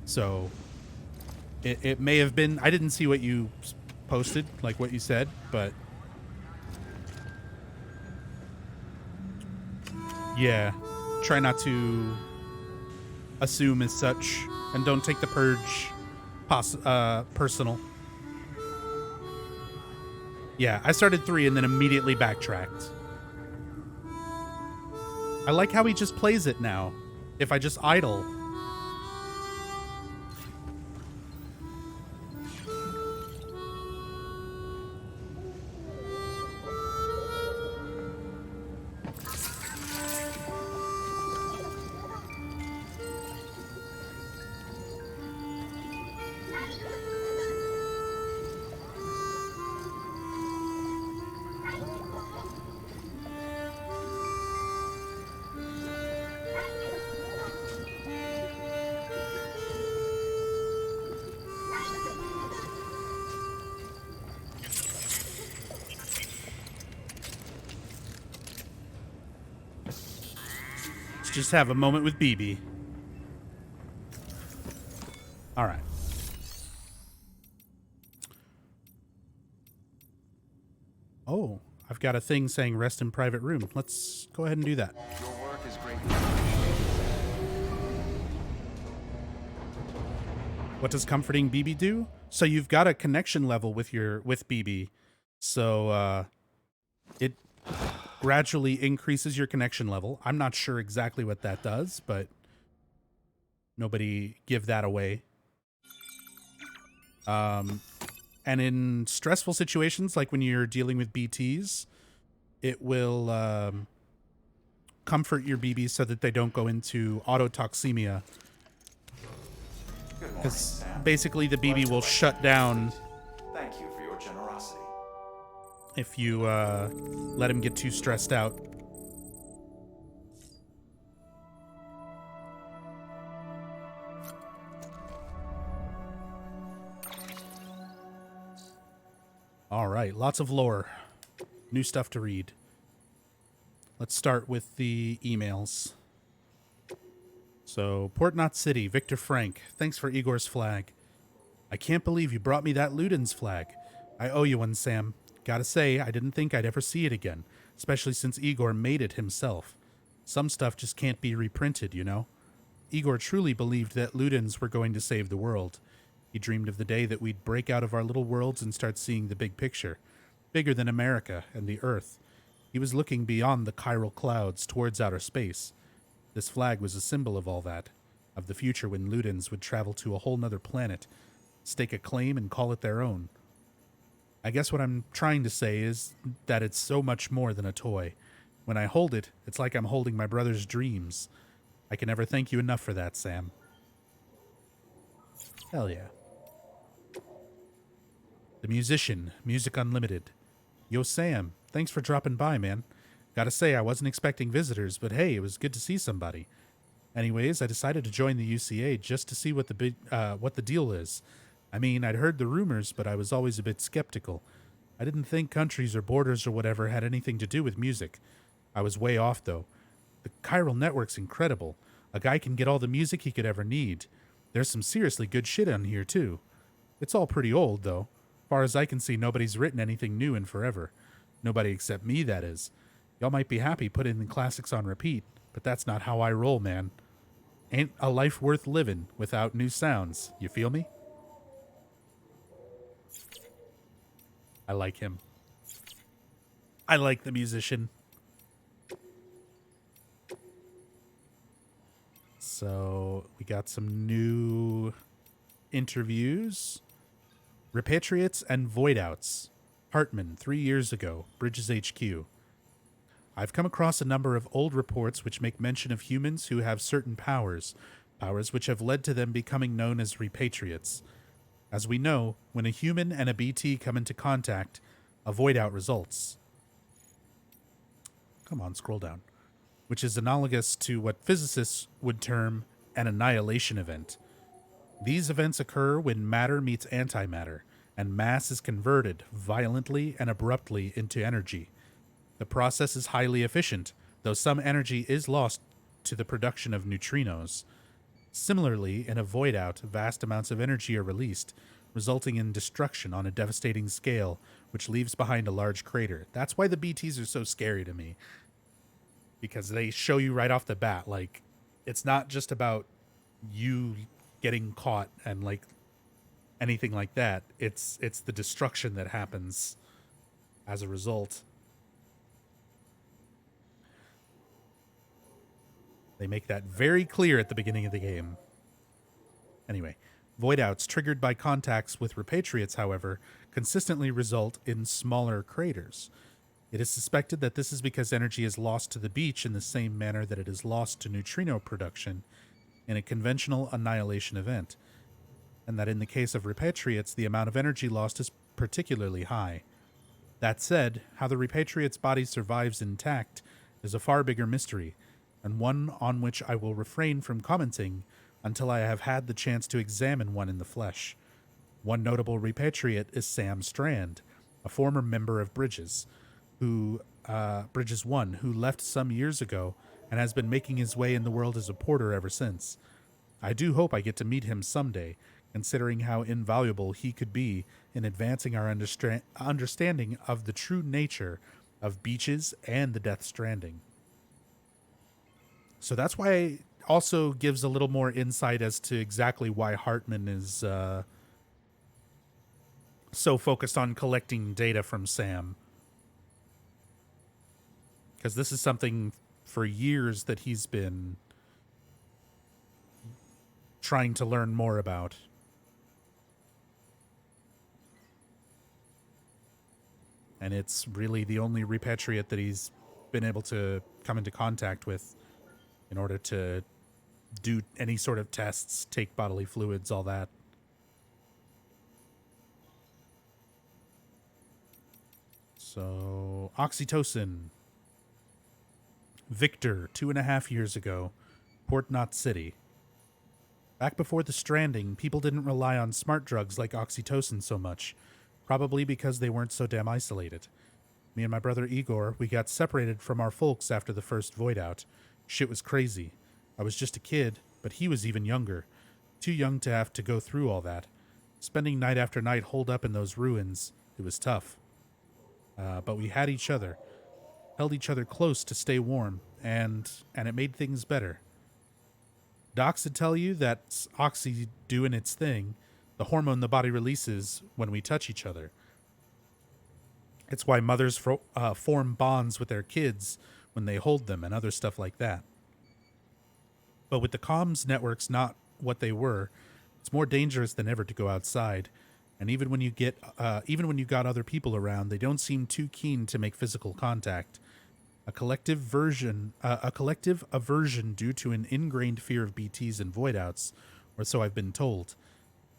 So it may have been, I didn't see what you posted, like what you said, but yeah, try not to assume as such, and don't take the purge personal. Yeah, I started 3 and then immediately backtracked. I like how he just plays it now. If I just idle. just have a moment with BB. All right. Oh, I've got a thing saying rest in private room. Let's go ahead and do that. Your work is greatly appreciated. What does comforting BB do? So you've got a connection level with BB. So it gradually increases your connection level. I'm not sure exactly what that does, but nobody give that away. And in stressful situations, like when you're dealing with BTs, it will comfort your BBs so that they don't go into autotoxemia. Because basically the BB will shut down. Thank you for your generosity. If you let him get too stressed out. All right, lots of lore. New stuff to read. Let's start with the emails. So, Port Knot City, Victor Frank. Thanks for Igor's flag. I can't believe you brought me that Luden's flag. I owe you one, Sam. Gotta say, I didn't think I'd ever see it again, especially since Igor made it himself. Some stuff just can't be reprinted, you know? Igor truly believed that Ludens were going to save the world. He dreamed of the day that we'd break out of our little worlds and start seeing the big picture, bigger than America and the Earth. He was looking beyond the chiral clouds towards outer space. This flag was a symbol of all that, of the future when Ludens would travel to a whole nother planet, stake a claim and call it their own. I guess what I'm trying to say is that it's so much more than a toy. When I hold it, it's like I'm holding my brother's dreams. I can never thank you enough for that, Sam. Hell yeah. The Musician, Music Unlimited. Yo, Sam, thanks for dropping by, man. Gotta say, I wasn't expecting visitors, but hey, it was good to see somebody. Anyways, I decided to join the UCA just to see what the deal is. I mean, I'd heard the rumors, but I was always a bit skeptical. I didn't think countries or borders or whatever had anything to do with music. I was way off, though. The chiral network's incredible. A guy can get all the music he could ever need. There's some seriously good shit on here, too. It's all pretty old, though. Far as I can see, nobody's written anything new in forever. Nobody except me, that is. Y'all might be happy putting the classics on repeat, but that's not how I roll, man. Ain't a life worth living without new sounds. You feel me? I like him. I like the musician. So we got some new interviews. Repatriates and Voidouts. Hartman, 3 years ago. Bridges HQ. I've come across a number of old reports which make mention of humans who have certain powers which have led to them becoming known as repatriates. As we know, when a human and a BT come into contact, a void-out results. Come on, scroll down. Which is analogous to what physicists would term an annihilation event. These events occur when matter meets antimatter, and mass is converted violently and abruptly into energy. The process is highly efficient, though some energy is lost to the production of neutrinos. Similarly, in a void-out, vast amounts of energy are released, resulting in destruction on a devastating scale, which leaves behind a large crater. That's why the BTs are so scary to me. Because they show you right off the bat, like, it's not just about you getting caught and, like, anything like that. It's the destruction that happens as a result. They make that very clear at the beginning of the game. Anyway, void-outs triggered by contacts with repatriates, however, consistently result in smaller craters. It is suspected that this is because energy is lost to the beach in the same manner that it is lost to neutrino production in a conventional annihilation event, and that in the case of repatriates, the amount of energy lost is particularly high. That said, how the repatriate's body survives intact is a far bigger mystery, and one on which I will refrain from commenting until I have had the chance to examine one in the flesh. One notable repatriate is Sam Strand, a former member of Bridges 1, who left some years ago and has been making his way in the world as a porter ever since. I do hope I get to meet him someday, considering how invaluable he could be in advancing our understanding of the true nature of beaches and the Death Stranding. So that's why it also gives a little more insight as to exactly why Hartman is so focused on collecting data from Sam. Because this is something for years that he's been trying to learn more about. And it's really the only repatriate that he's been able to come into contact with in order to do any sort of tests, take bodily fluids, all that. So, oxytocin. Victor, 2.5 years ago, Port Knot City. Back before the Stranding, people didn't rely on smart drugs like oxytocin so much, probably because they weren't so damn isolated. Me and my brother Igor, we got separated from our folks after the first void out. Shit was crazy. I was just a kid, but he was even younger. Too young to have to go through all that. Spending night after night holed up in those ruins, it was tough. But we had each other. Held each other close to stay warm, and it made things better. Docs would tell you that's oxy doing its thing, the hormone the body releases when we touch each other. It's why mothers form bonds with their kids when they hold them and other stuff like that. But with the comms networks not what they were, it's more dangerous than ever to go outside. And even when you got other people around, they don't seem too keen to make physical contact. A collective aversion due to an ingrained fear of BTs and voidouts, or so I've been told.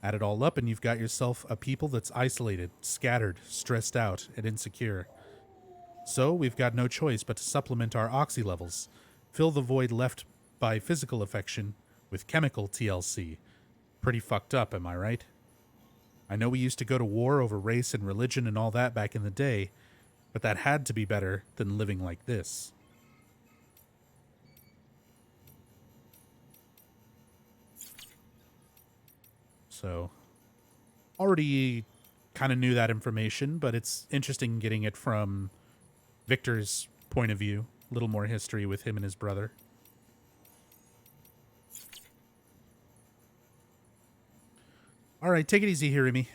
Add it all up and you've got yourself a people that's isolated, scattered, stressed out, and insecure. So we've got no choice but to supplement our oxy levels, fill the void left by physical affection with chemical TLC. Pretty fucked up, am I right? I know we used to go to war over race and religion and all that back in the day, but that had to be better than living like this. So, already kind of knew that information, but it's interesting getting it from Victor's point of view. A little more history with him and his brother. All right, take it easy, Hirimi.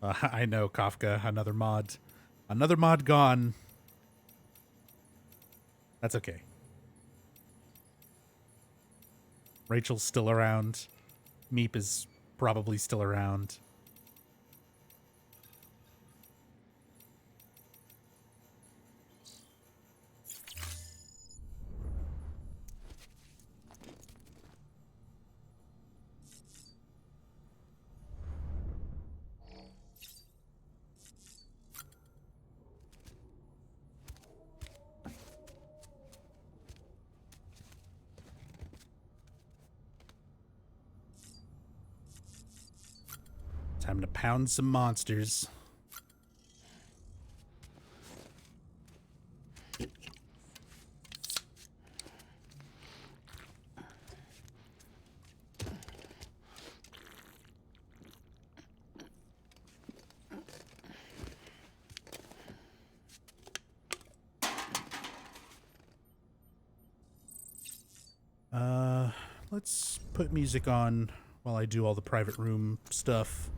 I know, Kafka. Another mod. Another mod gone. That's okay. Rachel's still around. Meep is probably still around. Time to pound some monsters. Let's put music on while I do all the private room stuff.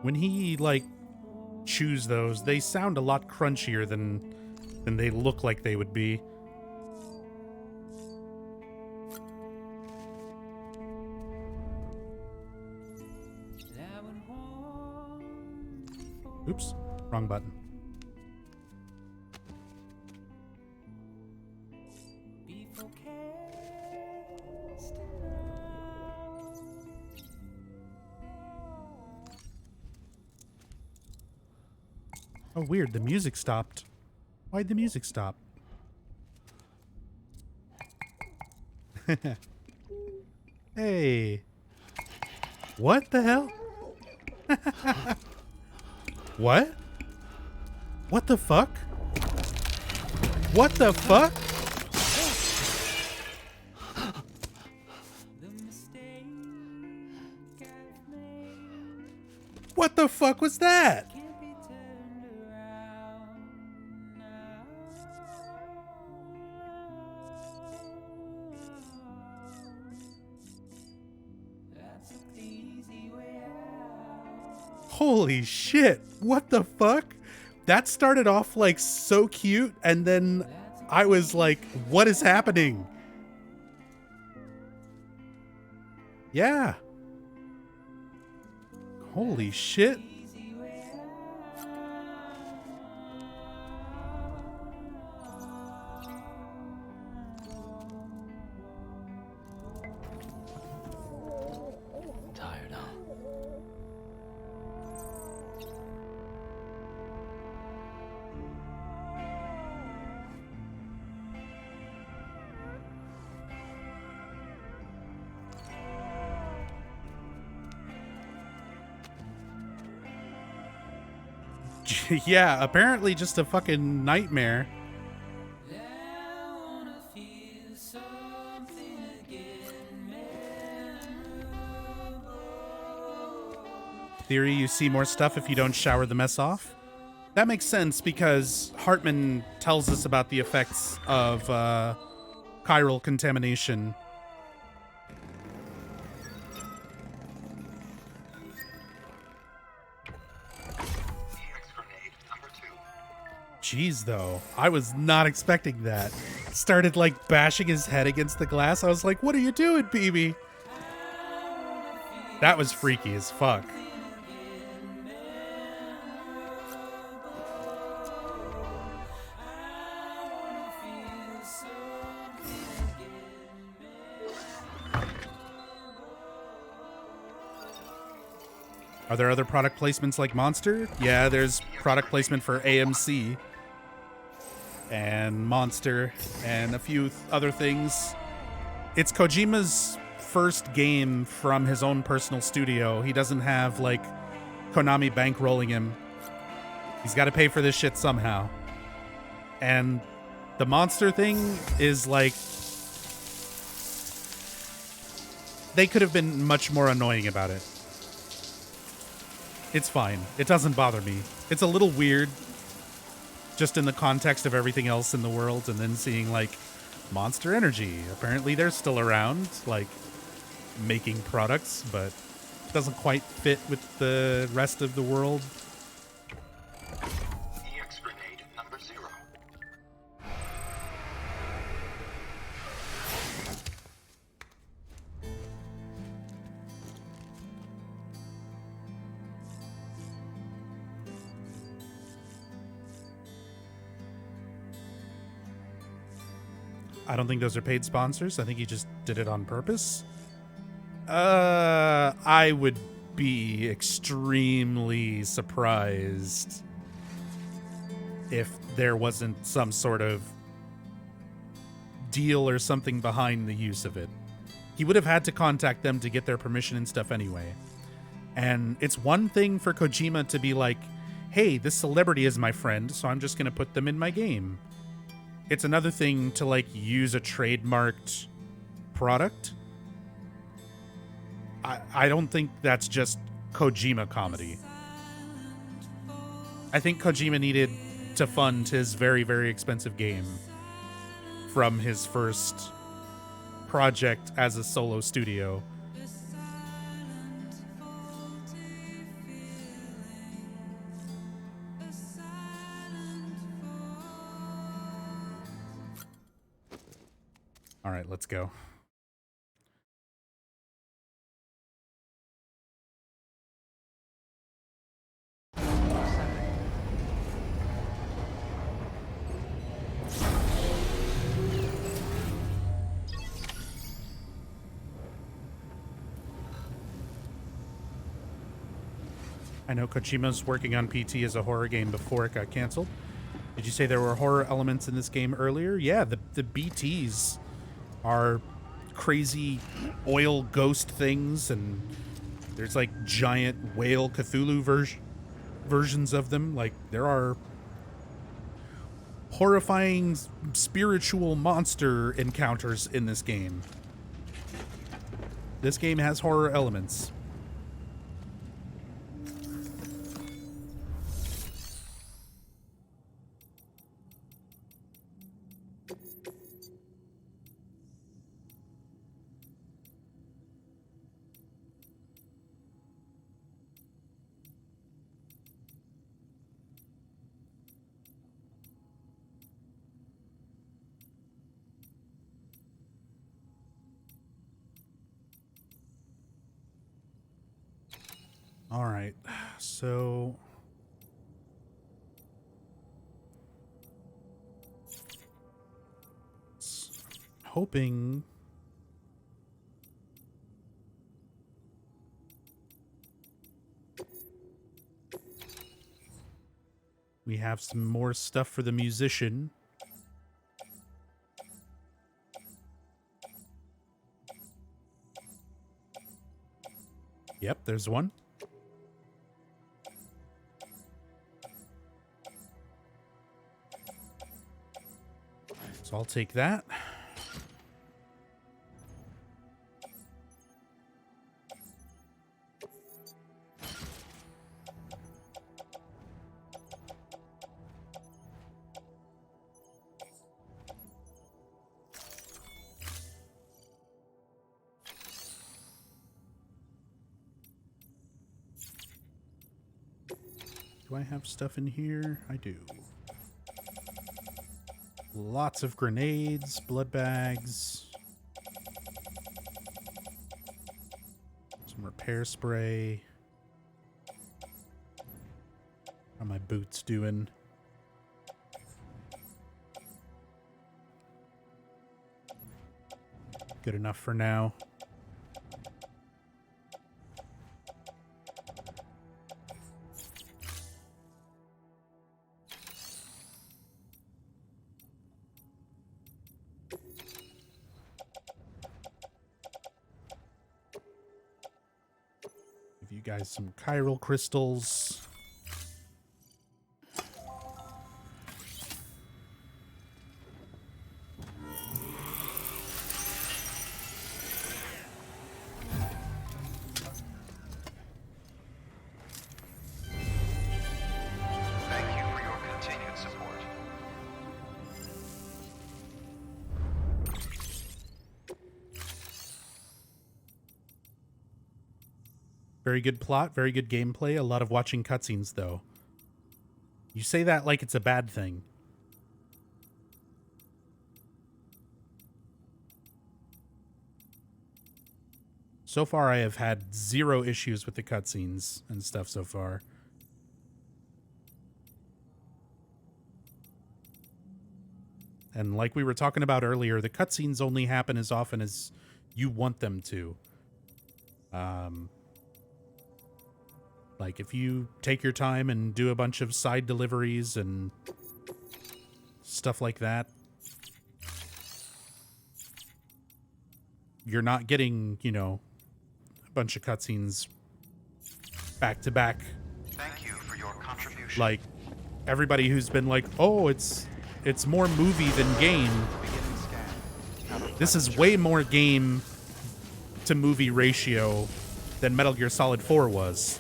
When he, like, chews those, they sound a lot crunchier than they look like they would be. Oops, wrong button. Oh, weird, the music stopped. Why'd the music stop? Hey. What the hell? What? What the fuck? What the fuck? What the fuck was that? Holy shit, what the fuck? That started off like so cute, and then I was like, what is happening? Yeah. Holy shit. Tired, huh? Yeah, apparently just a fucking nightmare. Theory, you see more stuff if you don't shower the mess off? That makes sense because Hartman tells us about the effects of chiral contamination. Jeez, though, I was not expecting that. Started like bashing his head against the glass. I was like, what are you doing, BB? That was freaky as fuck. Are there other product placements like Monster? Yeah, there's product placement for AMC and Monster and a few other things. It's Kojima's first game from his own personal studio. He doesn't have like Konami bankrolling him. He's got to pay for this shit somehow. And the Monster thing is like, they could have been much more annoying about it. It's fine. It doesn't bother me. It's a little weird just in the context of everything else in the world, and then seeing like Monster Energy. Apparently they're still around, like making products, but it doesn't quite fit with the rest of the world. EX grenade number 0. I don't think those are paid sponsors. I think he just did it on purpose. I would be extremely surprised if there wasn't some sort of deal or something behind the use of it. He would have had to contact them to get their permission and stuff anyway. And it's one thing for Kojima to be like, hey, this celebrity is my friend, so I'm just going to put them in my game. it's another thing to like use a trademarked product. I don't think that's just Kojima comedy. I think Kojima needed to fund his very, very expensive game from his first project as a solo studio. All right, let's go. I know Kojima's working on PT as a horror game before it got canceled. Did you say there were horror elements in this game earlier? Yeah, the BTs are crazy oil ghost things, and there's like giant whale Cthulhu versions of them. Like, there are horrifying spiritual monster encounters in this game. This game has horror elements. All right, so hoping we have some more stuff for the musician. Yep, there's one. So I'll take that. Do I have stuff in here? I do. Lots of grenades, blood bags, some repair spray. How are my boots doing? Good enough for now. Give you guys some chiral crystals. Thank you for your continued support. Very good plot, very good gameplay, a lot of watching cutscenes, though. You say that like it's a bad thing. So far, I have had 0 issues with the cutscenes and stuff so far. And like we were talking about earlier, the cutscenes only happen as often as you want them to. Like, if you take your time and do a bunch of side deliveries and stuff like that, you're not getting, you know, a bunch of cutscenes back to back. Thank you for your contribution. Like, everybody who's been like, oh, it's it's more movie than game. Beginning scan. Counter This is pleasant way more game to movie ratio than Metal Gear Solid 4 was.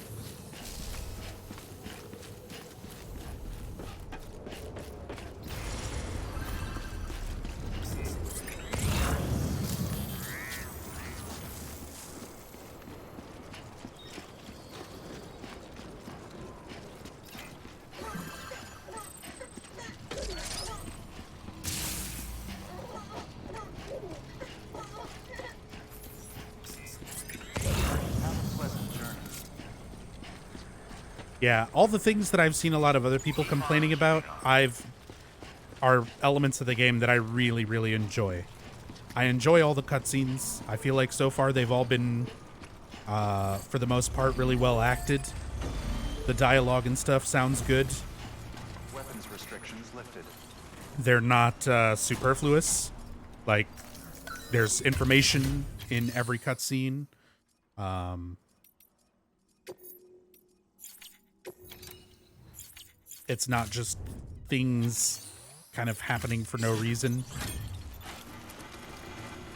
journey. Yeah, all the things that I've seen a lot of other people complaining about, are elements of the game that I really, really enjoy. I enjoy all the cutscenes. I feel like so far they've all been, for the most part, really well acted. The dialogue and stuff sounds good. Weapons restrictions lifted. They're not superfluous. Like, there's information in every cutscene. It's not just things kind of happening for no reason.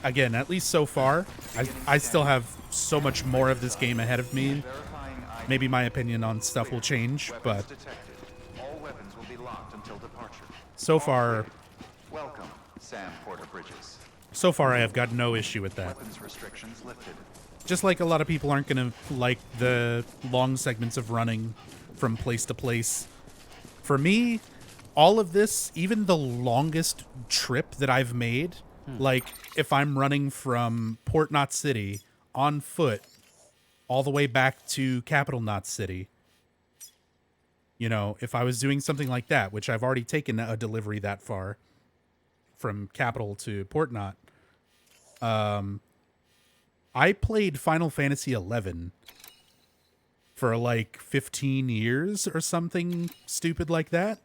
Again, at least so far, I still have so much more of this game ahead of me. Verifying ID. Maybe my opinion on stuff will change, Weapons but detected. All weapons will be locked until departure. so far, Welcome, Sam Porter Bridges. I have got no issue with that. Weapons restrictions lifted. Just like a lot of people aren't going to like the long segments of running from place to place. For me, all of this, even the longest trip that I've made, like if I'm running from Port Knot City on foot all the way back to Capital Knot City, you know, if I was doing something like that, which I've already taken a delivery that far from Capital to Port Knot, I played Final Fantasy XI for like 15 years or something stupid like that.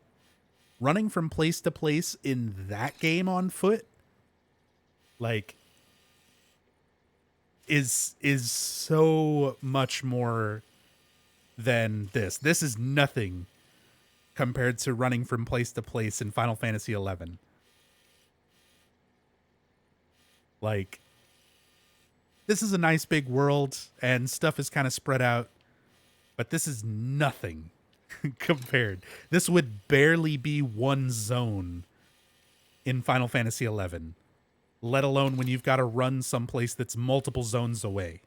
Running from place to place in that game on foot, like, is so much more than this. This is nothing compared to running from place to place in Final Fantasy XI. Like, this is a nice big world and stuff is kind of spread out, but this is nothing compared. This would barely be one zone in Final Fantasy XI, let alone when you've got to run someplace that's multiple zones away.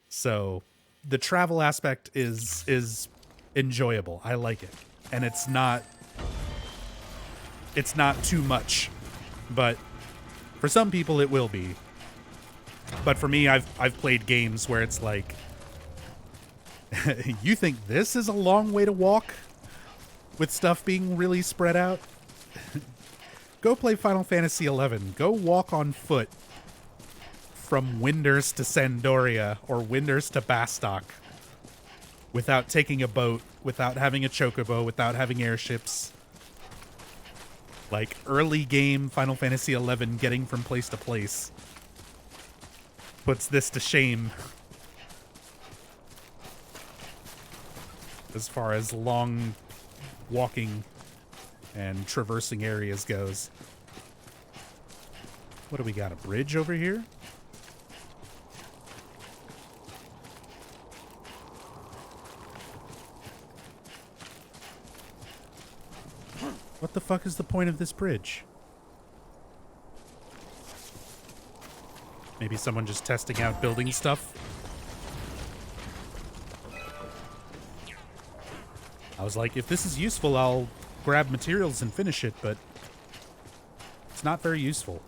So the travel aspect is enjoyable. I like it. And it's not too much, but for some people it will be. But for me, I've played games where it's like, you think this is a long way to walk with stuff being really spread out? Go play Final Fantasy XI. Go walk on foot from Winders to Sandoria or Winders to Bastok without taking a boat, without having a chocobo, without having airships. Like, early game Final Fantasy XI getting from place to place puts this to shame as far as long walking and traversing areas goes. What do we got? A bridge over here? What the fuck is the point of this bridge? Maybe someone just testing out building stuff? I was like, if this is useful, I'll grab materials and finish it, but it's not very useful.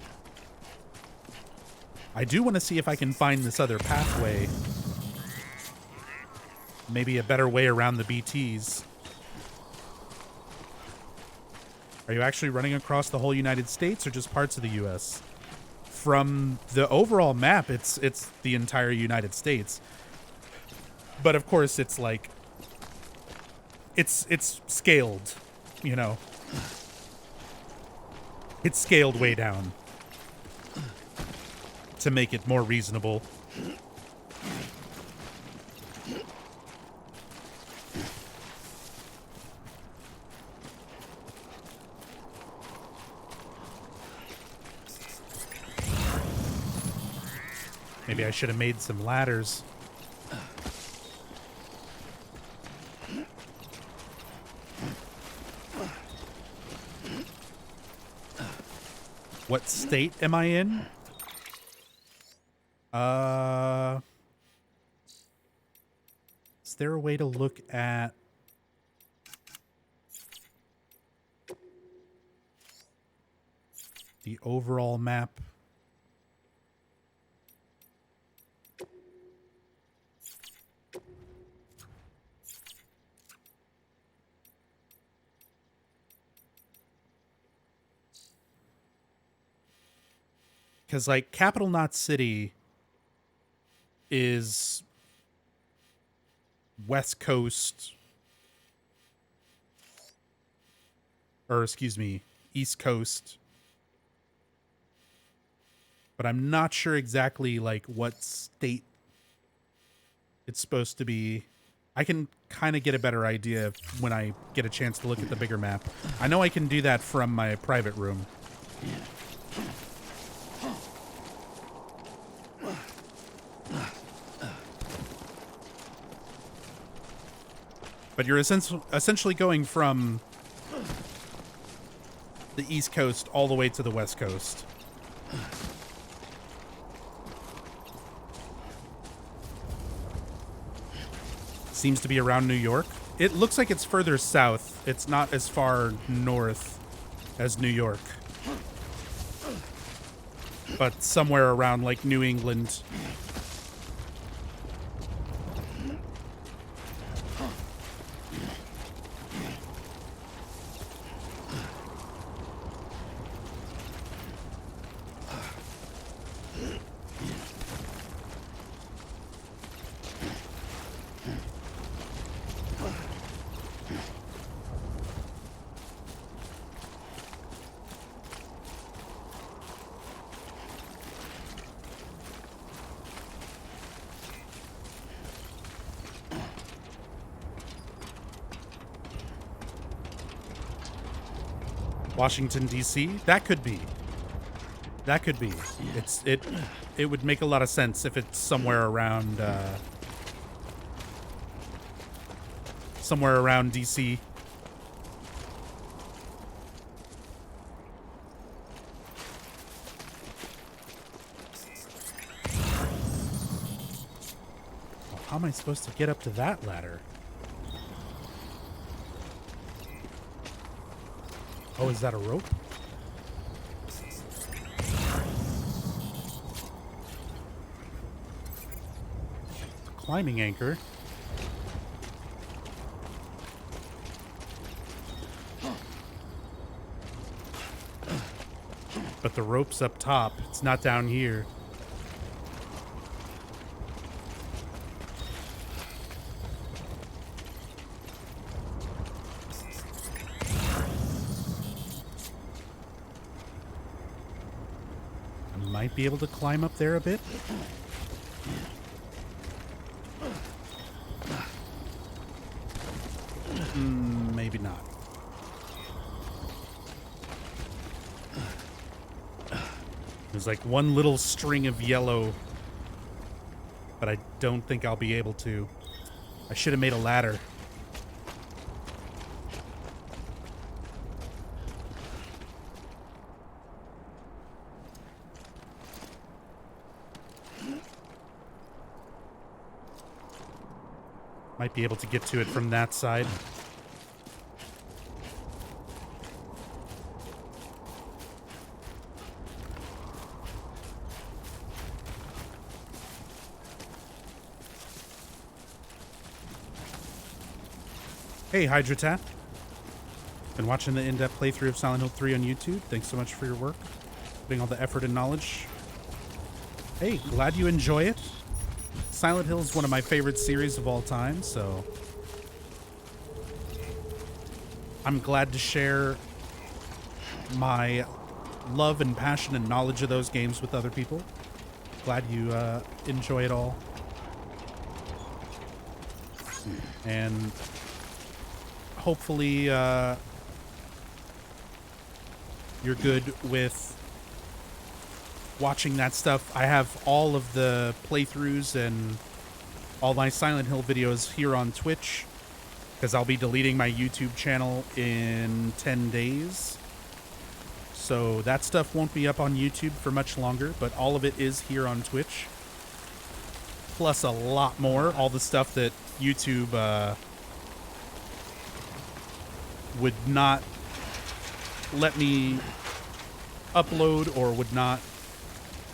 I do want to see if I can find this other pathway. Maybe a better way around the BTs. Are you actually running across the whole United States or just parts of the US? From the overall map, it's the entire United States. But of course, it's like, it's scaled, you know. It's scaled way down to make it more reasonable. Maybe I should have made some ladders. What state am I in? Is there a way to look at the overall map? Because, like, Capital Knot City is West Coast, or excuse me, East Coast. But I'm not sure exactly, like, what state it's supposed to be. I can kind of get a better idea when I get a chance to look at the bigger map. I know I can do that from my private room. But you're essentially going from the East Coast all the way to the West Coast. Seems to be around New York. It looks like it's further south. It's not as far north as New York. But somewhere around, like, New England. Washington, D.C.? That could be. That could be. It would make a lot of sense if it's somewhere around D.C. Well, how am I supposed to get up to that ladder? Oh, is that a rope? Climbing anchor. But the rope's up top. It's not down here. Might be able to climb up there a bit. Maybe not. There's like one little string of yellow, but I don't think I'll be able to. I should have made a ladder. Might be able to get to it from that side. Hey, Hydrotat. Been watching the in-depth playthrough of Silent Hill 3 on YouTube. Thanks so much for your work. Putting all the effort and knowledge. Hey, glad you enjoy it. Silent Hill is one of my favorite series of all time, so I'm glad to share my love and passion and knowledge of those games with other people. Glad you enjoy it all. And hopefully you're good with watching that stuff. I have all of the playthroughs and all my Silent Hill videos here on Twitch, because I'll be deleting my YouTube channel in 10 days. So that stuff won't be up on YouTube for much longer, but all of it is here on Twitch. Plus a lot more, all the stuff that YouTube would not let me upload or would not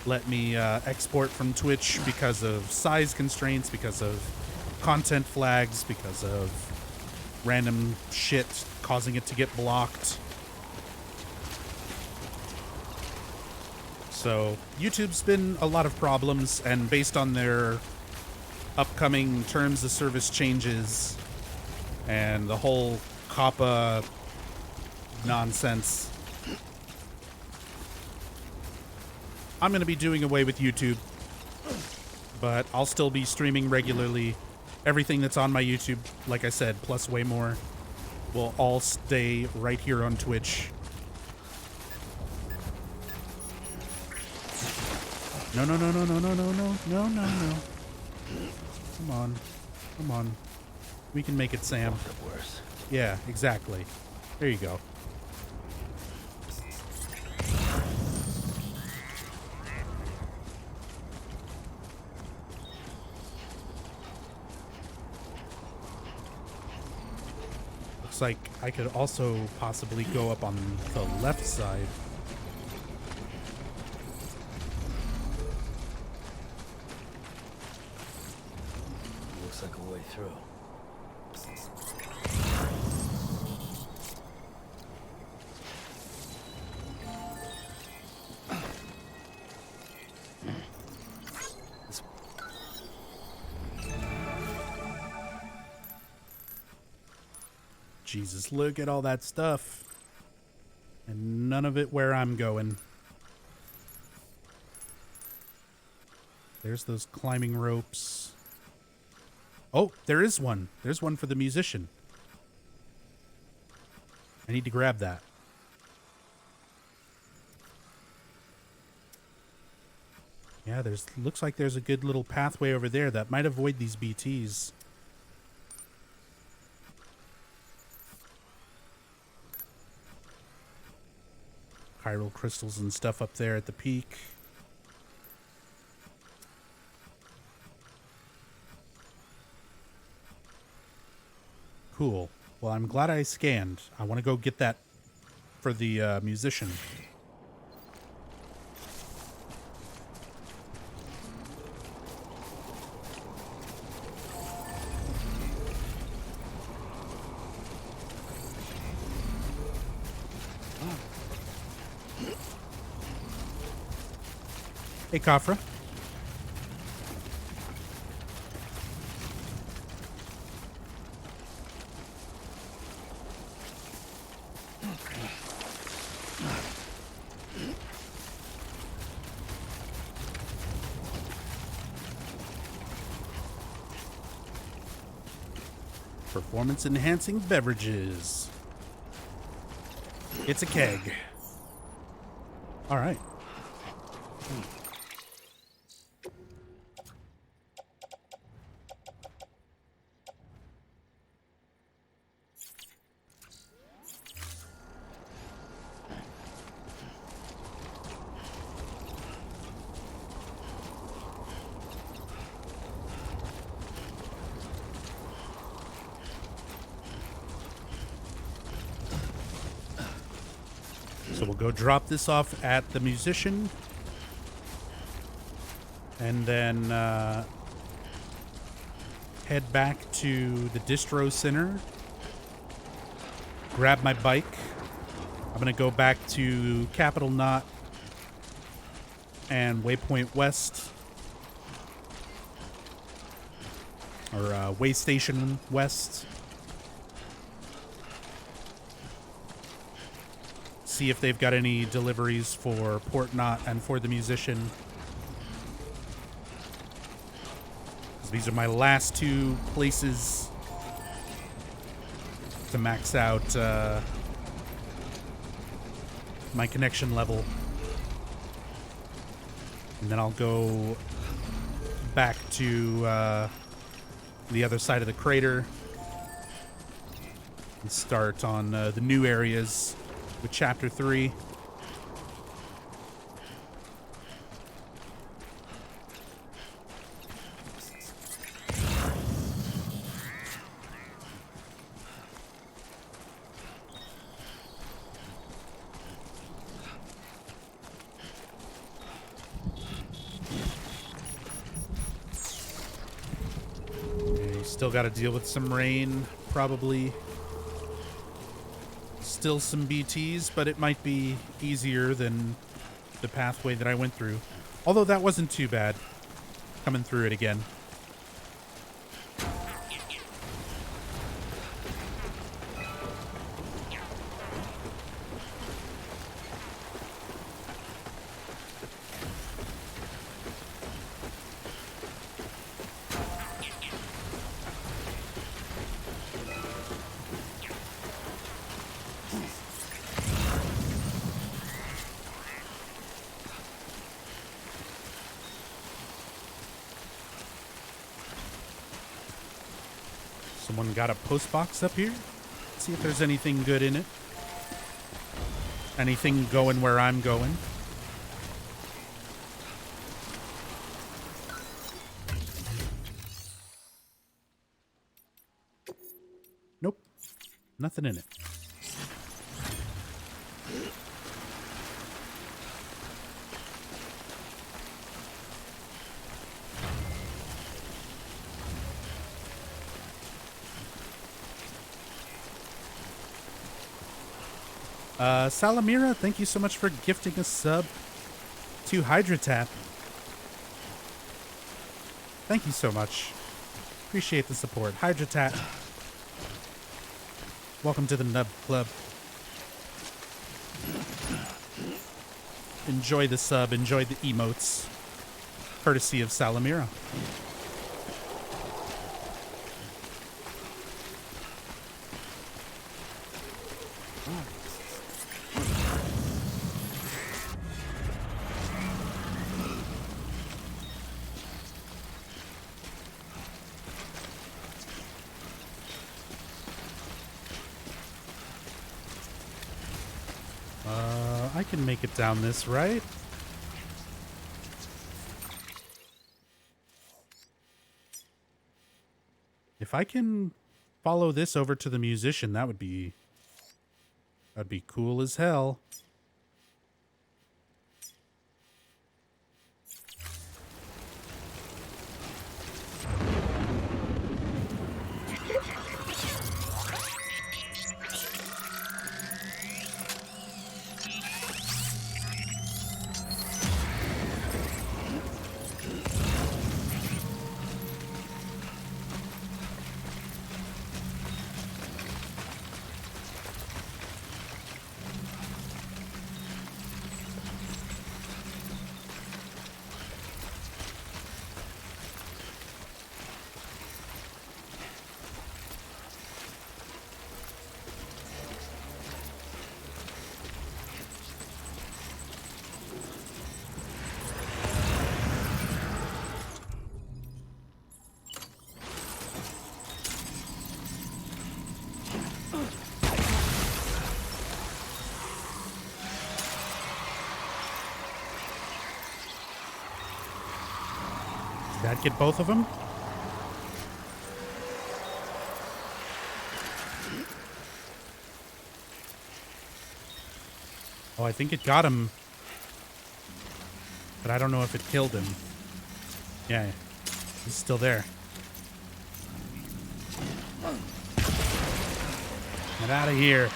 let me export from Twitch because of size constraints, because of content flags, because of random shit causing it to get blocked. So YouTube's been a lot of problems, and based on their upcoming terms of service changes and the whole COPPA nonsense, I'm going to be doing away with YouTube, but I'll still be streaming regularly. Everything that's on my YouTube, like I said, plus way more, will all stay right here on Twitch. No, no, no, no, no, no, no, no, no, no, no. Come on. Come on. We can make it, Sam. Worse. Yeah, exactly. There you go. Looks like I could also possibly go up on the left side. Looks like a way through. Jesus, look at all that stuff. And none of it where I'm going. There's those climbing ropes. Oh, there is one. There's one for the musician. I need to grab that. Yeah, looks like there's a good little pathway over there that might avoid these BTs. Chiral crystals and stuff up there at the peak. Cool. Well, I'm glad I scanned. I want to go get that for the musician. Hey, Kafra. Performance enhancing beverages. It's a keg. All right. So we'll go drop this off at the musician. And then head back to the distro center. Grab my bike. I'm going to go back to Capital Knot and Waypoint West. Or Way Station West. See if they've got any deliveries for Port Knot and for the musician. These are my last two places to max out my connection level. And then I'll go back to the other side of the crater and start on the new areas with Chapter 3. Still got to deal with some rain, probably. Still some BTs, but it might be easier than the pathway that I went through. Although that wasn't too bad, coming through it again. Someone got a post box up here? Let's see if there's anything good in it. Anything going where I'm going? Nope. Nothing in it. Salamira, thank you so much for gifting a sub to Hydratap. Thank you so much. Appreciate the support. Hydratap. Welcome to the Nub Club. Enjoy the sub, enjoy the emotes. Courtesy of Salamira. I can make it down this, right? If I can follow this over to the musician, that'd be cool as hell. Did that get both of them? Oh, I think it got him. But I don't know if it killed him. Yeah, he's still there. Get out of here.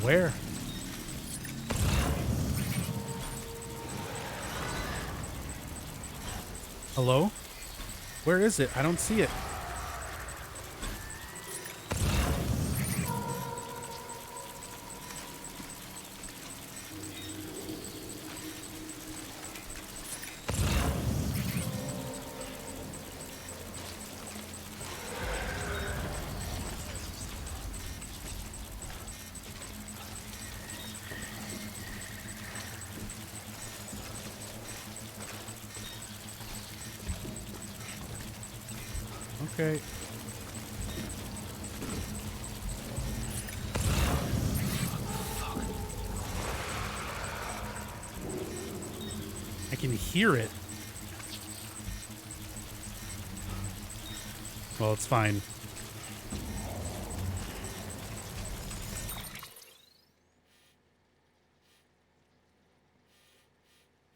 Where? Hello? Where is it? I don't see it. Okay. I can hear it. Well, it's fine.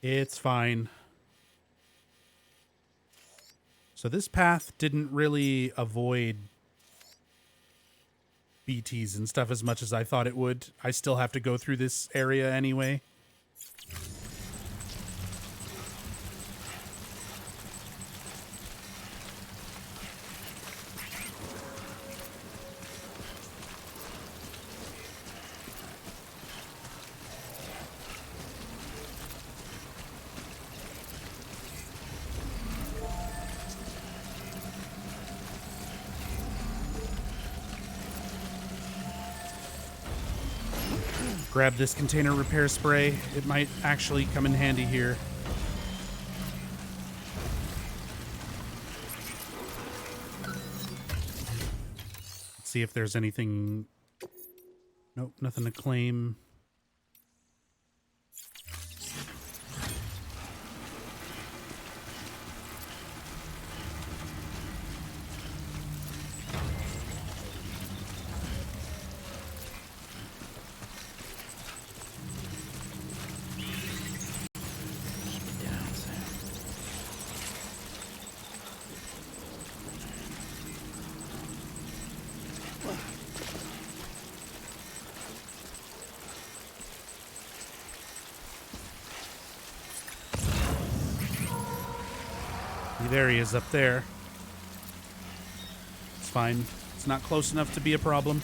It's fine. So this path didn't really avoid BTs and stuff as much as I thought it would. I still have to go through this area anyway. Grab this container repair spray. It might actually come in handy here. Let's see if there's anything. Nope, nothing to claim. There he is up there. It's fine. It's not close enough to be a problem.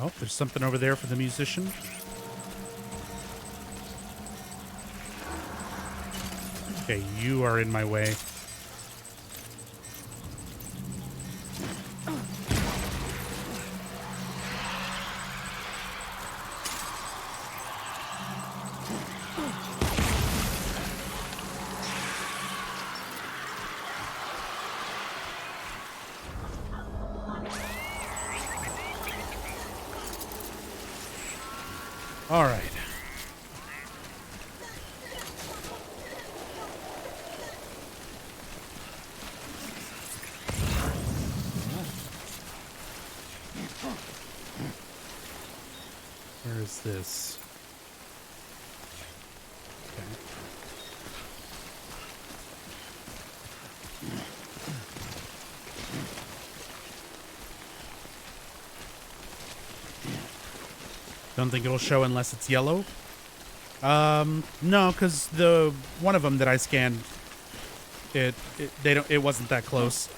Oh, there's something over there for the musician. Okay, you are in my way. All right. Where is this? Okay. Don't think it'll show unless it's yellow. No, because the one of them that I scanned, it wasn't that close.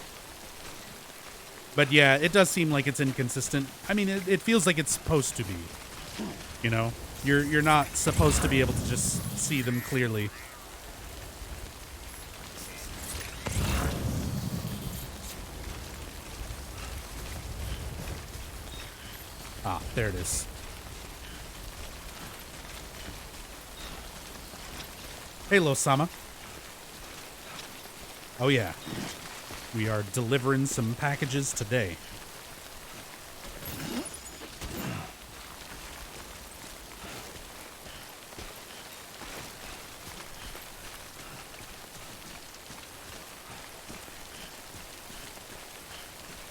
But yeah, it does seem like it's inconsistent. I mean, it feels like it's supposed to be. You know, you're not supposed to be able to just see them clearly. Ah, there it is. Hey, Losama. Oh, yeah. We are delivering some packages today.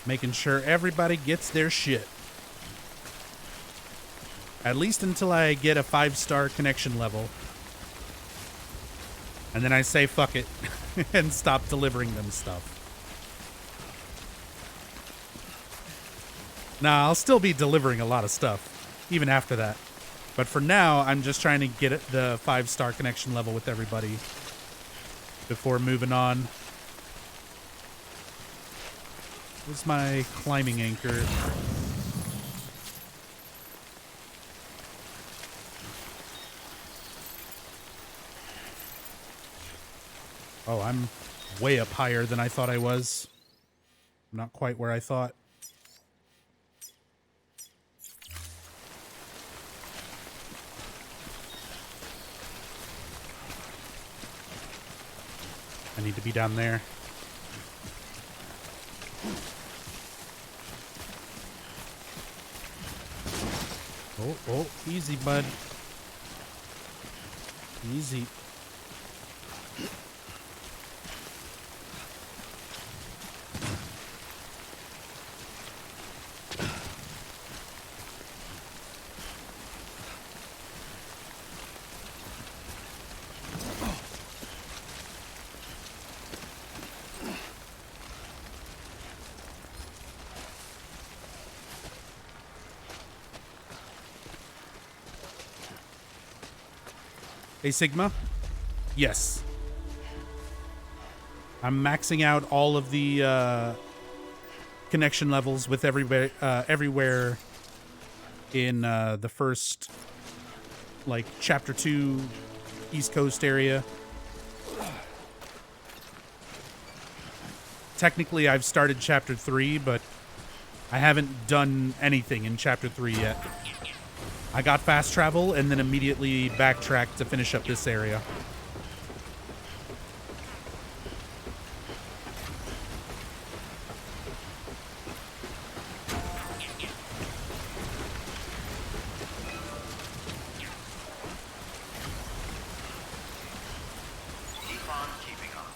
Making sure everybody gets their shit. At least until I get a 5-star connection level. And then I say fuck it and stop delivering them stuff. Nah, I'll still be delivering a lot of stuff, even after that. But for now, I'm just trying to get the 5-star connection level with everybody. before moving on. Where's my climbing anchor? Oh, I'm way up higher than I thought I was. Not quite where I thought. I need to be down there. Oh, easy, bud. Easy. Hey, Sigma? Yes. I'm maxing out all of the connection levels with everywhere in the first, like, Chapter 2 East Coast area. Technically, I've started Chapter 3, but I haven't done anything in Chapter 3 yet. I got fast travel and then immediately backtracked to finish up this area. Keep on keeping on.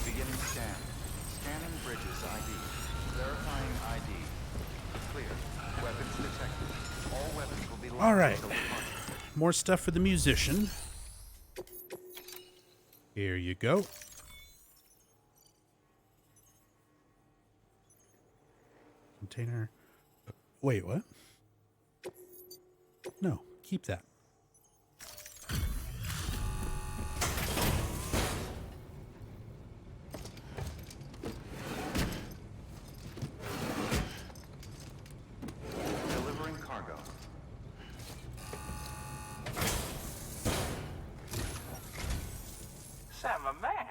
Beginning scan. Scanning bridges ID. Verifying ID. Clear. Weapons detected. All weapons will be locked. All right. until departure. More stuff for the musician. Here you go. Container. Wait, what? No, keep that. Delivering cargo. Sam, my man.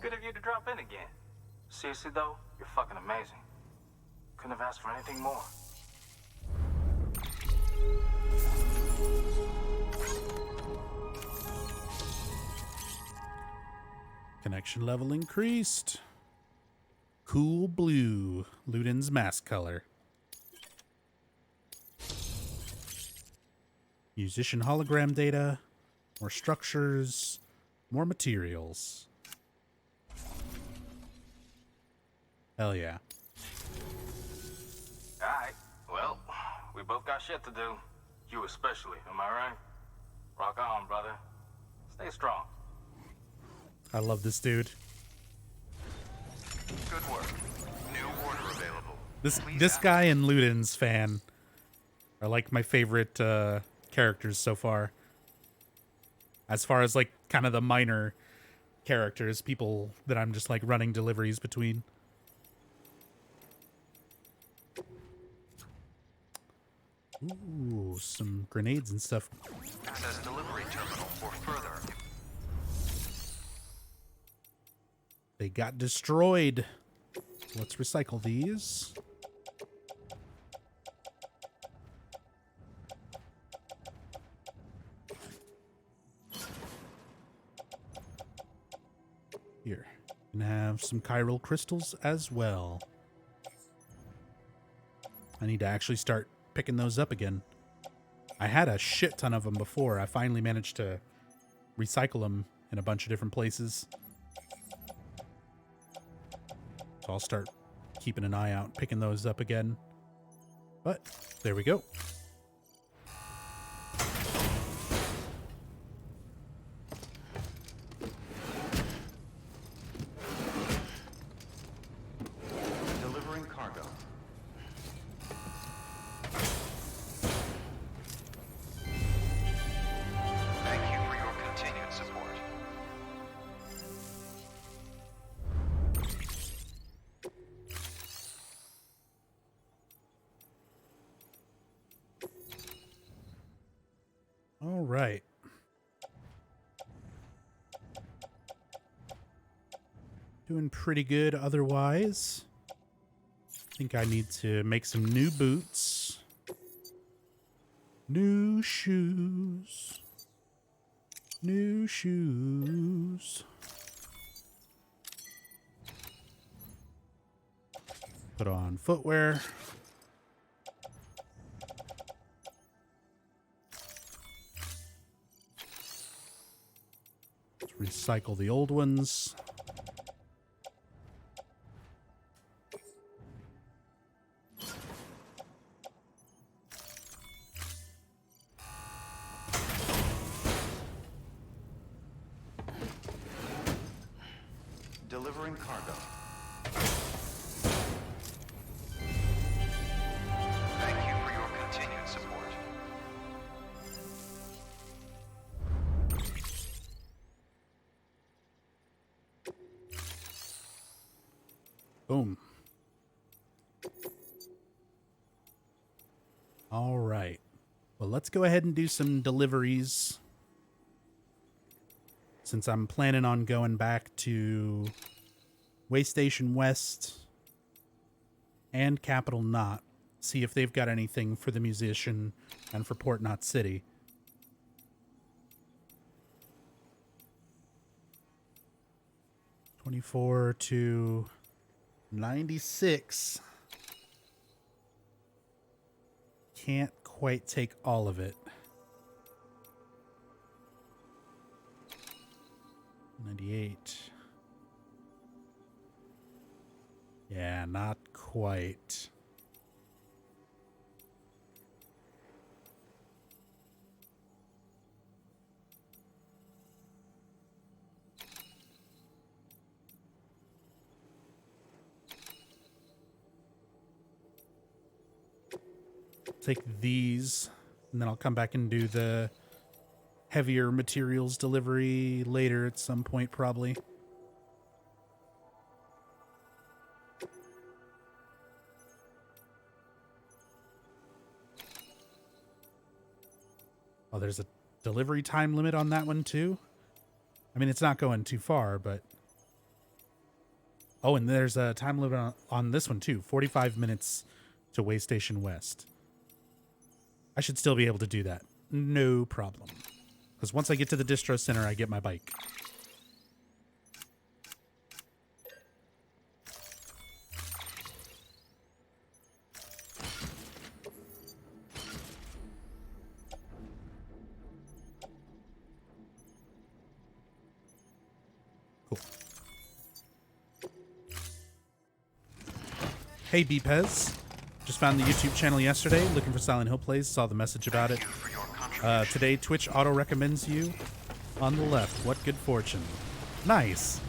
Good of you to drop in again. Seriously, though, you're fucking amazing. Couldn't have asked for anything more. Connection level increased. Cool blue. Luden's mask color. Musician hologram data. More structures. More materials. Hell yeah. Alright, well, we both got shit to do. You especially, am I right? Rock on, brother. Stay strong. I love this dude. Good work. New order available. This guy and Luden's fan are like my favorite characters so far. As far as like kind of the minor characters, people that I'm just like running deliveries between. Ooh, some grenades and stuff. Access delivery terminal for further. They got destroyed. Let's recycle these. Here. And have some chiral crystals as well. I need to actually start picking those up again. I had a shit ton of them before. I finally managed to recycle them in a bunch of different places. So I'll start keeping an eye out, picking those up again. But there we go. right. Doing pretty good otherwise. I think I need to make some new boots. New shoes. New shoes. Put on footwear. Let's recycle the old ones. Delivering cargo. Thank you for your continued support. Boom. All right. Well, let's go ahead and do some deliveries. Since I'm planning on going back to Waystation West and Capital Knot, see if they've got anything for the musician and for Port Knot City. $24 to $96. Can't quite take all of it. 98. Yeah, not quite. Take these, and then I'll come back and do the heavier materials delivery later at some point, probably. Oh, there's a delivery time limit on that one, too? I mean, it's not going too far, but... Oh, and there's a time limit on this one, too. 45 minutes to Waystation West. I should still be able to do that. No problem. Because once I get to the distro center, I get my bike. Cool. Hey, Beepez. Just found the YouTube channel yesterday, looking for Silent Hill Plays, saw the message about it. Today, Twitch auto-recommends you on the left. What good fortune. Nice.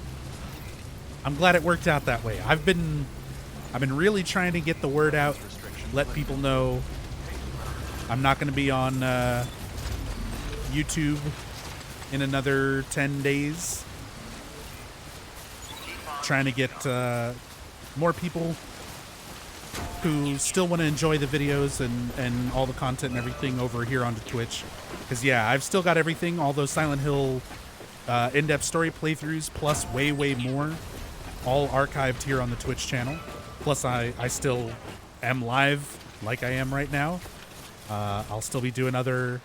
I'm glad it worked out that way. I've been really trying to get the word out, let people know I'm not going to be on YouTube in another 10 days. Trying to get more people who still want to enjoy the videos and all the content and everything over here onto Twitch. Because, yeah, I've still got everything, all those Silent Hill in-depth story playthroughs, plus way, way more, all archived here on the Twitch channel. Plus, I still am live like I am right now. I'll still be doing other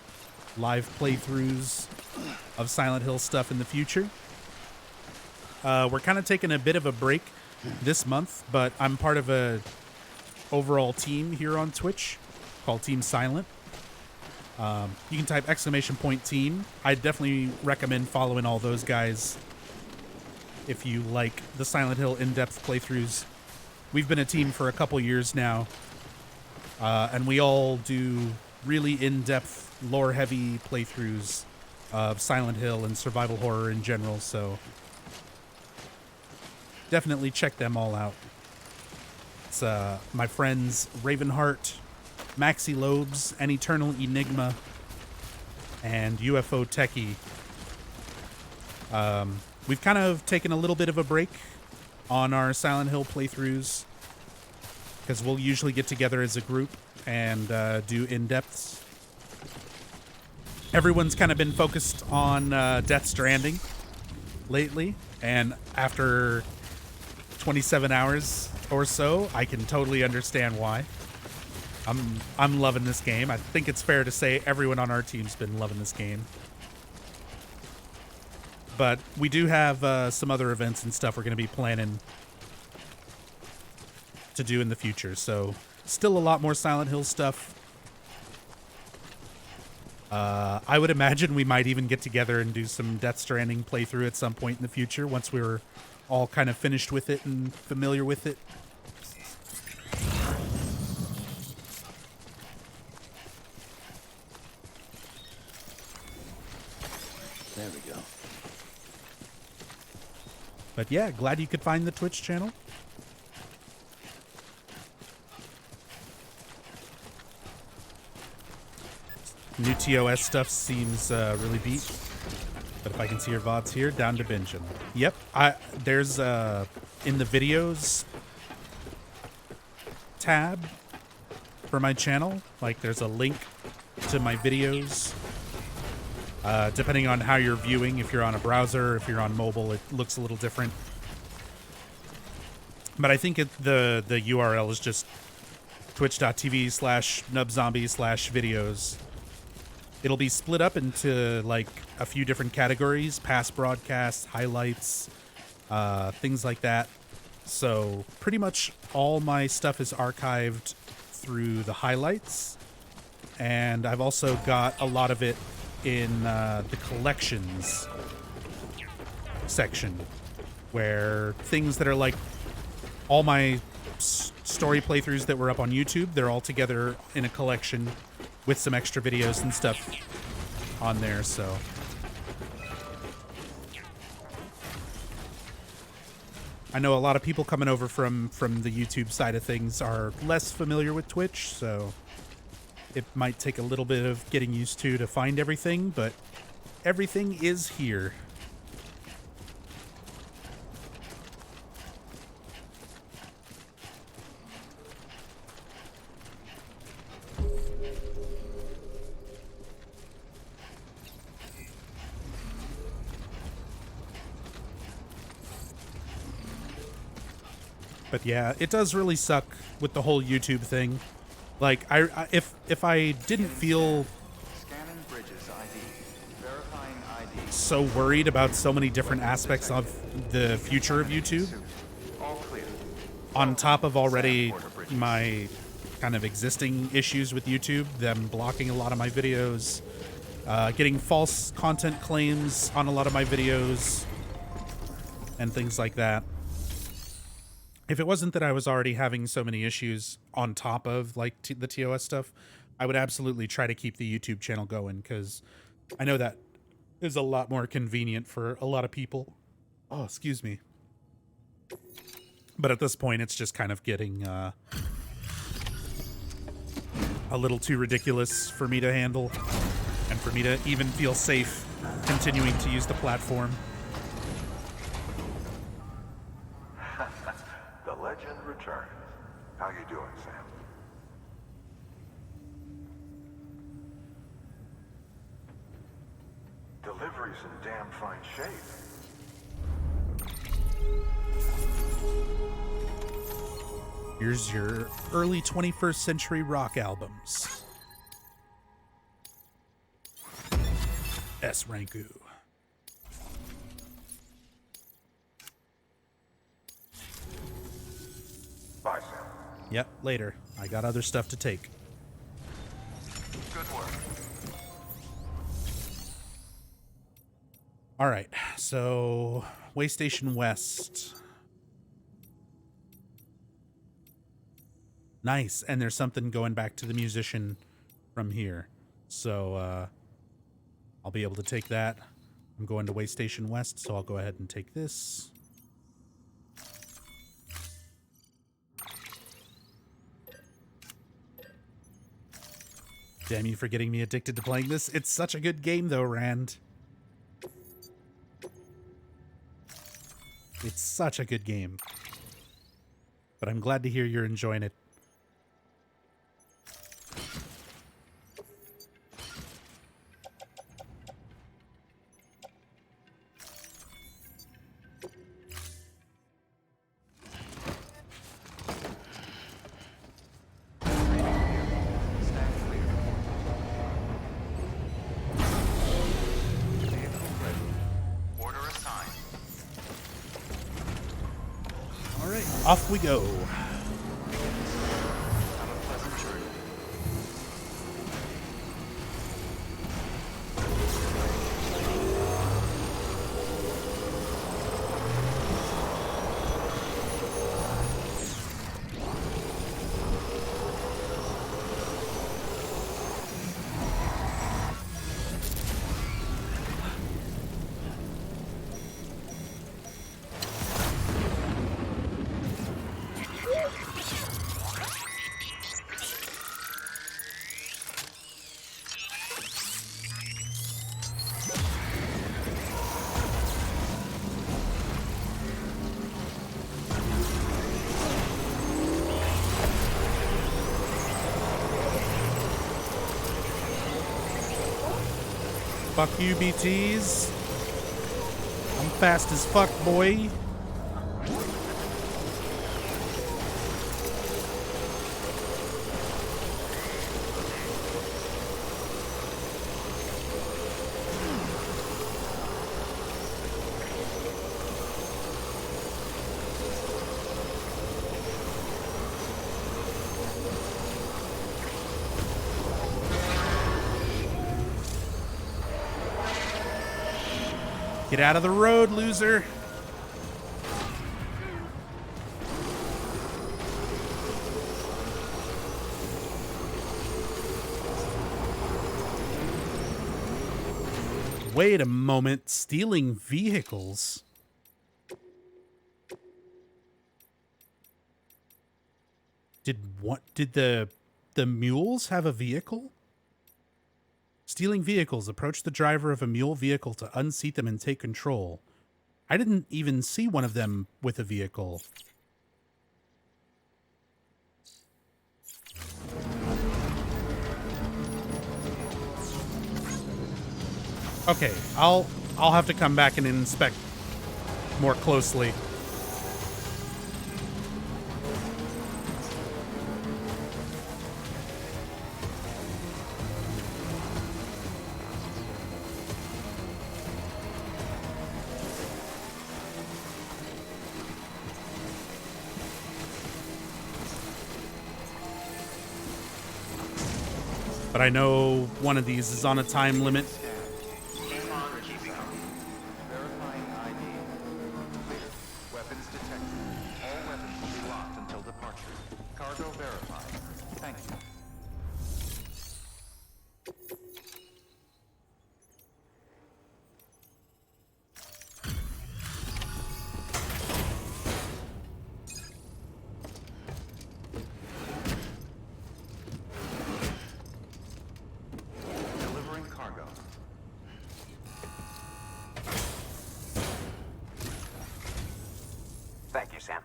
live playthroughs of Silent Hill stuff in the future. We're kind of taking a bit of a break this month, but I'm part of a overall team here on Twitch called Team Silent. You can type !team. I definitely recommend following all those guys if you like the Silent Hill in-depth playthroughs. We've been a team for a couple years now, and we all do really in-depth, lore-heavy playthroughs of Silent Hill and survival horror in general, so definitely check them all out. It's my friends Ravenheart, Maxi Lobes, and Eternal Enigma, and UFO Techie. We've kind of taken a little bit of a break on our Silent Hill playthroughs because we'll usually get together as a group and do in-depths. everyone's kind of been focused on Death Stranding lately, and after 27 hours or so, I can totally understand why. I'm loving this game. I think it's fair to say everyone on our team's been loving this game. But we do have some other events and stuff we're going to be planning to do in the future. So still a lot more Silent Hill stuff. I would imagine we might even get together and do some Death Stranding playthrough at some point in the future once we were all kind of finished with it and familiar with it. There we go. But yeah, glad you could find the Twitch channel. New TOS stuff seems really beat. But if I can see your VODs here, down to binge 'em. Yep, there's in the videos tab for my channel, like there's a link to my videos. Depending on how you're viewing, if you're on a browser, if you're on mobile, it looks a little different. But I think the URL is just twitch.tv/nubzombie/videos. It'll be split up into like a few different categories: past broadcasts, highlights, things like that. So pretty much all my stuff is archived through the highlights, and I've also got a lot of it in the collections section, where things that are like all my story playthroughs that were up on YouTube, they're all together in a collection with some extra videos and stuff on there. So I know a lot of people coming over from the YouTube side of things are less familiar with Twitch, so it might take a little bit of getting used to find everything, but everything is here. But yeah, it does really suck with the whole YouTube thing. Like, if I didn't feel Scanning bridges ID. Verifying ID. so worried about so many different aspects of the future of YouTube, All clear. on top of already my kind of existing issues with YouTube, them blocking a lot of my videos, getting false content claims on a lot of my videos, and things like that. If it wasn't that I was already having so many issues on top of like the TOS stuff, I would absolutely try to keep the YouTube channel going, because I know that is a lot more convenient for a lot of people. Oh, excuse me. But at this point, it's just kind of getting a little too ridiculous for me to handle, and for me to even feel safe continuing to use the platform. The legend returns. How you doing, Sam? Delivery's in damn fine shape. Here's your early 21st century rock albums. S. Ranku. Bye, Sam. Yep, later. I got other stuff to take. Good work. All right, so Waystation West. Nice, and there's something going back to the musician from here. So I'll be able to take that. I'm going to Waystation West, so I'll go ahead and take this. Damn you for getting me addicted to playing this. It's such a good game though, Rand. It's such a good game. But I'm glad to hear you're enjoying it. Off we go. Have a pleasant journey. Fuck you, BTs. I'm fast as fuck, boy. Get out of the road, loser. Wait a moment. Stealing vehicles? Did the mules have a vehicle? Stealing vehicles. Approach the driver of a mule vehicle to unseat them and take control. I didn't even see one of them with a vehicle. Okay, I'll have to come back and inspect more closely. But I know one of these is on a time limit. Verifying ID. Clear. Weapons detected. All weapons will be locked until departure. Cargo verified. Thank you. Delivering cargo. Thank you, Sam.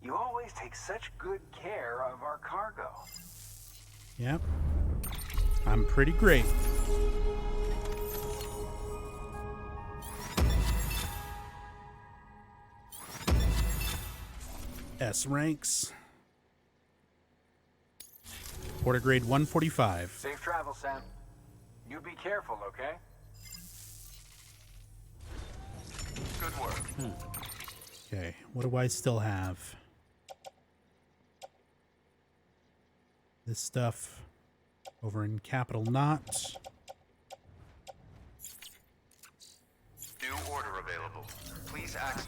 You always take such good care of our cargo. Yep. I'm pretty great. S ranks. Porter grade 145. Safe travel, Sam. You be careful, okay? Good work. Okay, what do I still have? This stuff over in Capital Knot. New order available. Please access.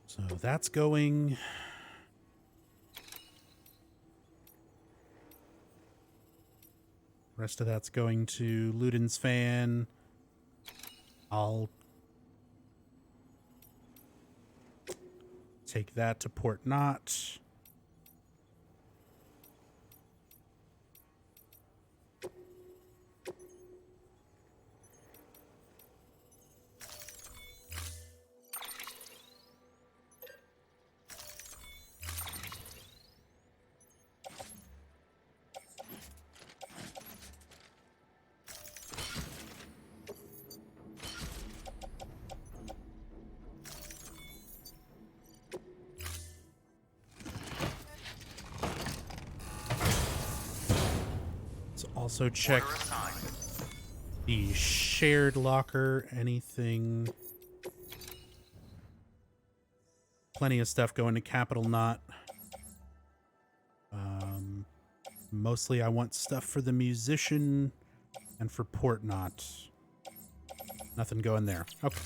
So that's going. Rest of that's going to Luden's fan. I'll take that to Port Knot. Also check Order assigned. the shared locker. Anything? Plenty of stuff going to Capital Knot. Mostly I want stuff for the musician and for Port Knot. Nothing going there. Okay.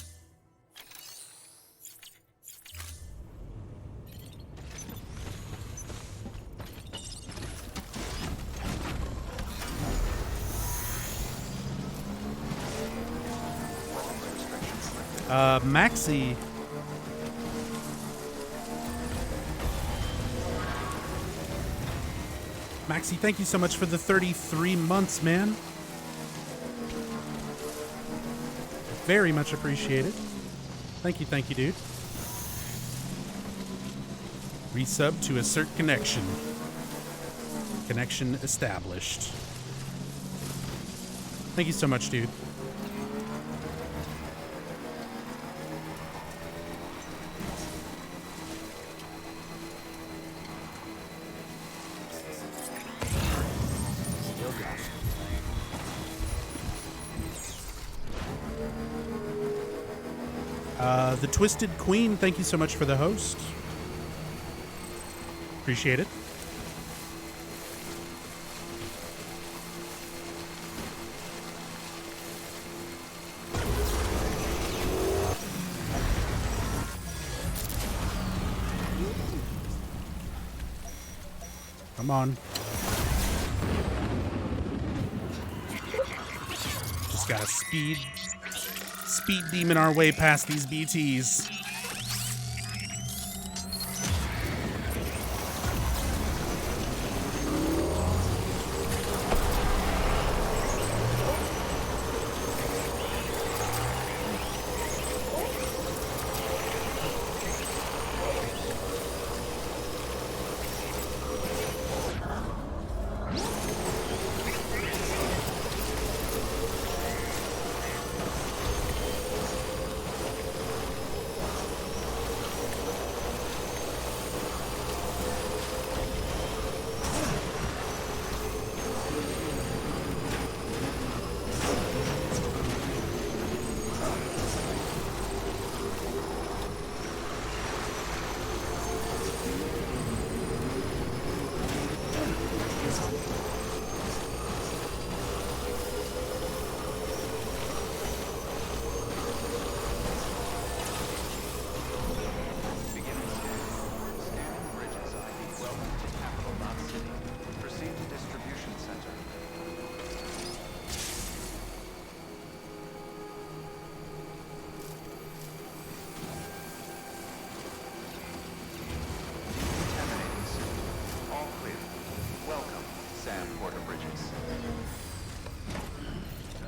Maxi. Maxi, thank you so much for the 33 months, man. Very much appreciated. Thank you, dude. Resub to assert connection. Connection established. Thank you so much, dude. The Twisted Queen, thank you so much for the host. Appreciate it. Come on. Just gotta speed demon our way past these BTs.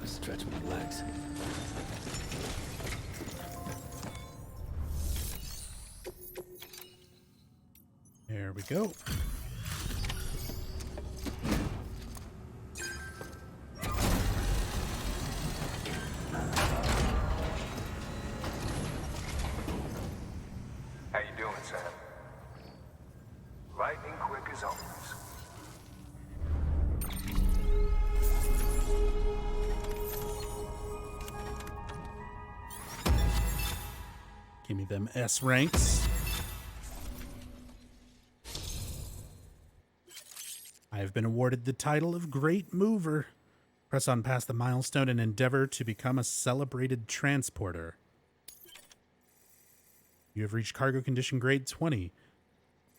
Stretch my legs. There we go. How you doing, Sam? Lightning quick as always. Give me them S ranks. I have been awarded the title of Great Mover. Press on past the milestone and endeavor to become a celebrated transporter. You have reached cargo condition grade 20. It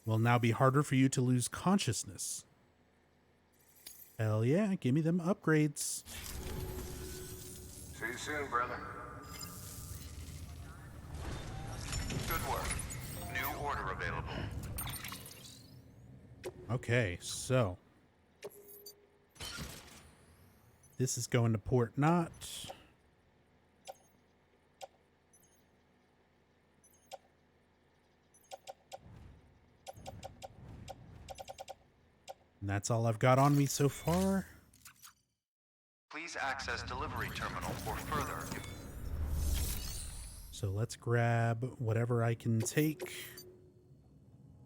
will now be harder for you to lose consciousness. Hell yeah, give me them upgrades. See you soon, brother. Good work. New order available. Okay, so this is going to Port Knot. And that's all I've got on me so far. Please access delivery terminal for further. So let's grab whatever I can take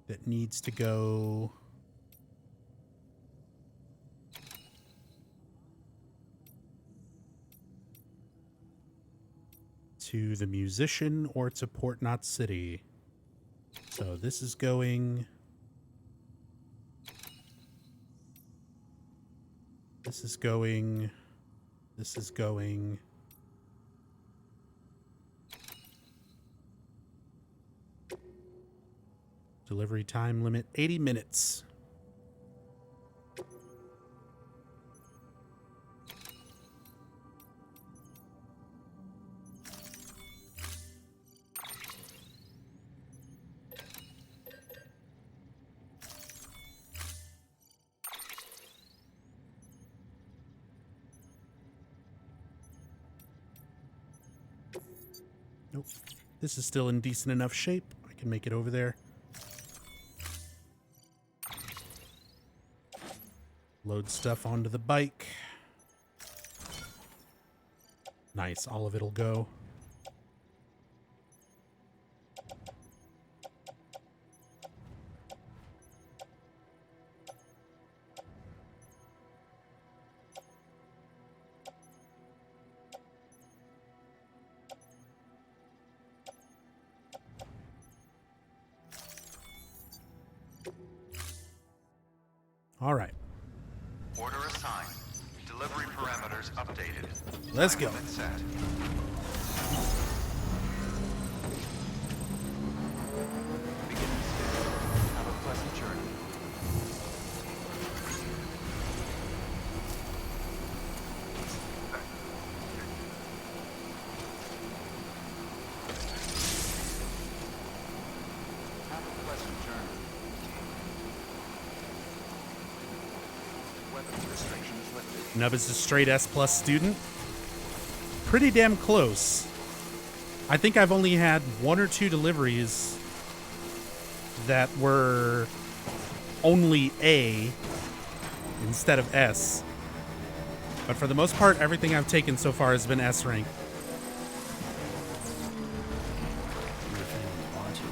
that needs to go to the Musician or to Port Knot City. So this is going... This is going... This is going... Delivery time limit 80 minutes. Nope. This is still in decent enough shape. I can make it over there. Load stuff onto the bike. Nice, all of it'll go. All right. Order assigned. Delivery parameters updated. Let's go. Time limit set. Beginning scan. Have a pleasant journey. Have a pleasant journey. Weapons restrictions lifted. Nub is a straight S+ student. Pretty damn close. I think I've only had 1 or 2 deliveries that were only A instead of S. But for the most part, everything I've taken so far has been S rank. You're a fan, aren't you?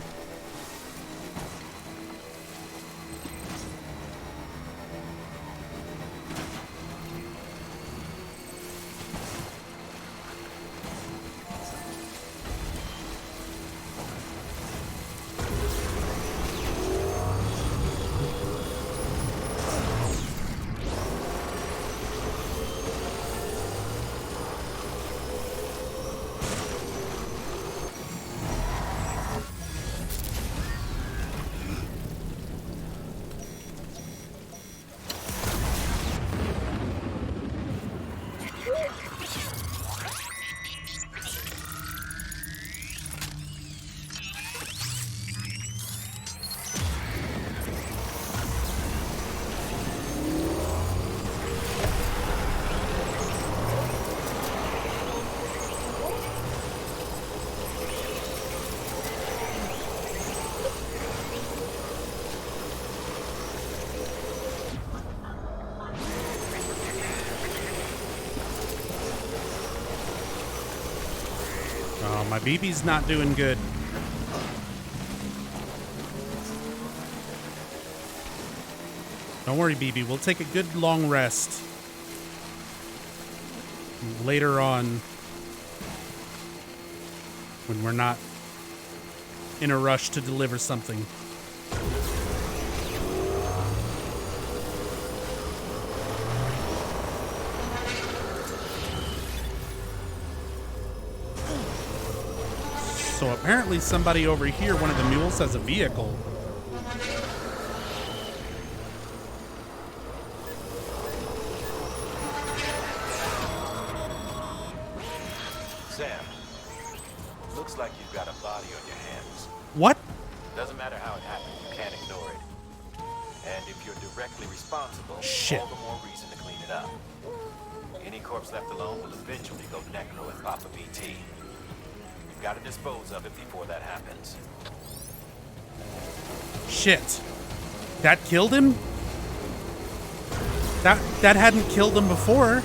Oh, my BB's not doing good. Don't worry, BB. We'll take a good long rest later on when we're not in a rush to deliver something. So apparently somebody over here, one of the mules, has a vehicle. Sam, looks like you've got a body on your hands. What? Doesn't matter how it happened, you can't ignore it. And if you're directly responsible, Shit. all the more reason to clean it up. Any corpse left alone will eventually go necro and pop a BT. You've got to dispose of it before that happens. Shit. That killed him? That hadn't killed him before.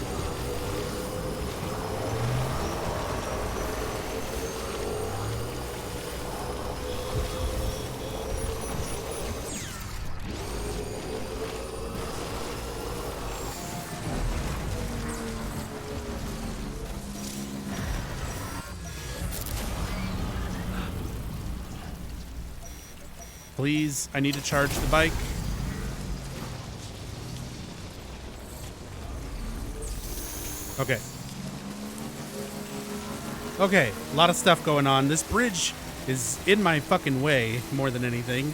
Please, I need to charge the bike. Okay. Okay, a lot of stuff going on. This bridge is in my fucking way more than anything.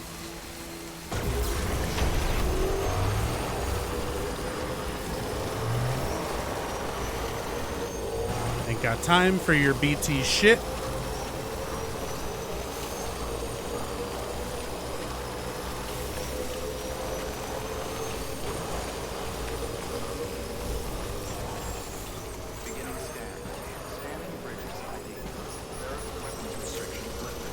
Ain't got time for your BT shit. Beginning scan. Scanning bridges ID. Verify weapons restrictions lifted.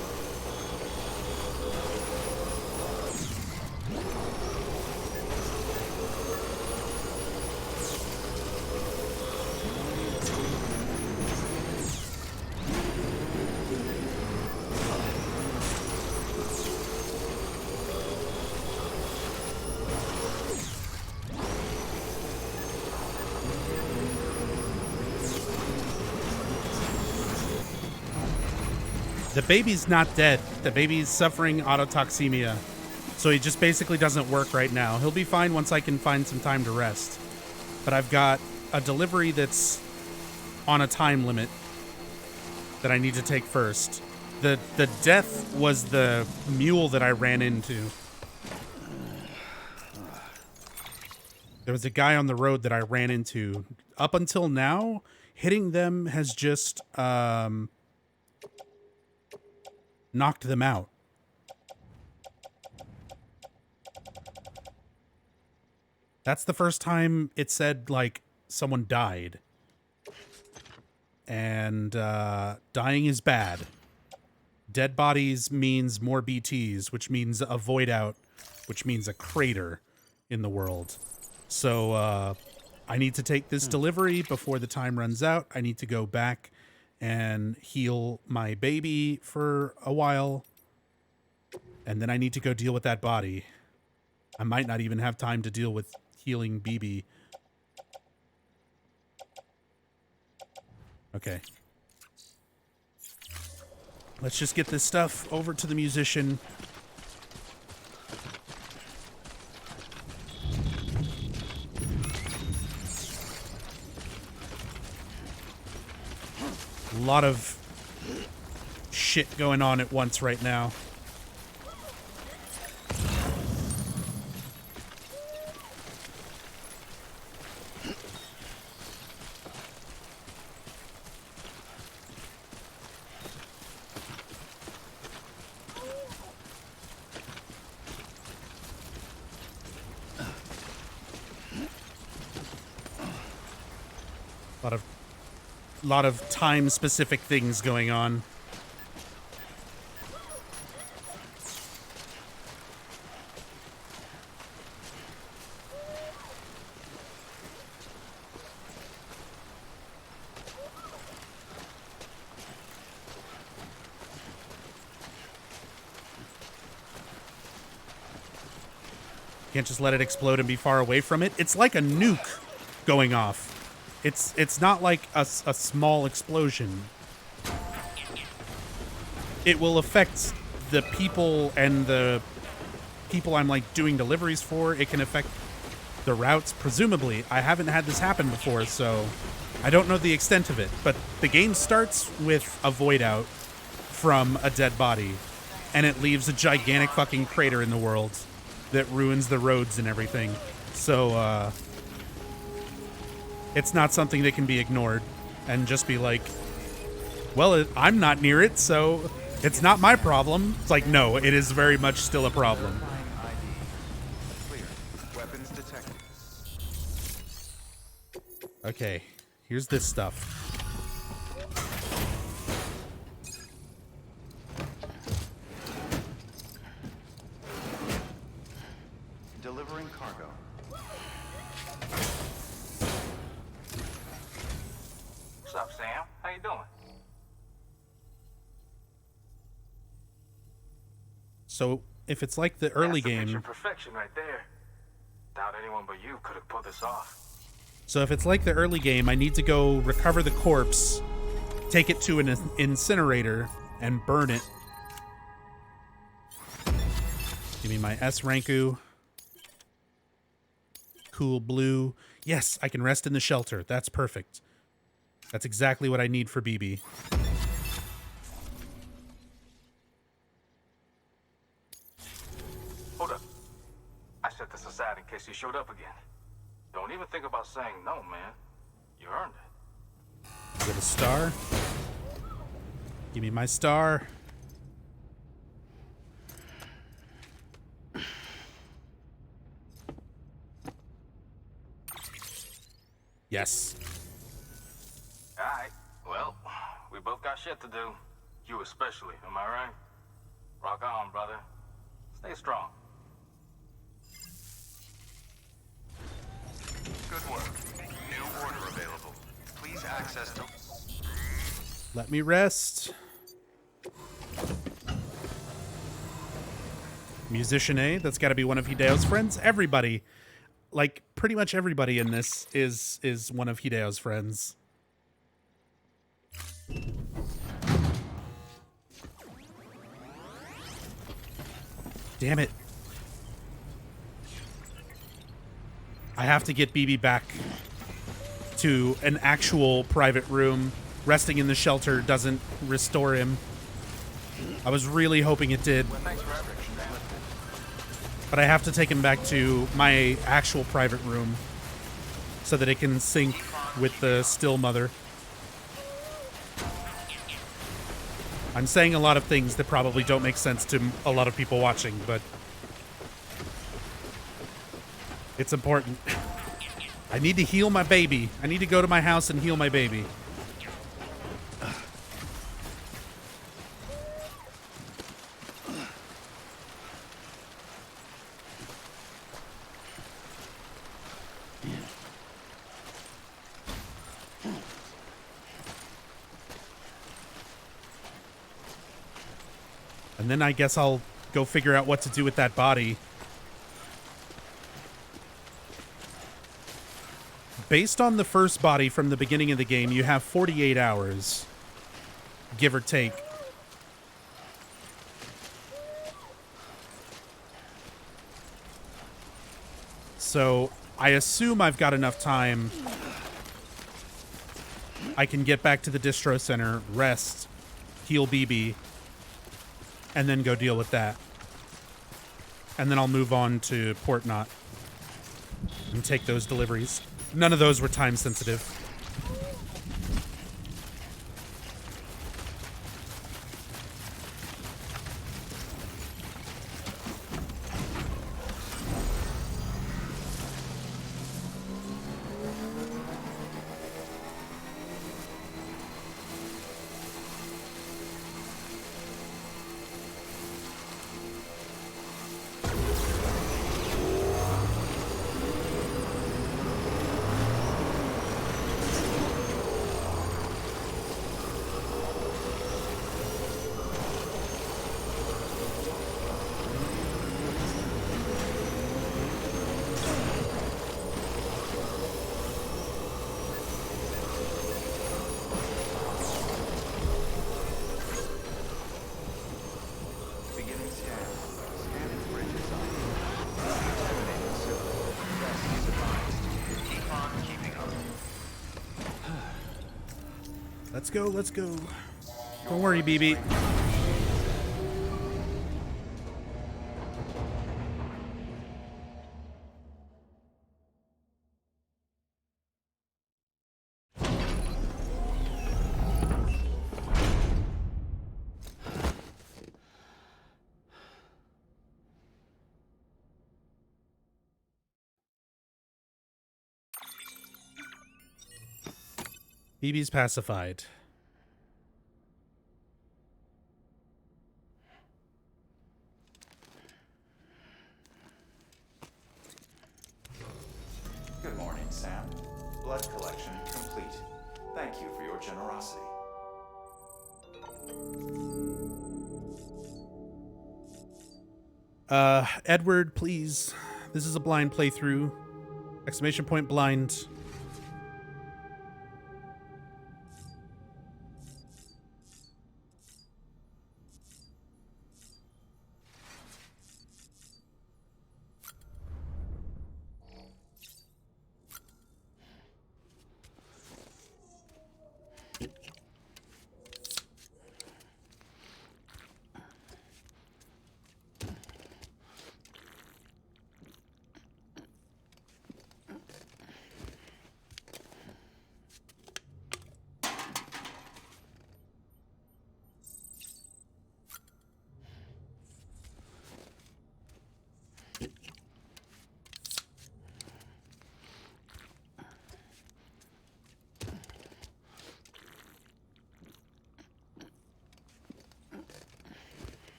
The baby's not dead. The baby's suffering autotoxemia. So he just basically doesn't work right now. He'll be fine once I can find some time to rest. But I've got a delivery that's on a time limit that I need to take first. The death was the mule that I ran into. There was a guy on the road that I ran into. Up until now, hitting them has just knocked them out. That's the first time it said, like, someone died. And dying is bad. Dead bodies means more BTs, which means a void out, which means a crater in the world. So I need to take this delivery before the time runs out. I need to go back and heal my baby for a while. And then I need to go deal with that body. I might not even have time to deal with healing BB. Okay. Let's just get this stuff over to the musician. A lot of shit going on at once right now. Lot of time-specific things going on. Can't just let it explode and be far away from it. It's like a nuke going off. It's not like a small explosion. It will affect the people and the people I'm like doing deliveries for. It can affect the routes, presumably. I haven't had this happen before, so I don't know the extent of it. But the game starts with a void out from a dead body, and it leaves a gigantic fucking crater in the world that ruins the roads and everything. So, it's not something that can be ignored and just be like, well, I'm not near it, so it's not my problem. It's like, no, it is very much still a problem. Clear. Weapons detected. Okay, here's this stuff. Delivering cargo. What's up, Sam? How you doing? So, if it's like the early That's the picture game... perfection right there. Doubt anyone but you could have pulled this off. So if it's like the early game, I need to go recover the corpse, take it to an incinerator, and burn it. Give me my S Ranku. Cool blue. Yes, I can rest in the shelter. That's perfect. That's exactly what I need for BB. Hold up. I set this aside in case you showed up again. Don't even think about saying no, man. You earned it. Get a star. Give me my star. Yes. Alright, well, we both got shit to do. You especially, am I right? Rock on, brother. Stay strong. Good work. New order available. Please access to... Let me rest. Musician A, that's got to be one of Hideo's friends. Everybody, like pretty much everybody in this is one of Hideo's friends. Damn it. I have to get BB back to an actual private room. Resting in the shelter doesn't restore him. I was really hoping it did. But I have to take him back to my actual private room so that it can sync with the still mother. I'm saying a lot of things that probably don't make sense to a lot of people watching, but it's important. I need to heal my baby. I need to go to my house and heal my baby. And then I guess I'll go figure out what to do with that body. Based on the first body from the beginning of the game, you have 48 hours, give or take. So I assume I've got enough time. I can get back to the distro center, rest, heal BB, and then go deal with that. And then I'll move on to Port Knot and take those deliveries. None of those were time sensitive. Beginning scan. Scanning bridges on. Intimidating soon. Best use advised. Keep on keeping up. Let's go, let's go. Don't worry, BB. BB's pacified. Good morning, Sam. Blood collection complete. Thank you for your generosity. Edward, please. This is a blind playthrough. Exclamation point blind.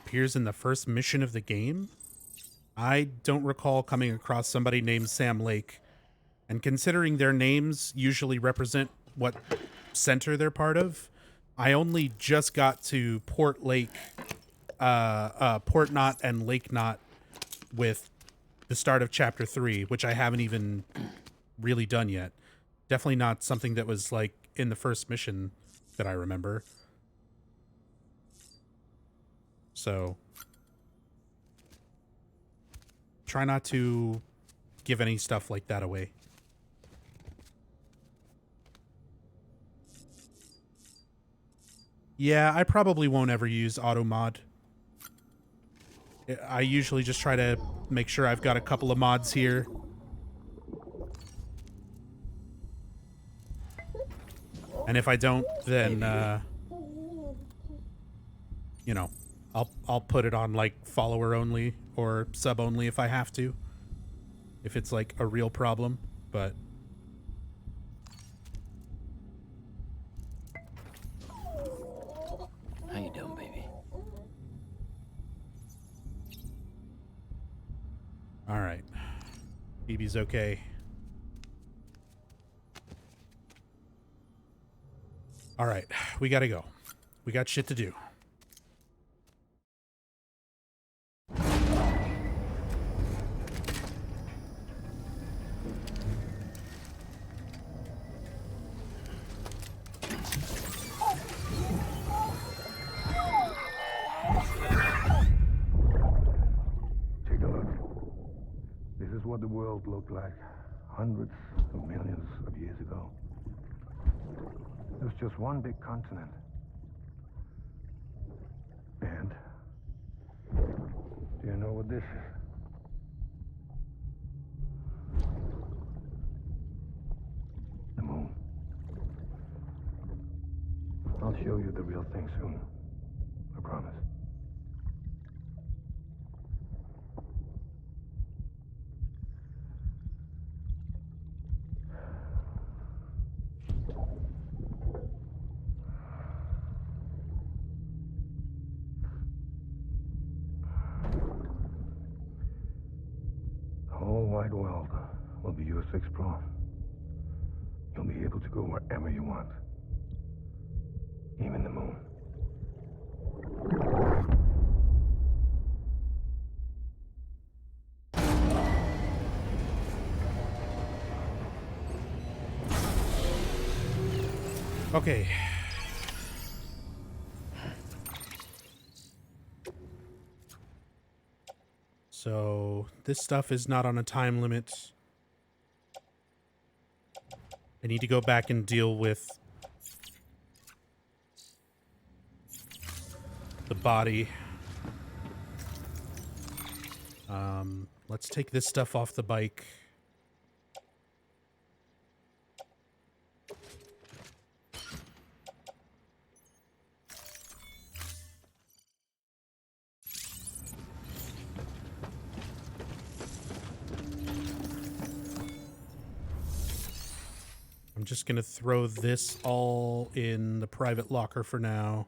appears in the first mission of the game. I don't recall coming across somebody named Sam Lake, and considering their names usually represent what center they're part of, I only just got to Port Lake, Port Knot and Lake Knot with the start of Chapter 3, which I haven't even really done yet. Definitely not something that was, like, in the first mission that I remember. So, try not to give any stuff like that away. Yeah, I probably won't ever use auto mod. I usually just try to make sure I've got a couple of mods here. And if I don't, then you know, I'll put it on like follower only or sub only if I have to. If it's like a real problem, but How you doing, baby? all right. BB's okay. All right, we gotta go. We got shit to do. Take a look. This is what the world looked like hundreds of millions of years ago. It was just one big continent. And do you know what this is? The moon. I'll show you the real thing soon. I promise. The whole wide world will be yours to explore. You'll be able to go wherever you want. Even the moon. Okay. So, this stuff is not on a time limit. I need to go back and deal with the body. Let's take this stuff off the bike. I'm just gonna throw this all in the private locker for now.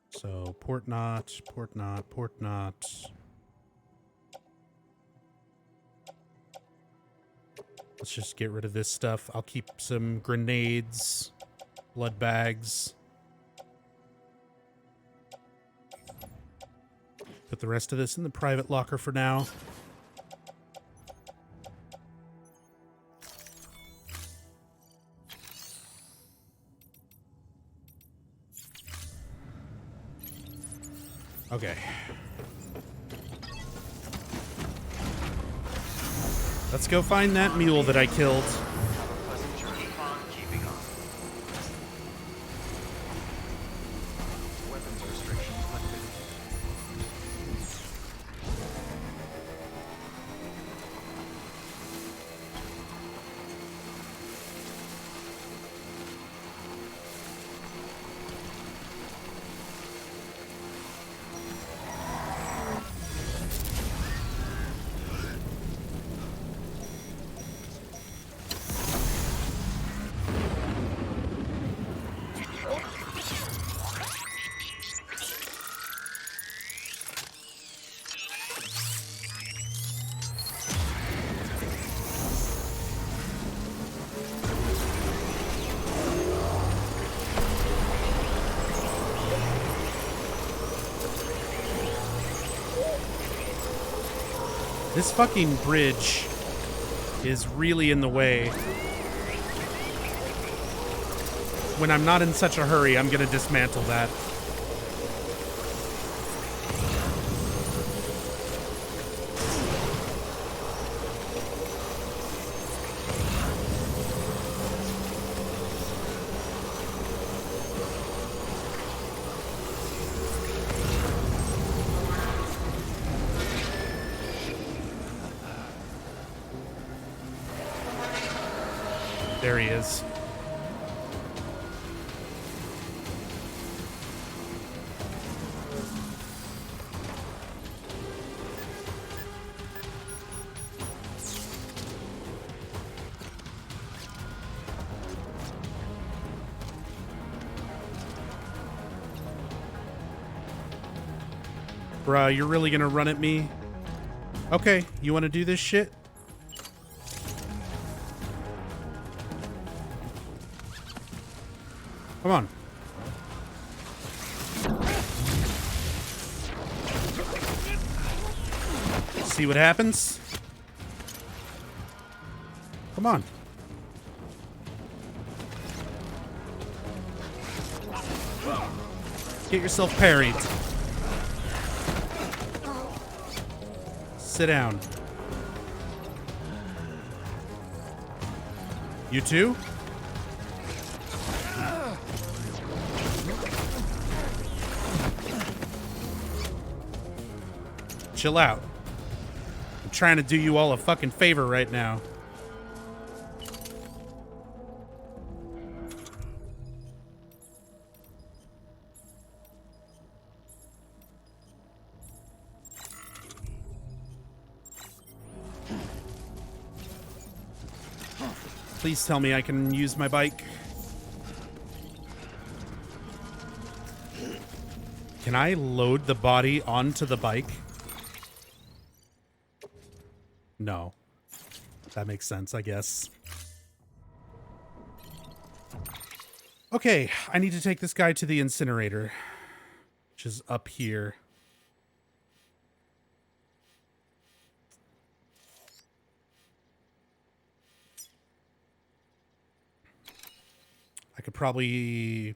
So, port knot, port knot, port knot. Let's just get rid of this stuff. I'll keep some grenades, blood bags. Put the rest of this in the private locker for now. Okay. Let's go find that mule that I killed. Have a pleasant journey. Keep on keeping on. Weapons restrictions lifted. This fucking bridge is really in the way. When I'm not in such a hurry, I'm gonna dismantle that. There he is. Bruh, you're really gonna run at me? Okay, you wanna do this shit? Come on. See what happens? Come on. Get yourself parried. Sit down. You too? Chill out. I'm trying to do you all a fucking favor right now. Please tell me I can use my bike. Can I load the body onto the bike? No. That makes sense, I guess. Okay, I need to take this guy to the incinerator, which is up here. I could probably...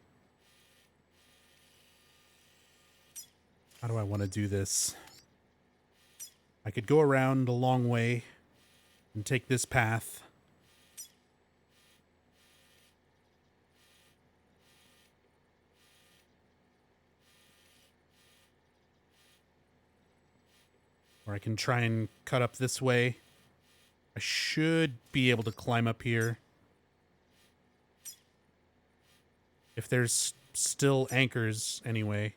How do I want to do this? I could go around a long way and take this path. Or I can try and cut up this way. I should be able to climb up here. If there's still anchors, anyway.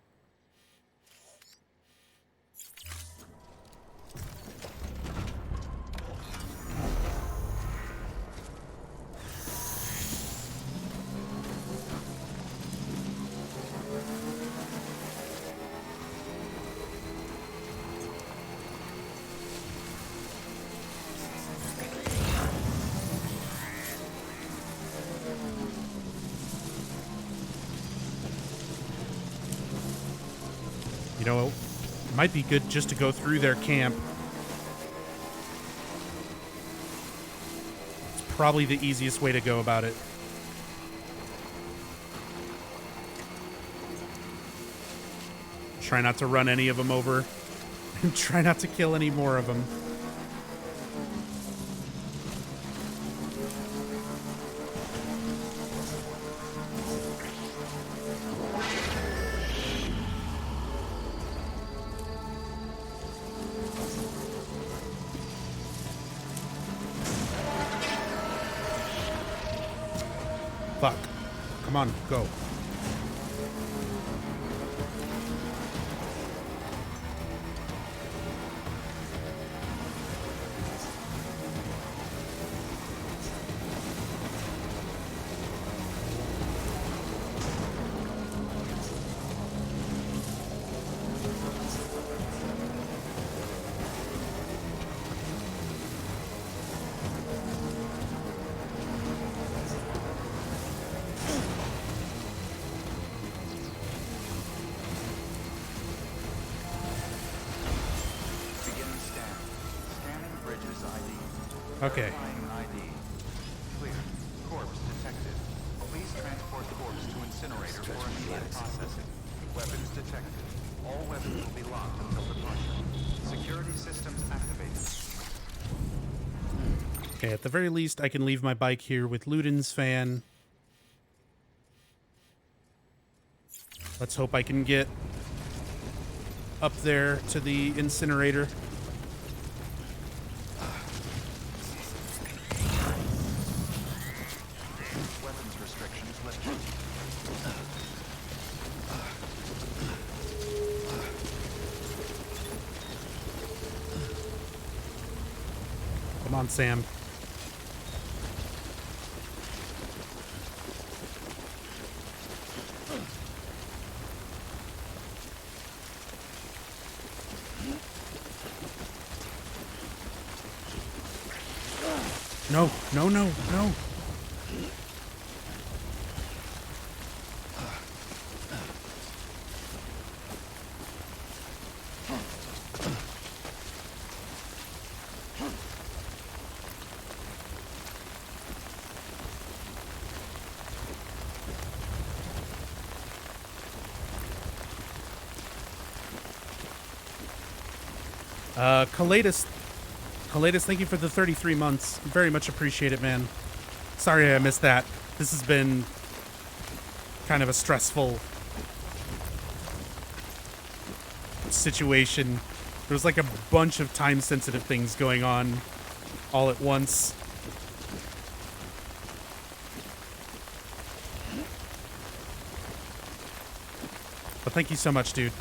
You know, it might be good just to go through their camp. It's probably the easiest way to go about it. Try not to run any of them over. And try not to kill any more of them. Fuck. Come on, go. Okay. Verifying ID. Clear. Corpse detected. Please transport corpse to incinerator for immediate processing. Weapons detected. All weapons will be locked until departure. Security systems activated. Okay, at the very least, I can leave my bike here with Luden's fan. Let's hope I can get up there to the incinerator. Weapons restrictions lifted. Come on, Sam. No, no, no, no. Kalatus, thank you for the 33 months. Very much appreciate it, man. Sorry I missed that. This has been kind of a stressful situation. There was like a bunch of time-sensitive things going on all at once. But thank you so much, dude.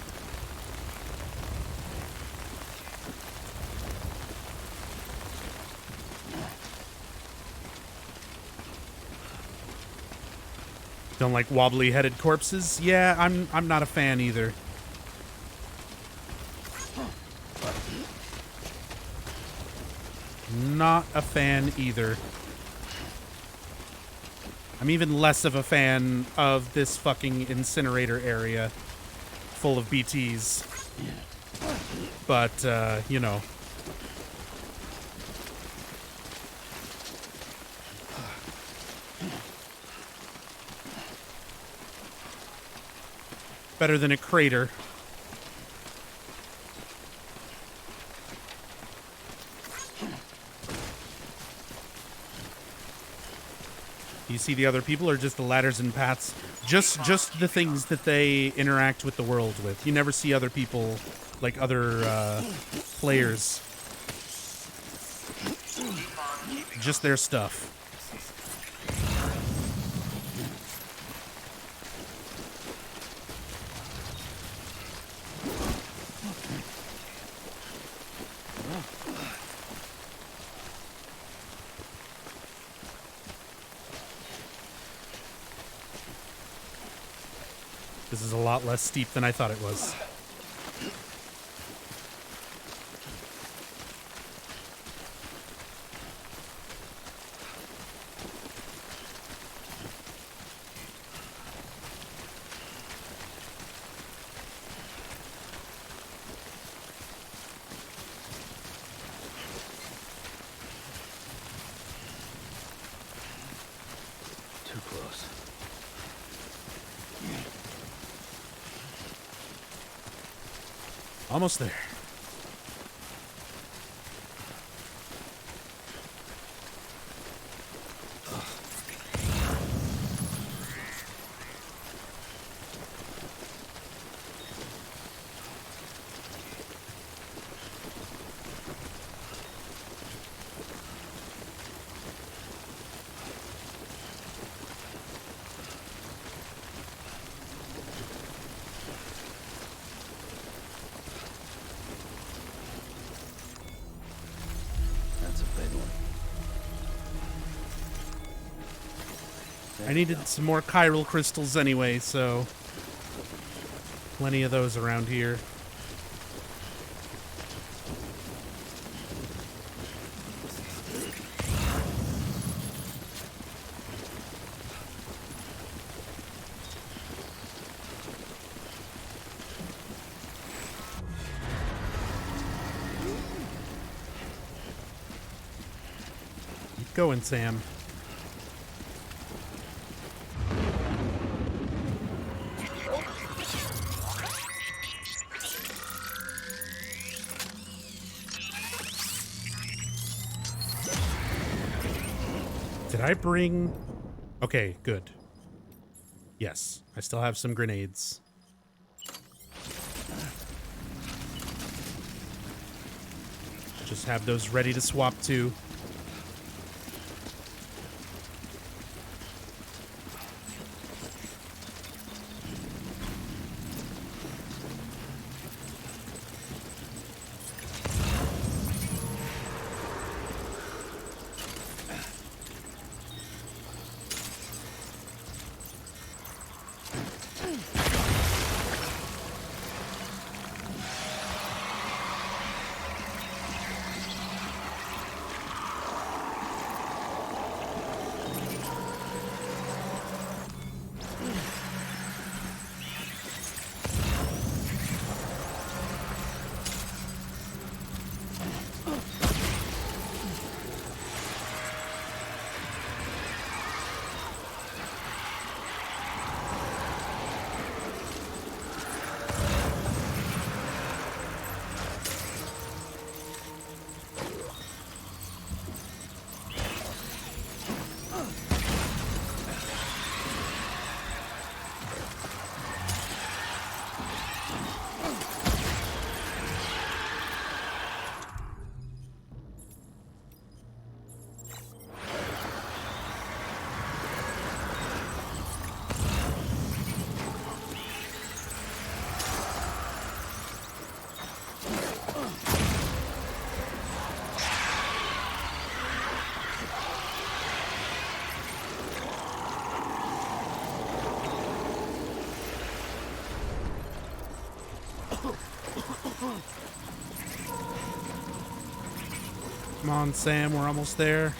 Don't like wobbly-headed corpses? Yeah, I'm not a fan either. Not a fan either. I'm even less of a fan of this fucking incinerator area full of BTs. But, you know. Better than a crater. Do you see the other people or just the ladders and paths? Just the things that they interact with the world with. You never see other people, like other players. Just their stuff. This is a lot less steep than I thought it was. Too close. Almost there. That's a big one. I needed some more chiral crystals anyway, so plenty of those around here. going, Sam. Did I bring... Okay, good. Yes, I still have some grenades. Just have those ready to swap to. Come on, Sam, we're almost there.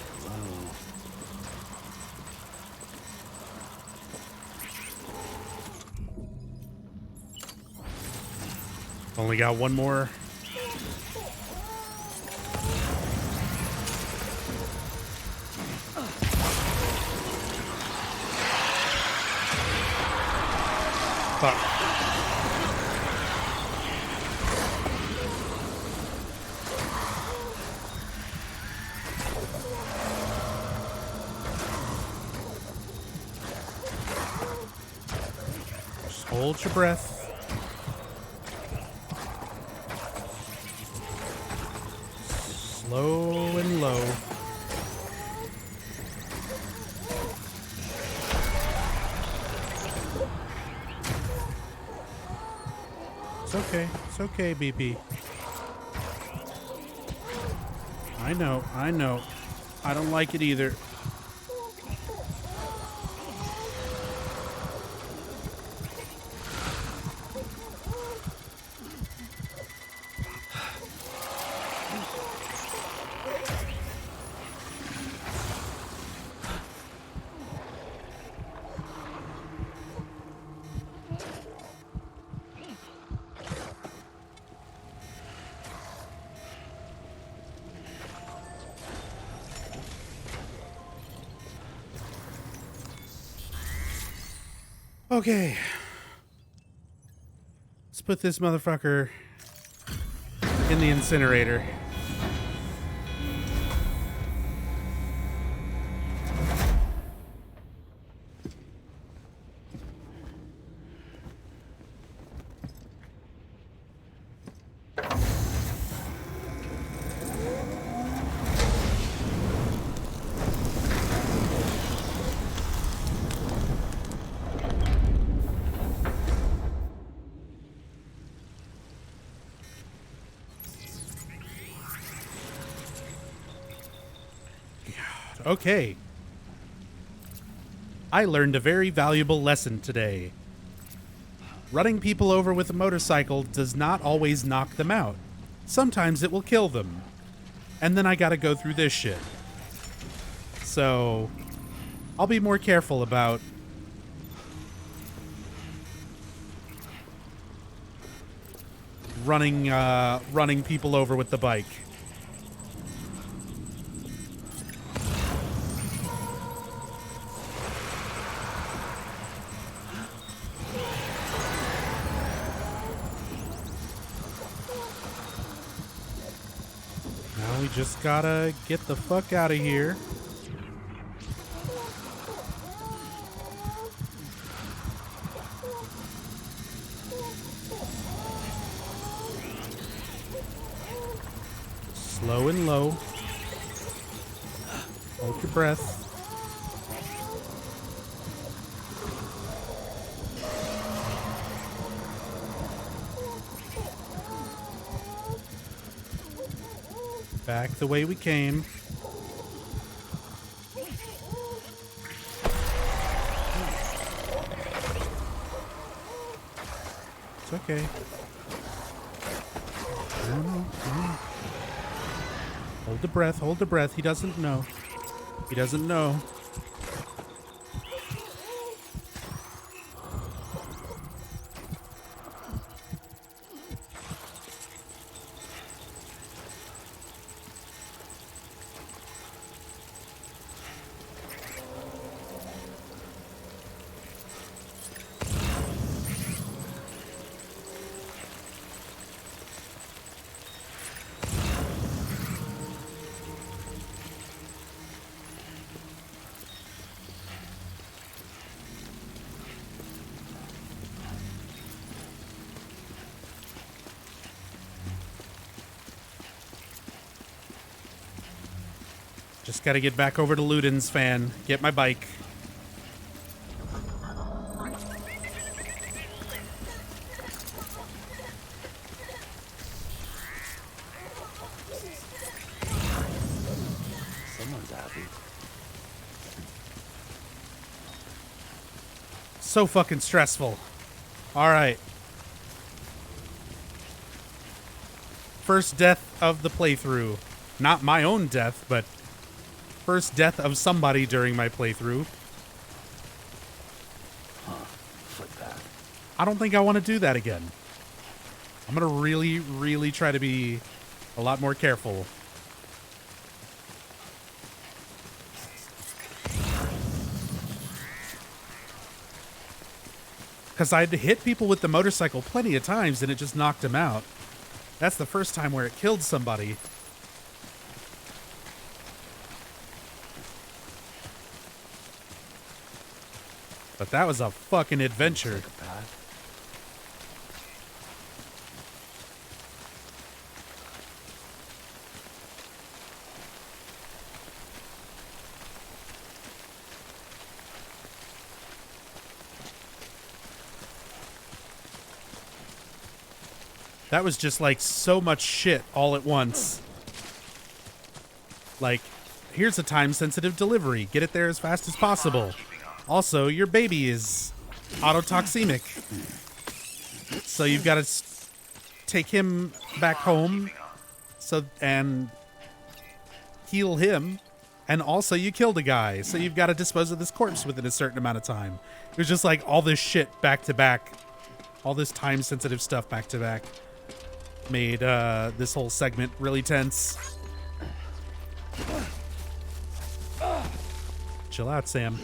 Only got one more. Fuck. Just hold your breath. Slow and low. It's okay. It's okay, BP. I know. I know. I don't like it either. Okay. Let's put this motherfucker in the incinerator. Okay. I learned a very valuable lesson today. Running people over with a motorcycle does not always knock them out. Sometimes it will kill them. And then I gotta go through this shit. So, I'll be more careful about running people over with the bike. Well, we just gotta get the fuck out of here. Slow and low. Hold your breath. Back the way we came. It's okay. No. Hold the breath, hold the breath. He doesn't know. He doesn't know. Just gotta get back over to Luden's fan. Get my bike. Someone's happy. So fucking stressful. Alright. First death of the playthrough. Not my own death, but first death of somebody during my playthrough. I don't think I want to do that again. I'm gonna really, really try to be a lot more careful. Because I'd hit people with the motorcycle plenty of times and it just knocked them out. That's the first time where it killed somebody. But that was a fucking adventure. That was just like so much shit all at once. Like, here's a time-sensitive delivery. Get it there as fast as possible. Also, your baby is autotoxemic. So you've got to take him back home and heal him. And also you killed a guy. So you've got to dispose of this corpse within a certain amount of time. It was just like all this shit back to back. All this time-sensitive stuff back to back. Made this whole segment really tense. Chill out, Sam.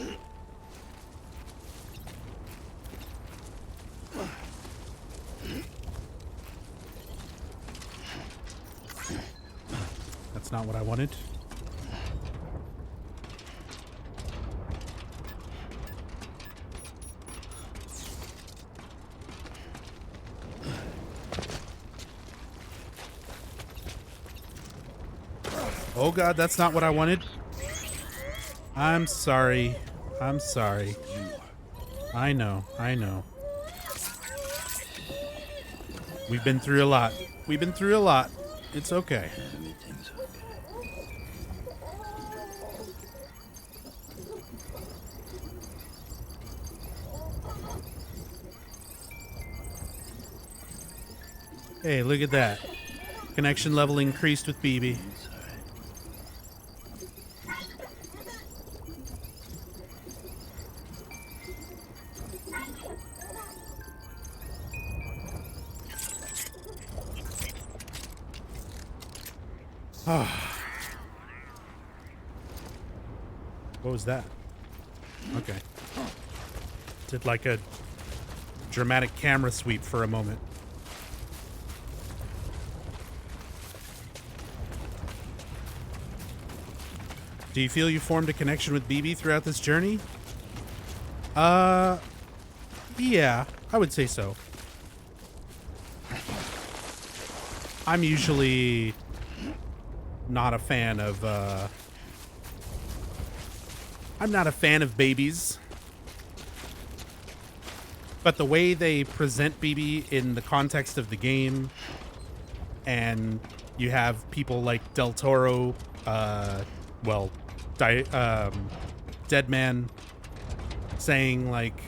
That's not what I wanted. Oh god, that's not what I wanted. I'm sorry. I'm sorry. I know. I know. We've been through a lot. We've been through a lot. It's okay. Everything's okay. Hey, look at that. Connection level increased with BB. What was that? Okay. Did like a dramatic camera sweep for a moment. Do you feel you formed a connection with BB throughout this journey? Yeah, I would say so. I'm usually not a fan of, I'm not a fan of babies. But the way they present BB in the context of the game, and you have people like Del Toro, Deadman saying like,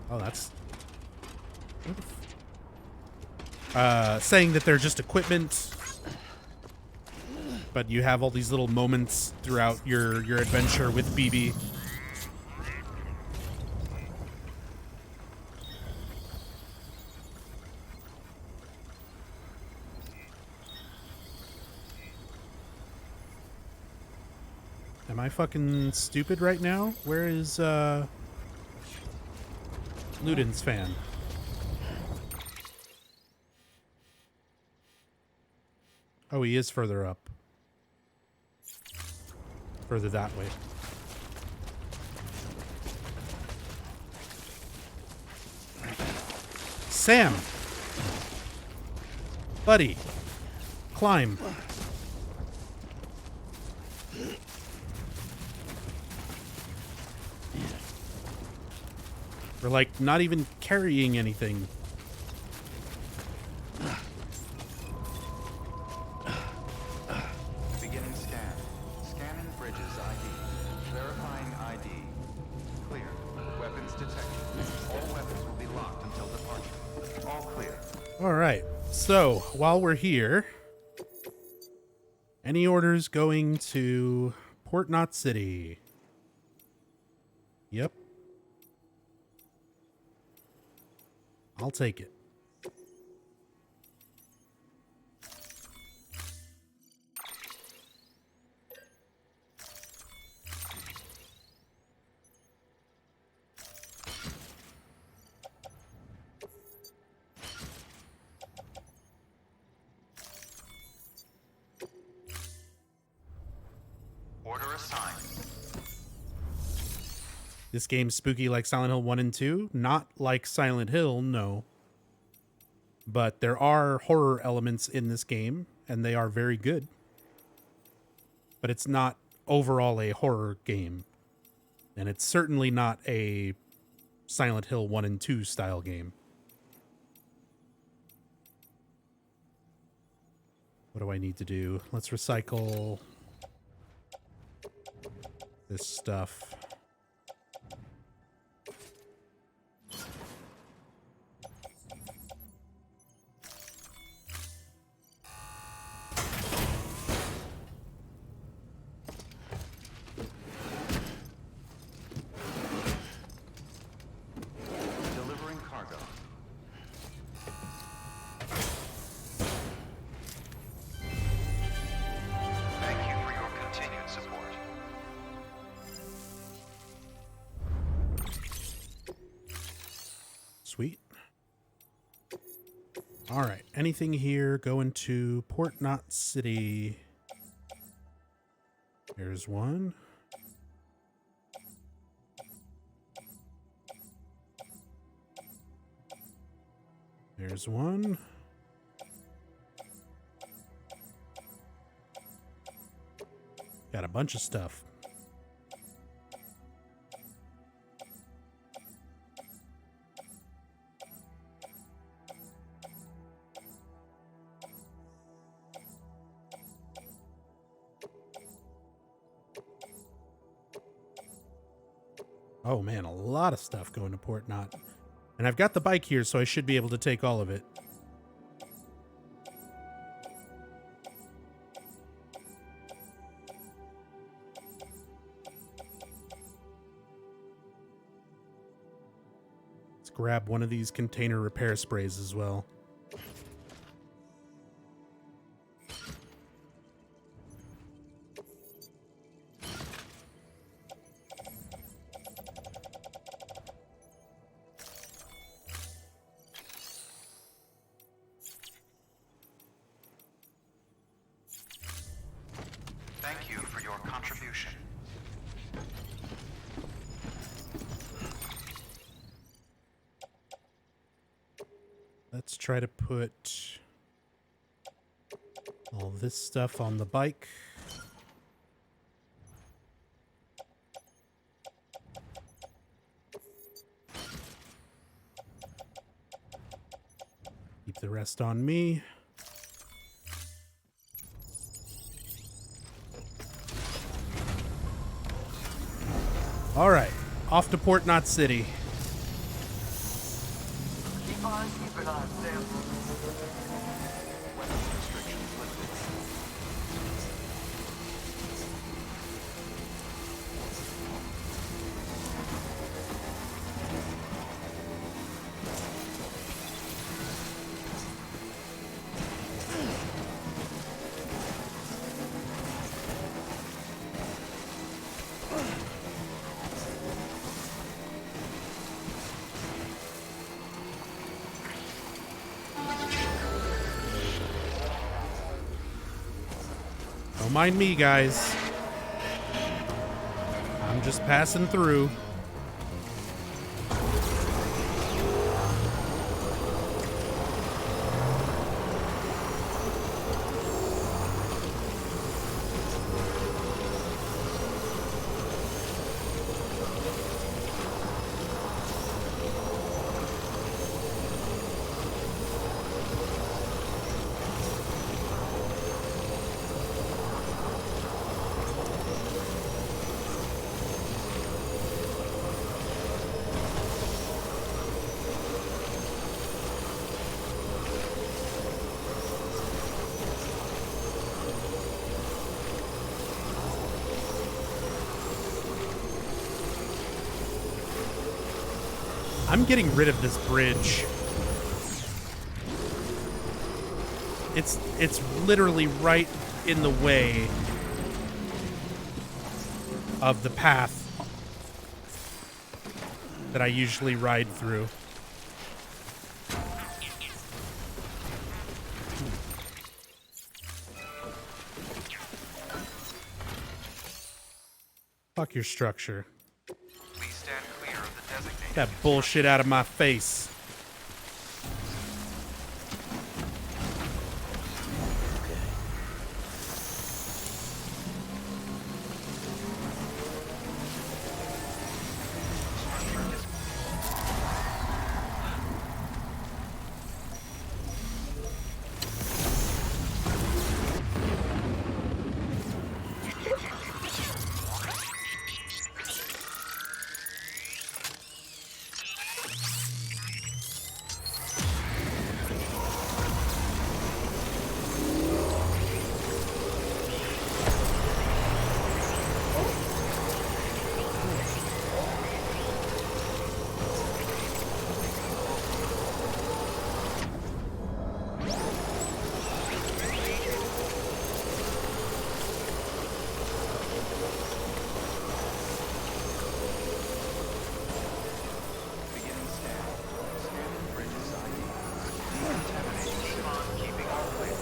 oh, that's saying that they're just equipment, but you have all these little moments throughout your adventure with BB. Am I fucking stupid right now? Where is Ludin's fan? Oh, he is further up. Further that way. Sam! Buddy! Climb. We're like not even carrying anything. Beginning scan. Scanning bridges ID. Verifying ID. Clear. Weapons detected. All weapons will be locked until departure. All clear. All right. So while we're here, any orders going to Port Knot City? Yep. I'll take it. Order assigned. This game's spooky like Silent Hill 1 and 2. Not like Silent Hill, no. But there are horror elements in this game, and they are very good. But it's not overall a horror game. And it's certainly not a Silent Hill 1 and 2 style game. What do I need to do? Let's recycle this stuff. Delivering cargo. Thank you for your continued support. Sweet. All right. Anything here going to Port Knot City? Here's one. There's one. Got a bunch of stuff. Oh man, a lot of stuff going to Port Knot. And I've got the bike here, so I should be able to take all of it. Let's grab one of these container repair sprays as well. Thank you for your contribution. Let's try to put all this stuff on the bike. Keep the rest on me. All right, off to Port Knot City. Keep on keeping on, Sam. Weapons restrictions lifted. Don't mind me, guys. I'm just passing through. I'm getting rid of this bridge. It's literally right in the way of the path that I usually ride through. Fuck your structure. Please stand clear of the designated. That bullshit out of my face. Beginning scan. Scanning bridges ID. Decontaminating. Keep on keeping all clear.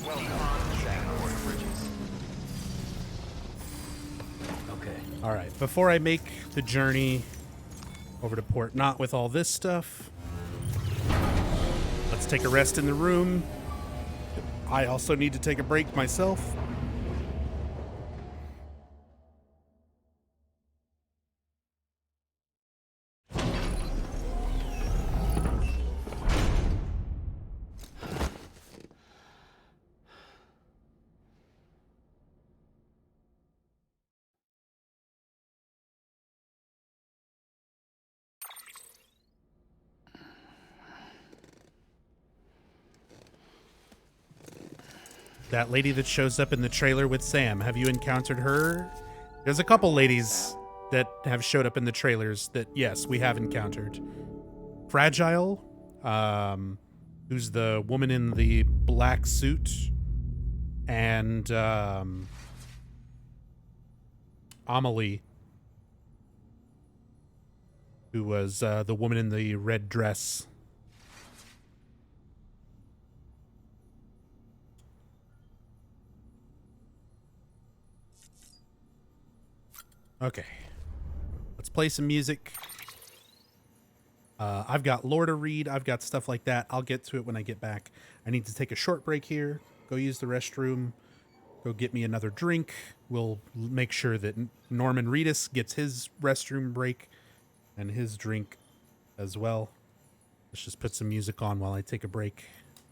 Welcome on Sam Port Bridges. Okay. All right, before I make the journey over to Port Knot with all this stuff, let's take a rest in the room. I also need to take a break myself. That lady that shows up in the trailer with Sam, have you encountered her? There's a couple ladies that have showed up in the trailers that, yes, we have encountered. Fragile, who's the woman in the black suit, and Amelie, who was the woman in the red dress. Okay. Let's play some music. I've got lore to read. I've got stuff like that. I'll get to it when I get back. I need to take a short break here. Go use the restroom. Go get me another drink. We'll make sure that Norman Reedus gets his restroom break and his drink as well. Let's just put some music on while I take a break.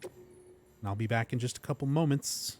And I'll be back in just a couple moments.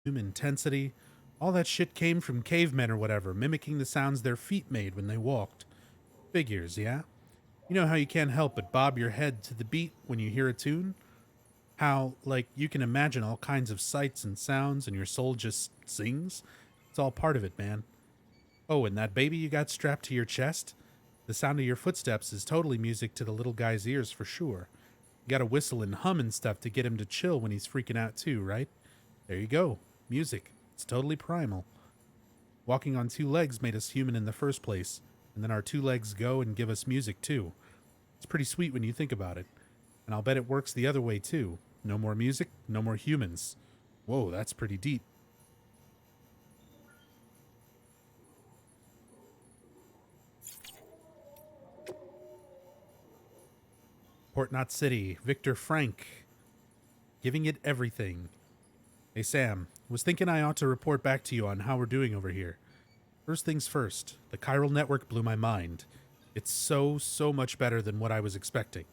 intensity. All that shit came from cavemen or whatever, mimicking the sounds their feet made when they walked. Figures, yeah? You know how you can't help but bob your head to the beat when you hear a tune? How, like, you can imagine all kinds of sights and sounds and your soul just sings? It's all part of it, man. Oh, and that baby you got strapped to your chest? The sound of your footsteps is totally music to the little guy's ears for sure. You gotta whistle and hum and stuff to get him to chill when he's freaking out too, right? There you go. Music. It's totally primal. Walking on two legs made us human in the first place, and then our two legs go and give us music too. It's pretty sweet when you think about it. And I'll bet it works the other way too. No more music, no more humans. Whoa, that's pretty deep. Port Knot City, Victor Frank. Giving it everything. Hey Sam, was thinking I ought to report back to you on how we're doing over here. First things first, the chiral network blew my mind. It's so much better than what I was expecting.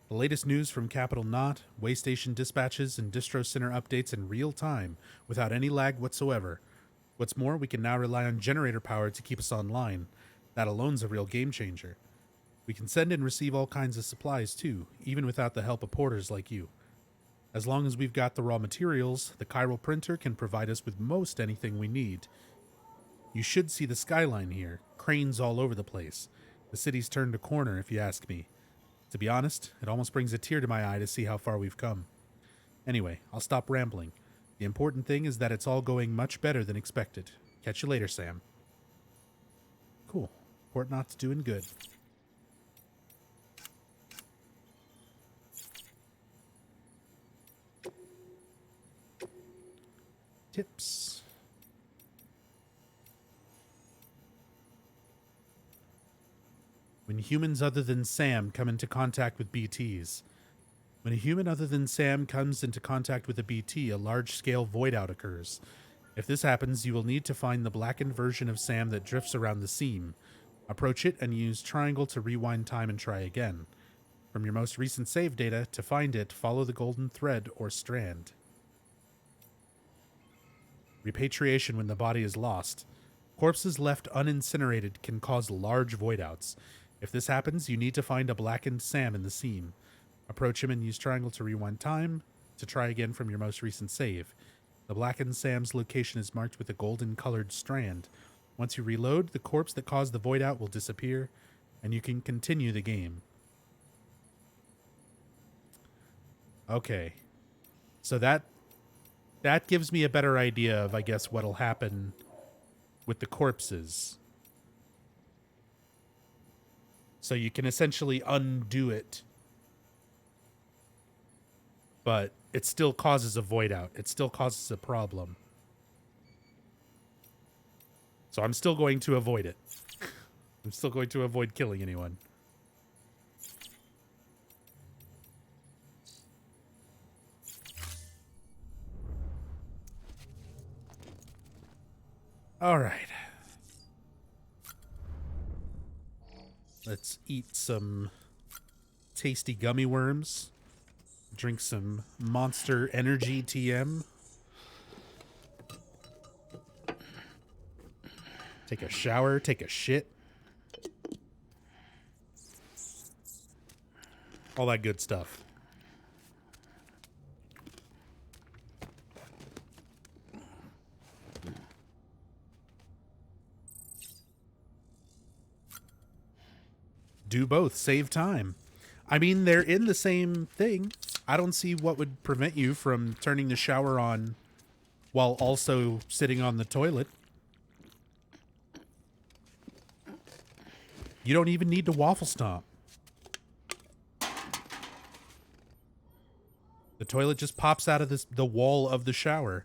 The latest news from Capital Knot, way station dispatches, and distro center updates in real time, without any lag whatsoever. What's more, we can now rely on generator power to keep us online. That alone's a real game changer. We can send and receive all kinds of supplies too, even without the help of porters like you. As long as we've got the raw materials, the chiral printer can provide us with most anything we need. You should see the skyline here, cranes all over the place. The city's turned a corner, if you ask me. To be honest, it almost brings a tear to my eye to see how far we've come. Anyway, I'll stop rambling. The important thing is that it's all going much better than expected. Catch you later, Sam. Cool. Port Knot's doing good. Tips. When humans other than Sam come into contact with BTs. When a human other than Sam comes into contact with a BT, a large-scale void-out occurs. If this happens, you will need to find the blackened version of Sam that drifts around the seam. Approach it and use triangle to rewind time and try again. From your most recent save data, to find it, follow the golden thread or strand. Repatriation when the body is lost. Corpses left unincinerated can cause large void-outs. If this happens, you need to find a blackened Sam in the seam. Approach him and use triangle to rewind time to try again from your most recent save. The blackened Sam's location is marked with a golden colored strand. Once you reload, the corpse that caused the void-out will disappear, and you can continue the game. Okay. So that gives me a better idea of, I guess, what'll happen with the corpses. So you can essentially undo it. But it still causes a void out. It still causes a problem. So I'm still going to avoid it. I'm still going to avoid killing anyone. All right. Let's eat some tasty gummy worms. Drink some Monster Energy TM. Take a shower, take a shit. All that good stuff. Do both. Save time. I mean, they're in the same thing. I don't see what would prevent you from turning the shower on while also sitting on the toilet. You don't even need to waffle stomp. The toilet just pops out of the wall of the shower.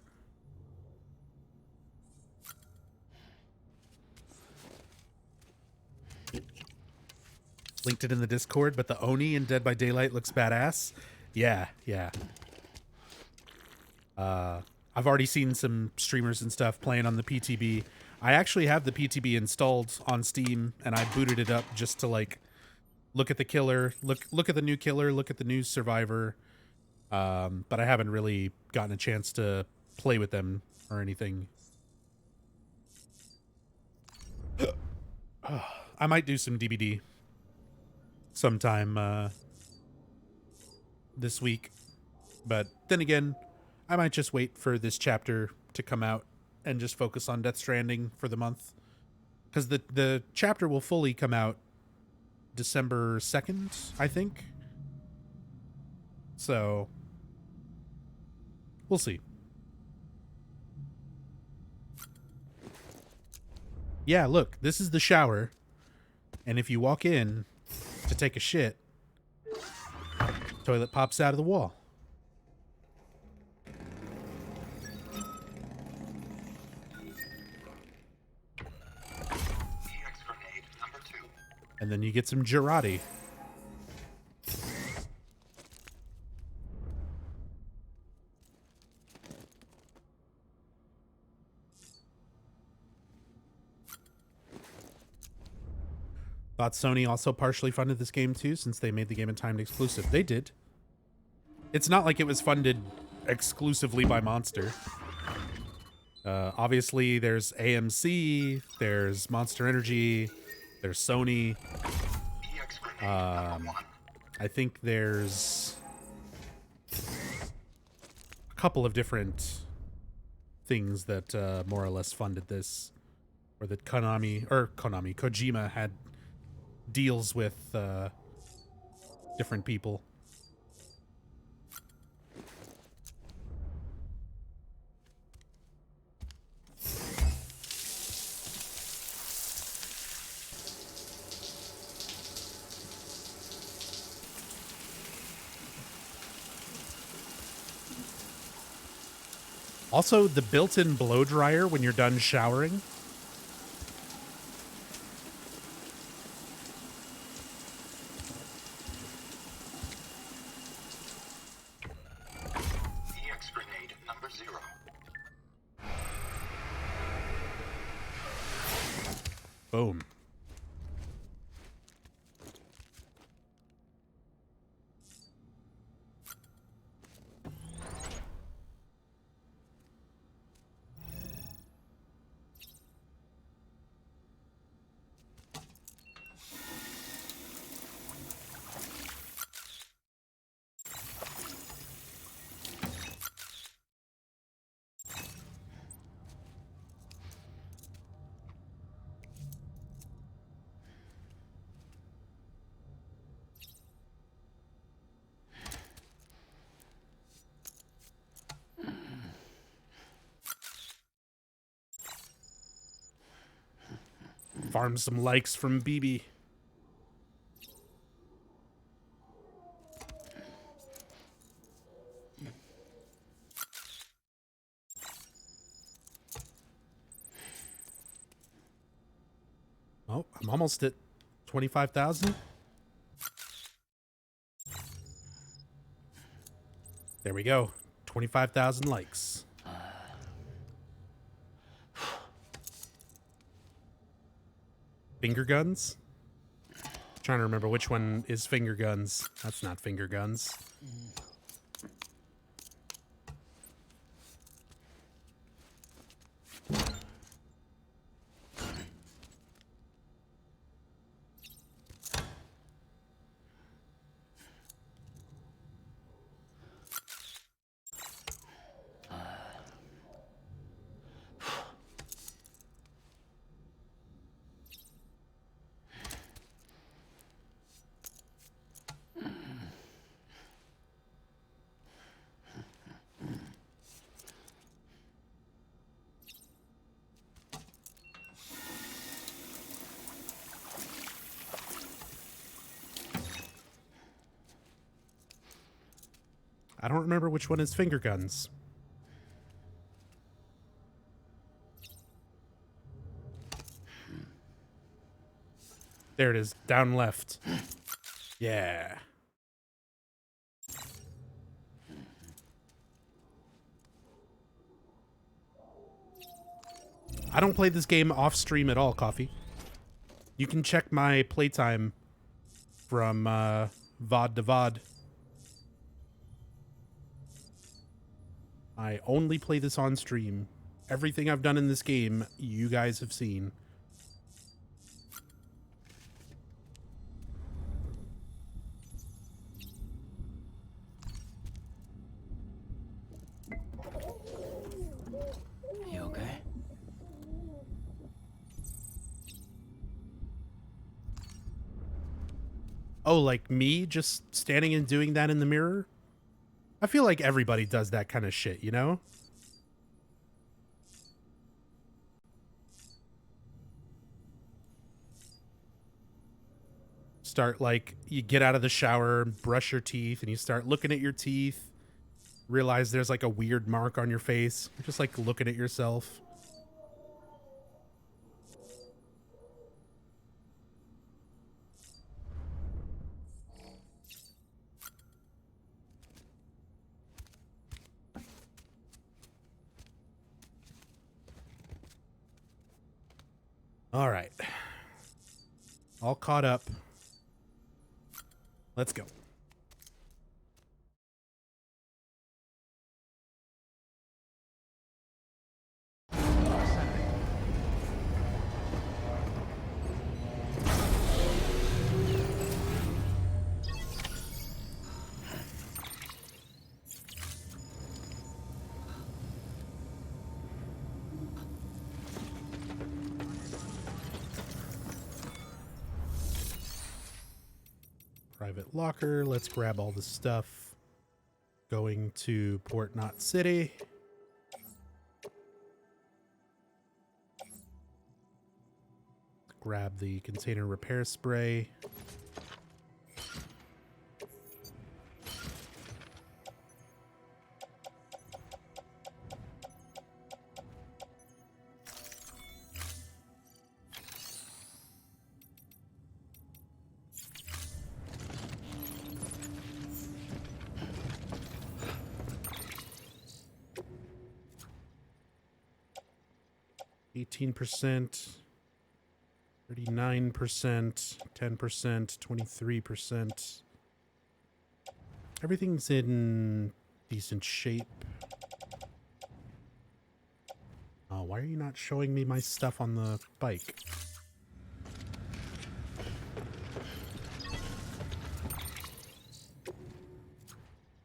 Linked it in the Discord, but the Oni in Dead by Daylight looks badass. Yeah. I've already seen some streamers and stuff playing on the PTB. I actually have the PTB installed on Steam, and I booted it up just to like look at the killer, look at the new killer, look at the new survivor. But I haven't really gotten a chance to play with them or anything. I might do some DBD sometime this week. But then again, I might just wait for this chapter to come out and just focus on Death Stranding for the month. Because the chapter will fully come out December 2nd, I think. So, we'll see. Yeah, look, this is the shower. And if you walk in to take a shit, toilet pops out of the wall. EX grenade number 2. And then you get some Girardi. Thought Sony also partially funded this game too, since they made the game a timed exclusive. They did. It's not like it was funded exclusively by Monster. Obviously, there's AMC, there's Monster Energy, there's Sony. EX grenade number 1. I think there's a couple of different things that more or less funded this, or that Kojima had deals with different people. Also, the built-in blow dryer when you're done showering. EX grenade number 0. Boom. Farm some likes from BB. Oh, I'm almost at 25,000. There we go. 25,000 likes. Finger guns? Trying to remember which one is finger guns. That's not finger guns. I don't remember which one is finger guns. There it is, down left. Yeah. I don't play this game off stream at all, Coffee. You can check my playtime from VOD to VOD. I only play this on stream. Everything I've done in this game, you guys have seen. You okay? Oh, like me just standing and doing that in the mirror? I feel like everybody does that kind of shit, you know? Start like, you get out of the shower, brush your teeth, and you start looking at your teeth. Realize there's like a weird mark on your face. You're just like looking at yourself. All right. All caught up. Let's go. Private locker. Let's grab all the stuff. Going to Port Knot City. Grab the container repair spray. %, 39%, 10%, 23%. Everything's in decent shape. Oh, why are you not showing me my stuff on the bike?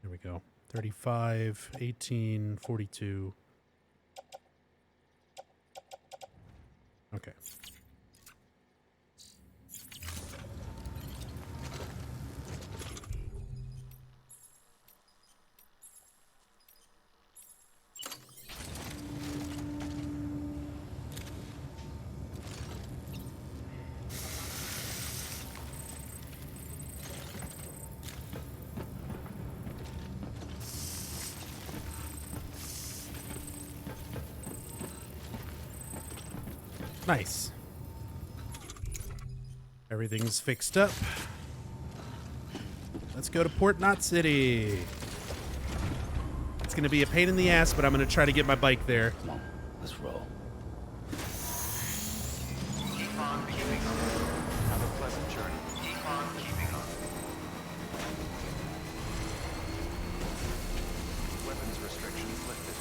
There we go. 35, 18, 42. Okay. Nice. Everything's fixed up. Let's go to Port Knot City. It's going to be a pain in the ass, but I'm going to try to get my bike there. Come on, let's roll. Keep on keeping on. Have a pleasant journey. Keep on keeping on. Weapons restrictions lifted.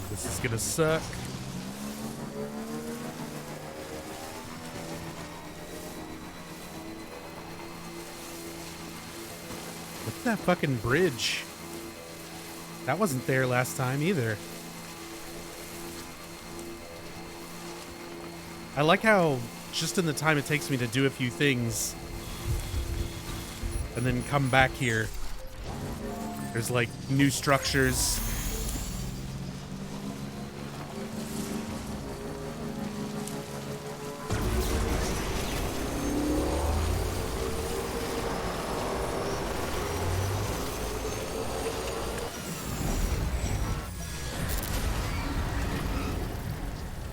This is gonna suck. Look at that fucking bridge. That wasn't there last time either. I like how just in the time it takes me to do a few things and then come back here, there's like new structures.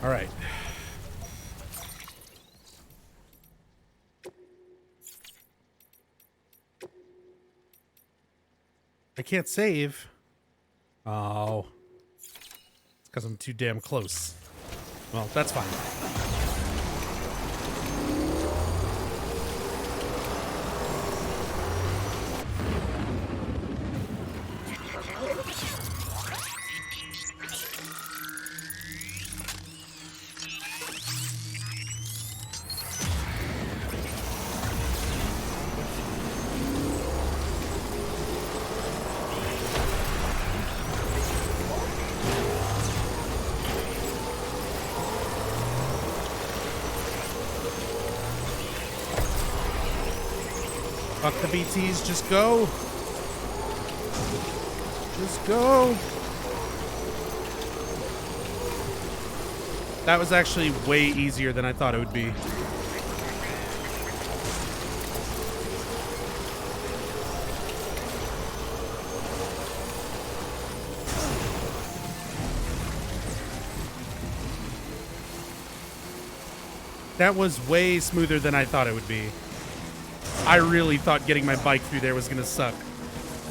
All right. I can't save. Oh. It's because I'm too damn close. Well, that's fine. Fuck the BTs, just go. Just go. That was actually way easier than I thought it would be. That was way smoother than I thought it would be. I really thought getting my bike through there was gonna suck.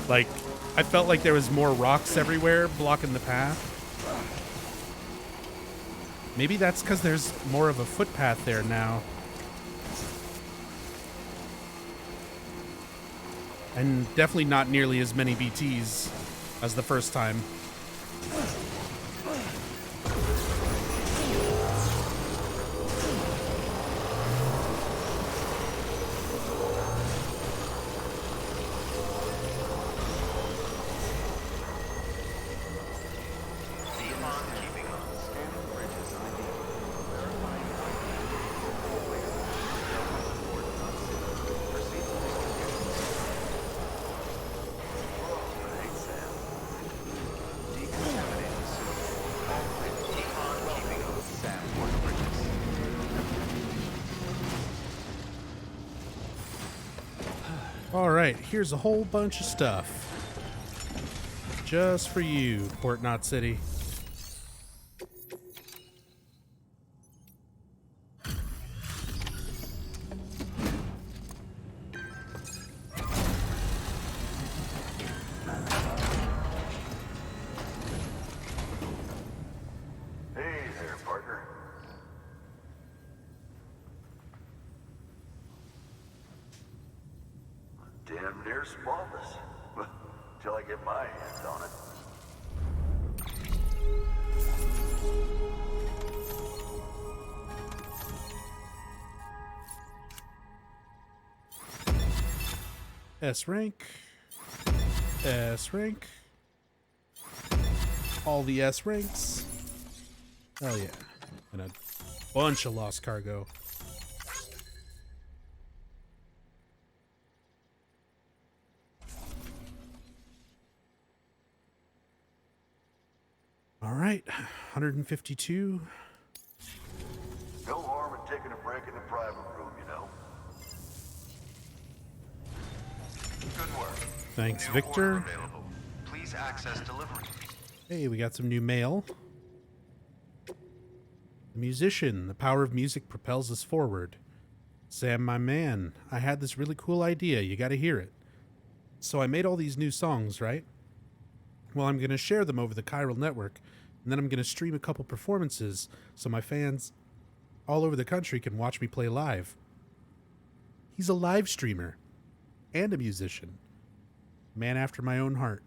Like, I felt like there was more rocks everywhere blocking the path. Maybe that's because there's more of a footpath there now. And definitely not nearly as many BTs as the first time. All right, here's a whole bunch of stuff. Just for you, Port Knot City. Hey there, partner. Damn near spotless. Till I get my hands on it. S rank. S rank. All the S ranks. Hell yeah. And a bunch of lost cargo. All right, 152. No harm in taking a break in the private room, you know. Good work. Thanks, New Victor. order available. Please access delivery. Hey, we got some new mail. The musician, the power of music propels us forward. Sam, my man, I had this really cool idea. You got to hear it. So I made all these new songs, right? Well, I'm going to share them over the Chiral network, and then I'm going to stream a couple performances so my fans all over the country can watch me play live. He's a live streamer and a musician. Man after my own heart.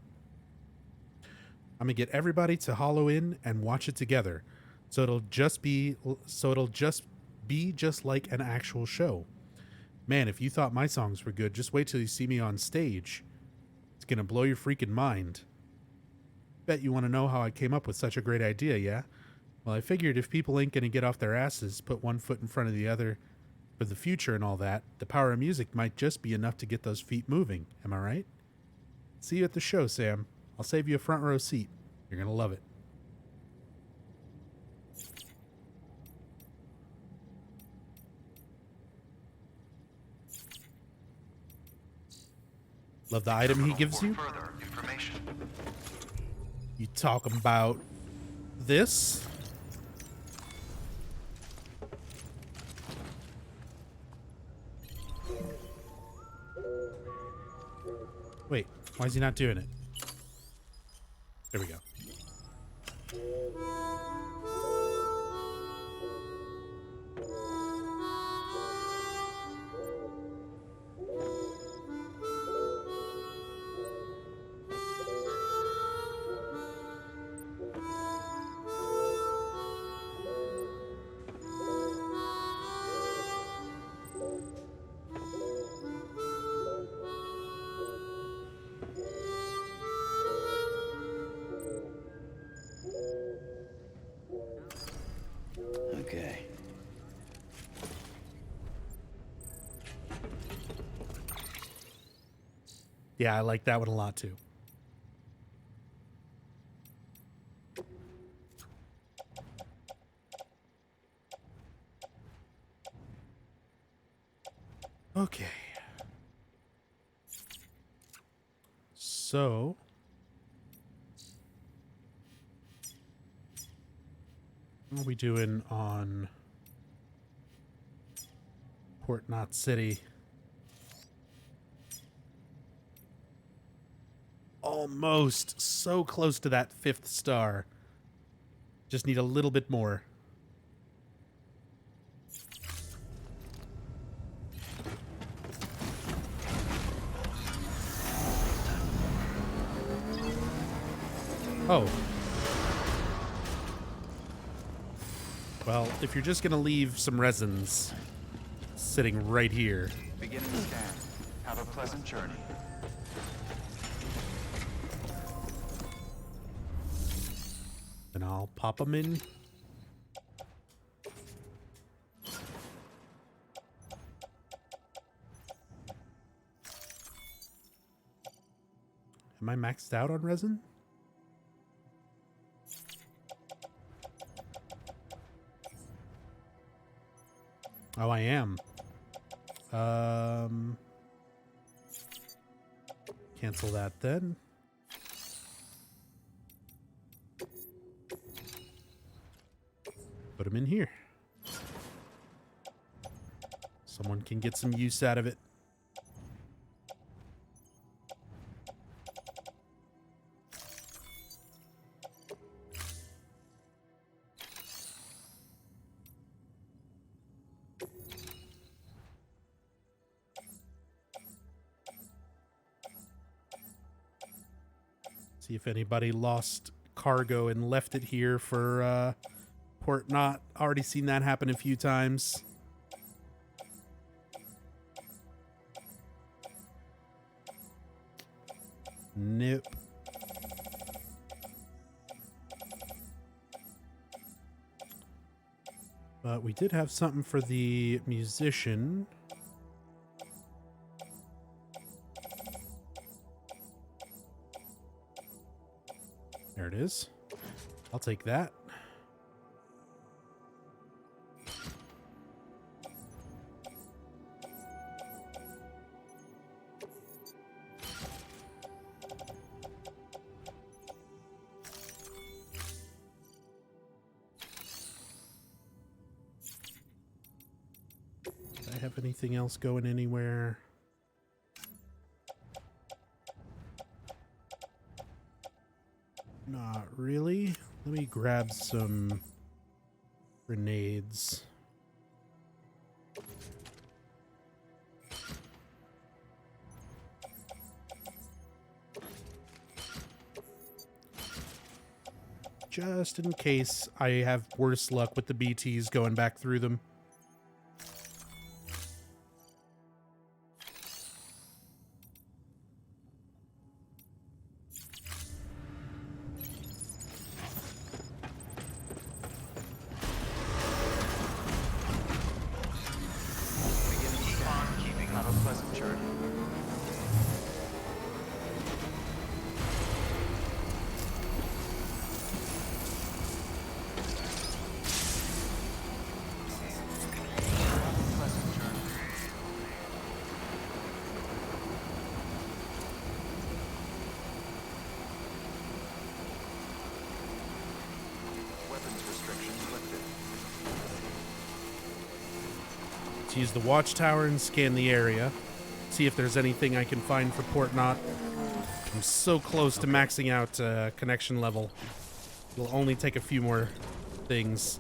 I'm going to get everybody to hollow in and watch it together. So it'll just be just like an actual show. Man, if you thought my songs were good, just wait till you see me on stage. It's going to blow your freaking mind. Bet you want to know how I came up with such a great idea, yeah? Well, I figured if people ain't going to get off their asses, put one foot in front of the other for the future and all that, the power of music might just be enough to get those feet moving. Am I right? See you at the show, Sam. I'll save you a front row seat. You're going to love it. Love the item he gives you. Further information. You talking about this? Wait, why is he not doing it? There we go. Okay. Yeah, I like that one a lot too. Okay. So, what are we doing on Port Knot City? Almost so close to that 5th star. Just need a little bit more. Oh. Well, if you're just going to leave some resins sitting right here. Beginning scan. Have a pleasant journey. Then I'll pop them in. Am I maxed out on resin? Oh, I am. Cancel that then. Put them in here. Someone can get some use out of it. See if anybody lost cargo and left it here for Port Knot. Already seen that happen a few times. Nope. But we did have something for the musician. There it is. I'll take that. Do I have anything else going anywhere? Not really. Let me grab some grenades. Just in case I have worse luck with the BTs going back through them. Have a pleasant journey. Weapons restrictions lifted. To use the watchtower and scan the area. See if there's anything I can find for Port Knot. I'm so close to maxing out connection level. It'll only take a few more things.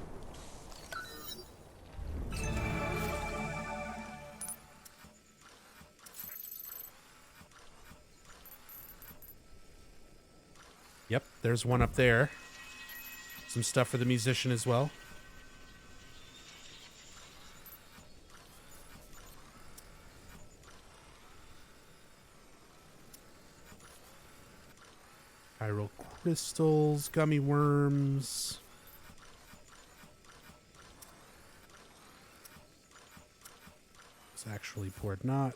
Yep, there's one up there. Some stuff for the musician as well. Chiral crystals, gummy worms. It's actually poured not.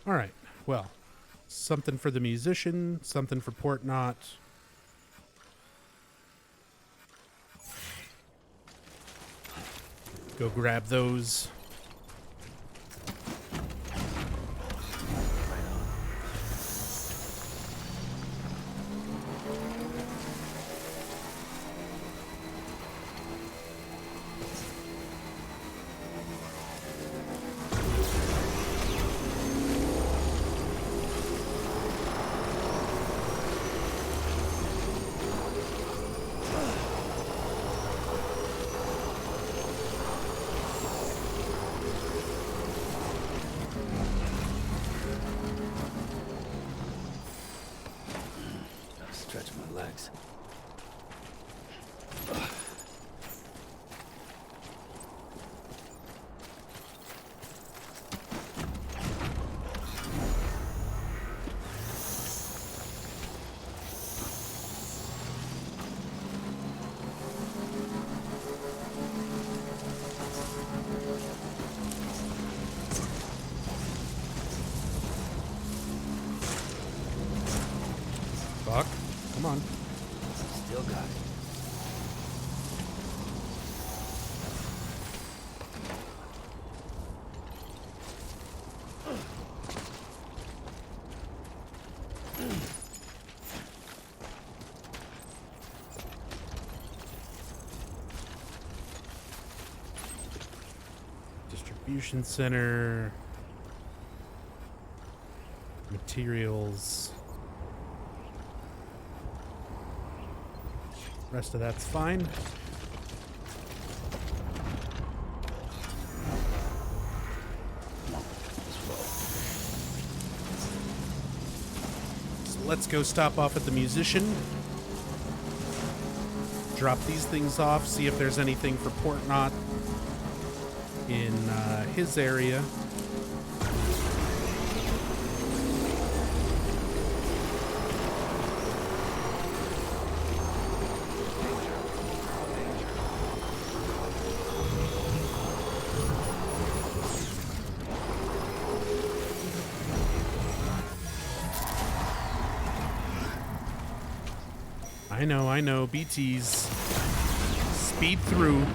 All right, well, something for the musician, something for port knot. Go grab those. Stretch my legs. Fuck. Come on. Still got it. Distribution center. Materials. Rest of that's fine. So let's go stop off at the musician. Drop these things off, see if there's anything for port knot in his area. I know, BT's speed through.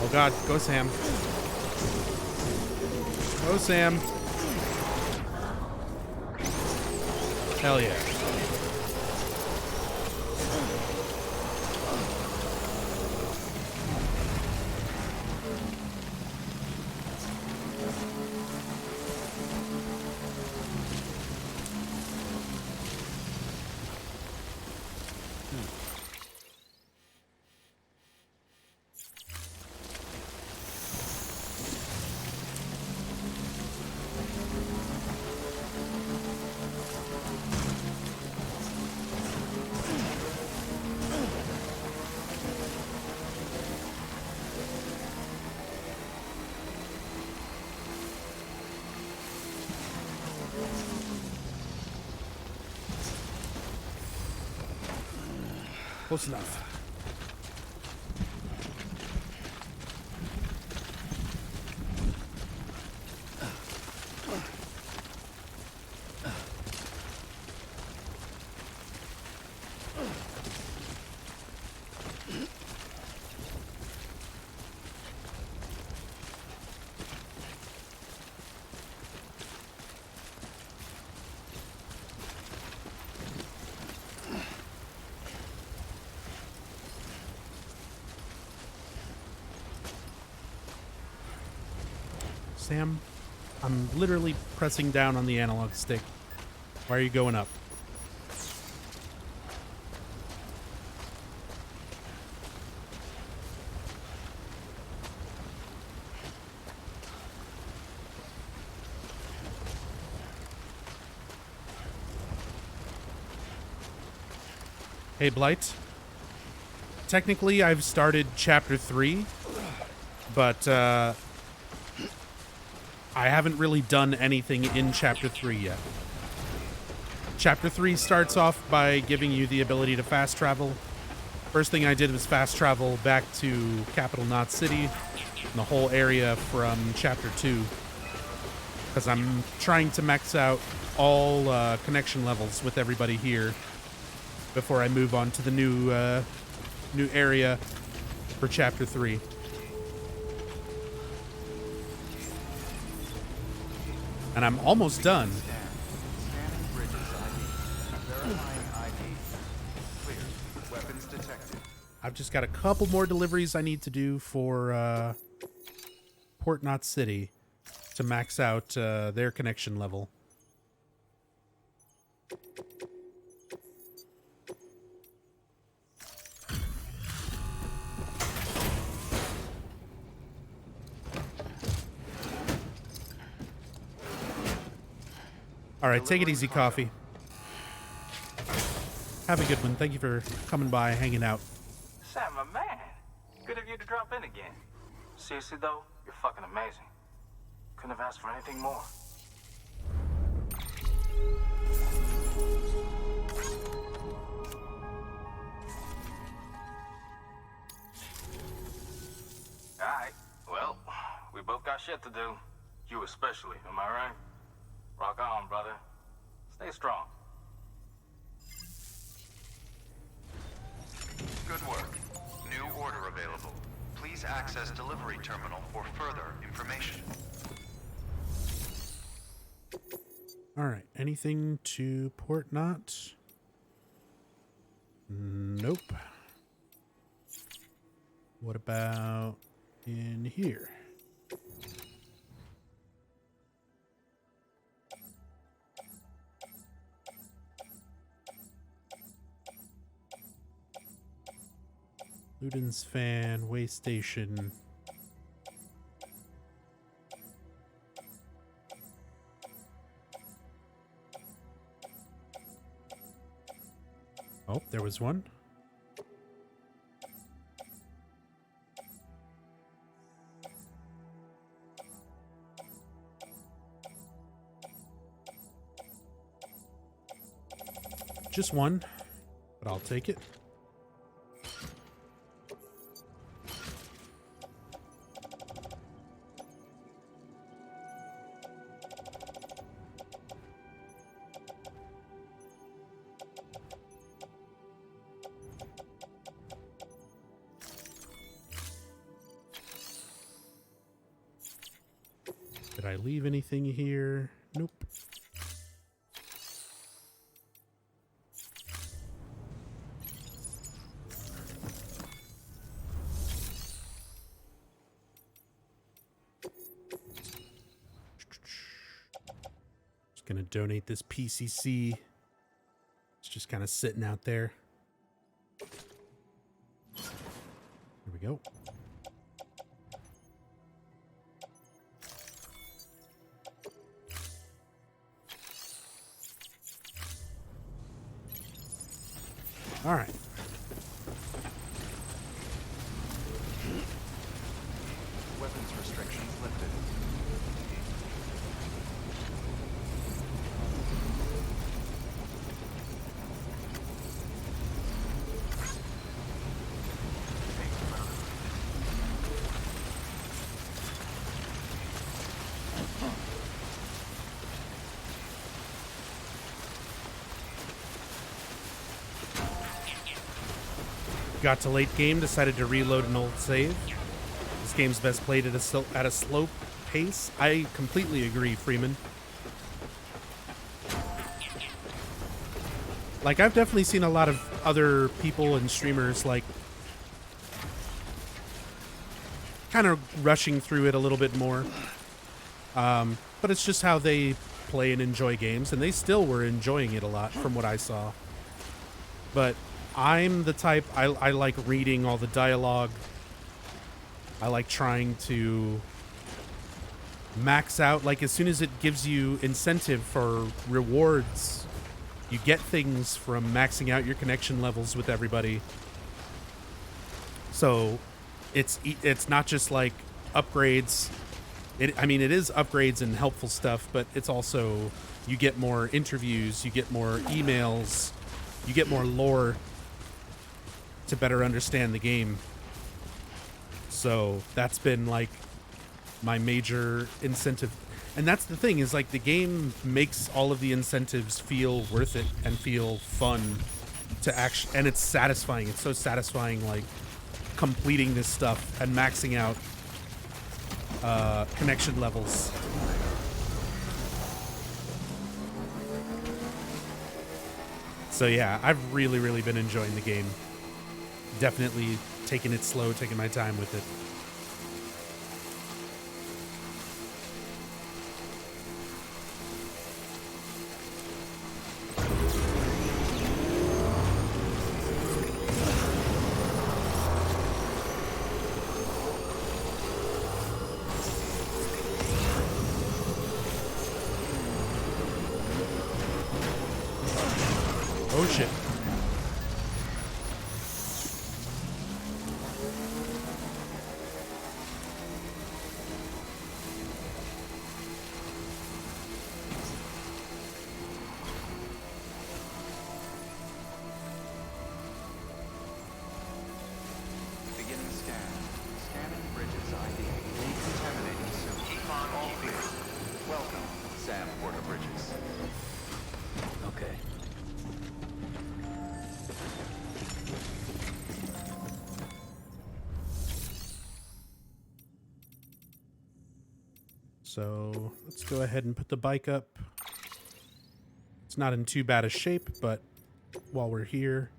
Oh God, go Sam. Go Sam. Hell yeah. Close enough. Sam, I'm literally pressing down on the analog stick. Why are you going up? Hey, Blight. Technically, I've started Chapter 3, but, I haven't really done anything in Chapter 3 yet. Chapter 3 starts off by giving you the ability to fast travel. First thing I did was fast travel back to Capital Knot City and the whole area from Chapter 2. Because I'm trying to max out all connection levels with everybody here before I move on to the new area for Chapter 3. And I'm almost done. Scanning bridges ID. Verifying ID. Clear. Weapons detected. I've just got a couple more deliveries I need to do for Port Knot City to max out their connection level. All right, take it easy, Coffee. Have a good one. Thank you for coming by, hanging out. Sam, my man. Good of you to drop in again. Seriously, though, you're fucking amazing. Couldn't have asked for anything more. Alright, well, we both got shit to do. You especially, am I right? Rock on, brother. Stay strong. Good work. New order available. Please access delivery terminal for further information. All right, anything to Port Knot? Nope. What about in here? Luden's Fan, Way Station. Oh, there was one. Just one, but I'll take it. Did I leave anything here? Nope. Just gonna donate this PCC. It's just kind of sitting out there. Here we go. All right. Weapons restrictions lifted. got to late game, decided to reload an old save. This game's best played at a slow pace. I completely agree, Freeman. Like, I've definitely seen a lot of other people and streamers, like, kind of rushing through it a little bit more. But it's just how they play and enjoy games, and they still were enjoying it a lot from what I saw. But I'm the type, I like reading all the dialogue. I like trying to max out, like, as soon as it gives you incentive for rewards, you get things from maxing out your connection levels with everybody. So it's not just like upgrades. I mean, it is upgrades and helpful stuff, but it's also, you get more interviews, you get more emails, you get more lore to better understand the game. So that's been like my major incentive. And that's the thing, is like the game makes all of the incentives feel worth it and feel fun to actually, and it's satisfying. It's so satisfying, like completing this stuff and maxing out connection levels. So yeah, I've really been enjoying the game. Definitely taking it slow, taking my time with it. Oh shit. Beginning scan. Scanning bridges ID. Decontaminating suit. All clear. Welcome, Sam Porter Bridges. Okay. So let's go ahead and put the bike up. It's not in too bad a shape, but while we're here,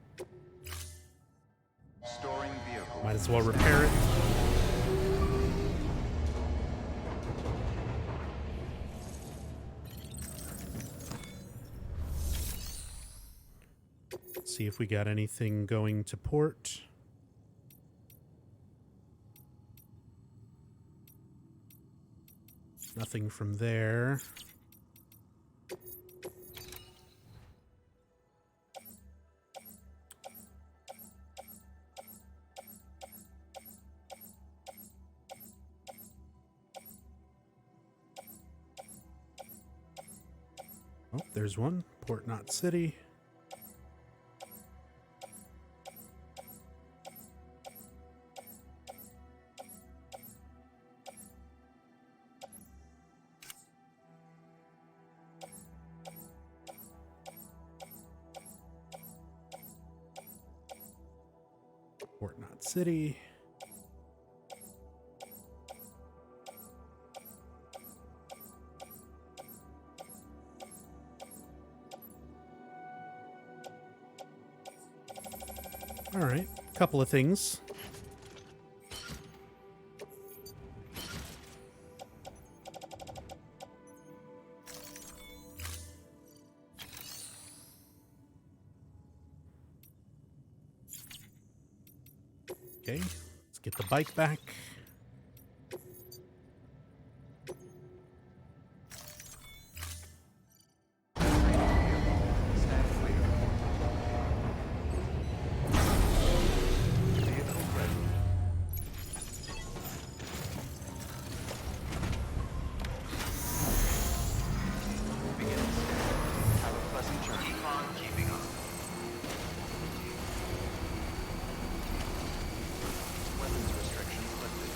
Storing vehicle. might as well repair it. See if we got anything going to port. Nothing from there. Oh, there's one. Port Knot City. Port Knot City. All right, couple of things. Okay, let's get the bike back. Stand clear. Vehicle ready. Beginning scan. Have a pleasant journey. Keep on keeping on. Weapons restrictions lifted.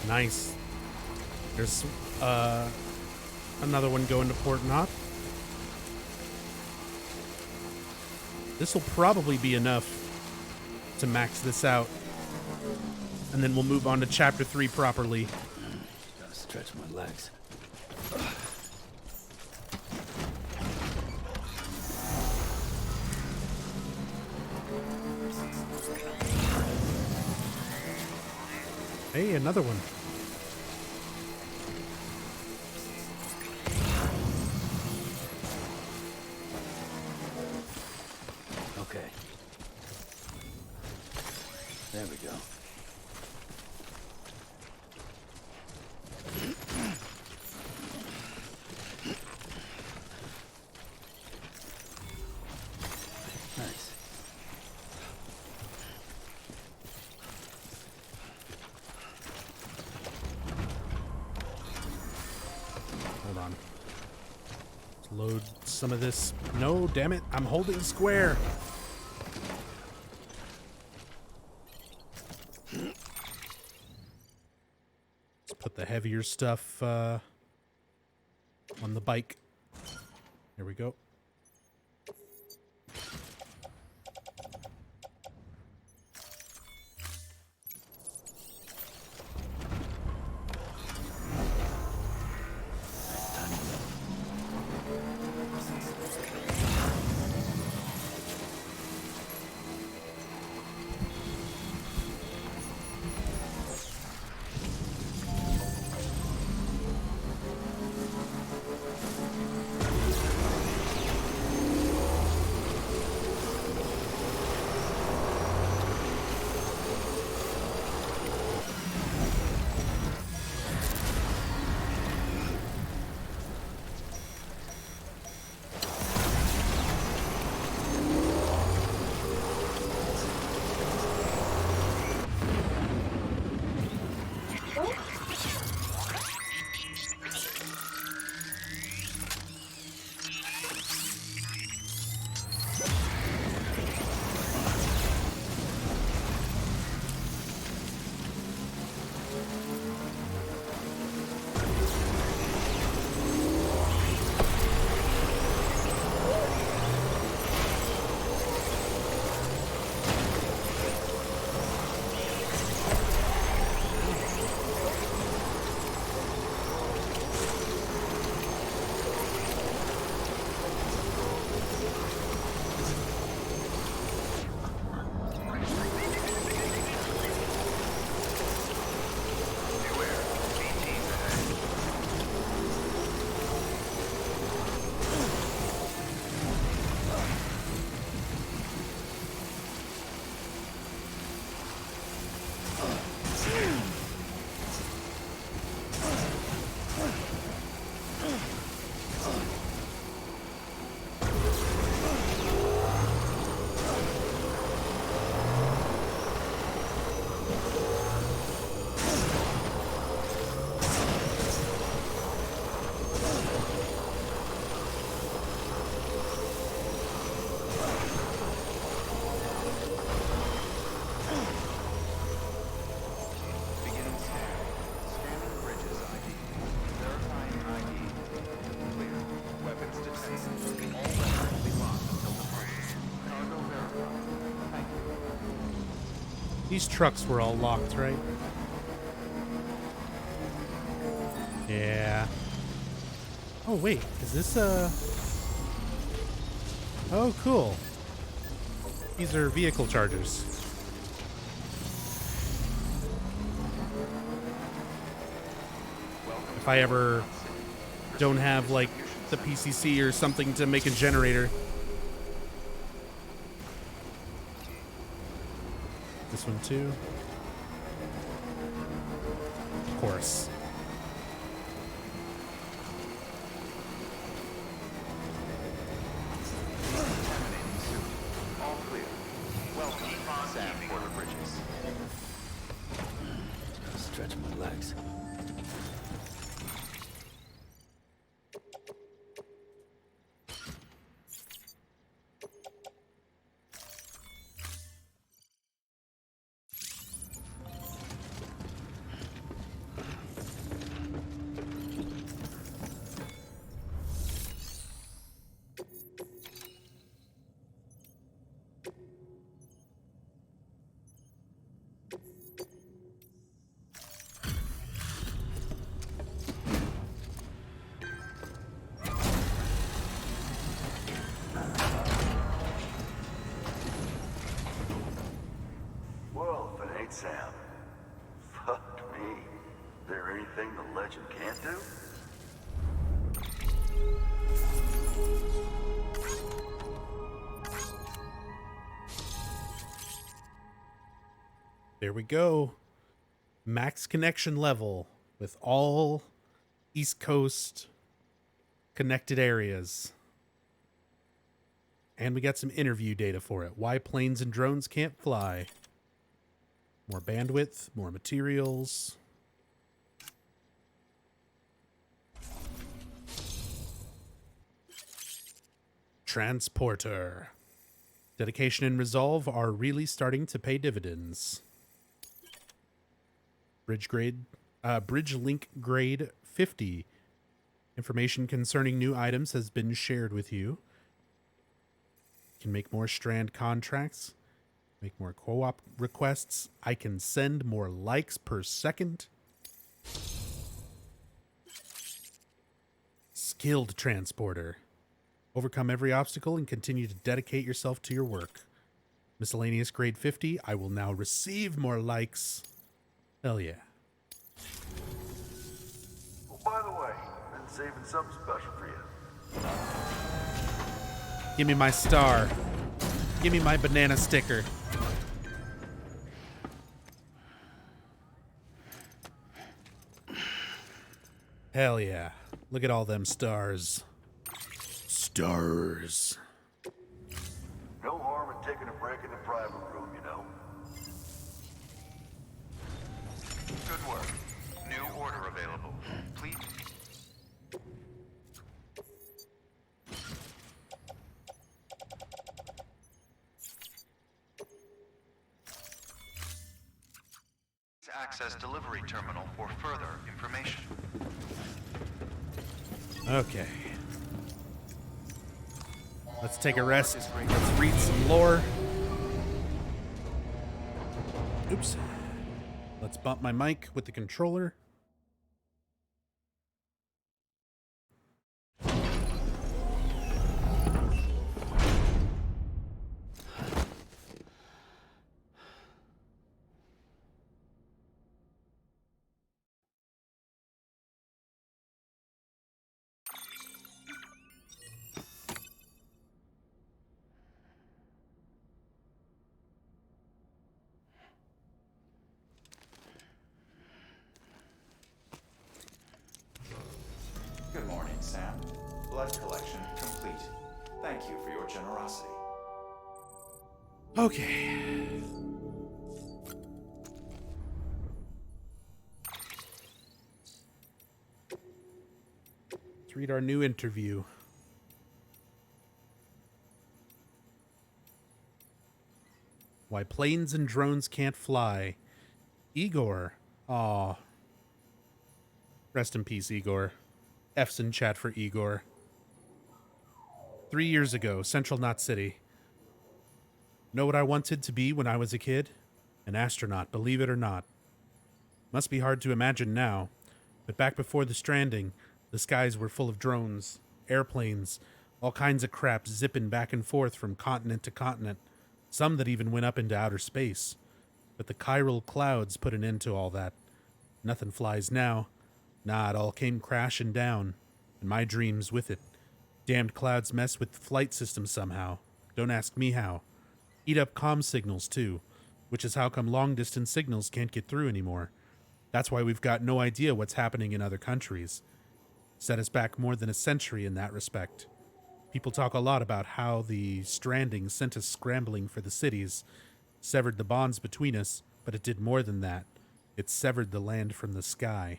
Nice. There's another one going to Port Knot. This will probably be enough to max this out. And then we'll move on to Chapter 3 properly. Gotta stretch my legs. Hey, another one. Okay. There we go. Nice. Hold on. Let's load some of this. No, damn it. I'm holding square. Let's put the heavier stuff on the bike. There we go. Beginning scan. Scanning bridges ID. Verifying ID. Clear. Weapons detected. All weapons will be locked until departure. Cargo verified. Thank you. These trucks were all locked, right? Yeah. Oh, wait. Is this a... Oh, cool. These are vehicle chargers. If I ever don't have, like, the PCC or something to make a generator. This one, too. Of course. All clear. Welcome, Sam Porter Bridges. Gotta stretch my legs. ain't Sam. Fuck me. There anything the legend can't do? There we go. Max connection level with all East Coast connected areas. And we got some interview data for it. Why planes and drones can't fly. More bandwidth, more materials. Transporter. Dedication and resolve are really starting to pay dividends. Bridge link grade 50. Information concerning new items has been shared with you. Can make more strand contracts. Make more co-op requests. I can send more likes per second. Skilled transporter. Overcome every obstacle and continue to dedicate yourself to your work. Miscellaneous grade 50. I will now receive more likes. Hell yeah. Oh, by the way, been saving something special for you. Give me my star. Give me my banana sticker. Hell yeah. Look at all them stars. Stars. No harm in taking a break in the private room, you know. Good work. New order available. Please. Access delivery terminal for further information. Okay. Let's take a rest. Let's read some lore. Oops. Let's bump my mic with the controller. Good morning, Sam. Blood collection complete. Thank you for your generosity. Okay. Let's read our new interview. Why planes and drones can't fly. Igor. Aw. Rest in peace, Igor. F's in chat for Igor. 3 years ago, Central Knot City. Know what I wanted to be when I was a kid? An astronaut, believe it or not. Must be hard to imagine now, but back before the Stranding, the skies were full of drones, airplanes, all kinds of crap zipping back and forth from continent to continent, some that even went up into outer space. But the chiral clouds put an end to all that. Nothing flies now. Nah, it all came crashing down, and my dreams with it. Damned clouds mess with the flight system somehow. Don't ask me how. Eat up comm signals, too, which is how come long-distance signals can't get through anymore. That's why we've got no idea what's happening in other countries. Set us back more than a century in that respect. People talk a lot about how the Stranding sent us scrambling for the cities, severed the bonds between us, but it did more than that. It severed the land from the sky.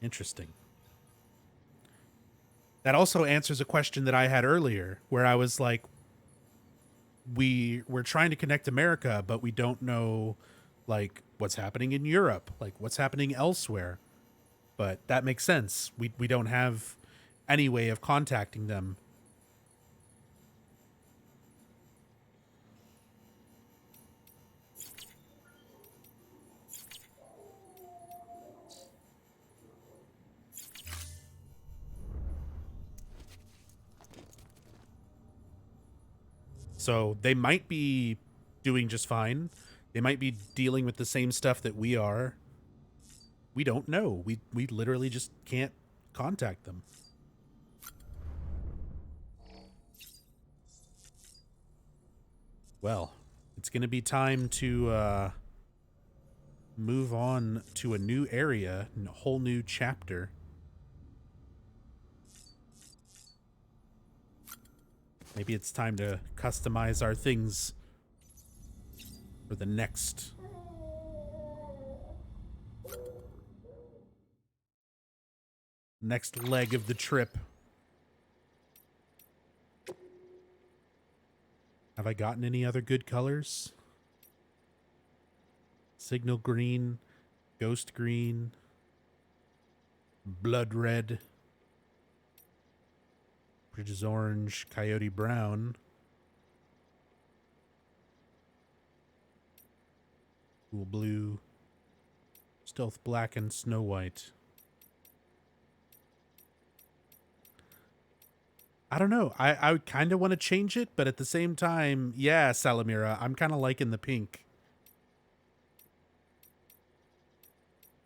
Interesting. That also answers a question that I had earlier, where I was like, we're trying to connect America, but we don't know, like, what's happening in Europe, like, what's happening elsewhere. But that makes sense. We don't have any way of contacting them. So they might be doing just fine. They might be dealing with the same stuff that we are. We don't know. We literally just can't contact them. Well, it's going to be time to move on to a new area, a whole new chapter. Maybe it's time to customize our things for the next leg of the trip. Have I gotten any other good colors? Signal green, ghost green, blood red, Bridges orange, coyote brown, cool blue, stealth black, and snow white. I don't know. I kind of want to change it, but at the same time, yeah, Salamira, I'm kind of liking the pink.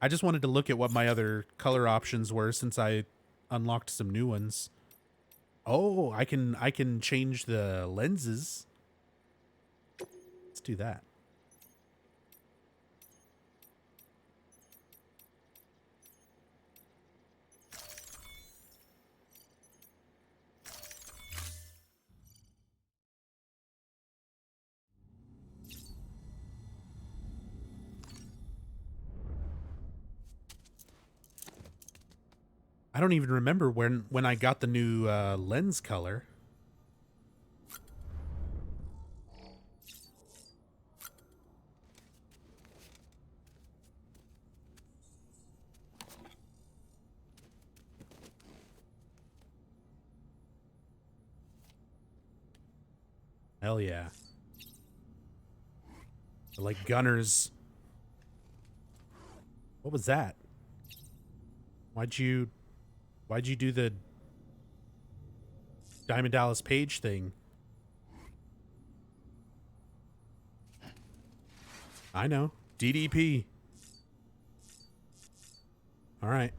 I just wanted to look at what my other color options were since I unlocked some new ones. Oh, I can change the lenses. Let's do that. I don't even remember when I got the new lens color. Hell yeah. They're like gunners. What was that? Why'd you do the Diamond Dallas Page thing? I know. DDP. All right.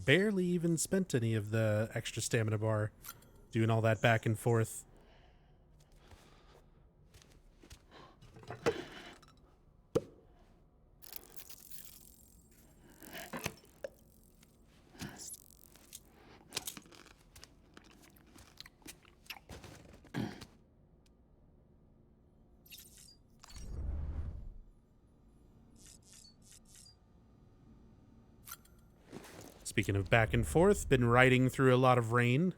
Barely even spent any of the extra stamina bar doing all that back and forth. Speaking of back and forth, been riding through a lot of rain.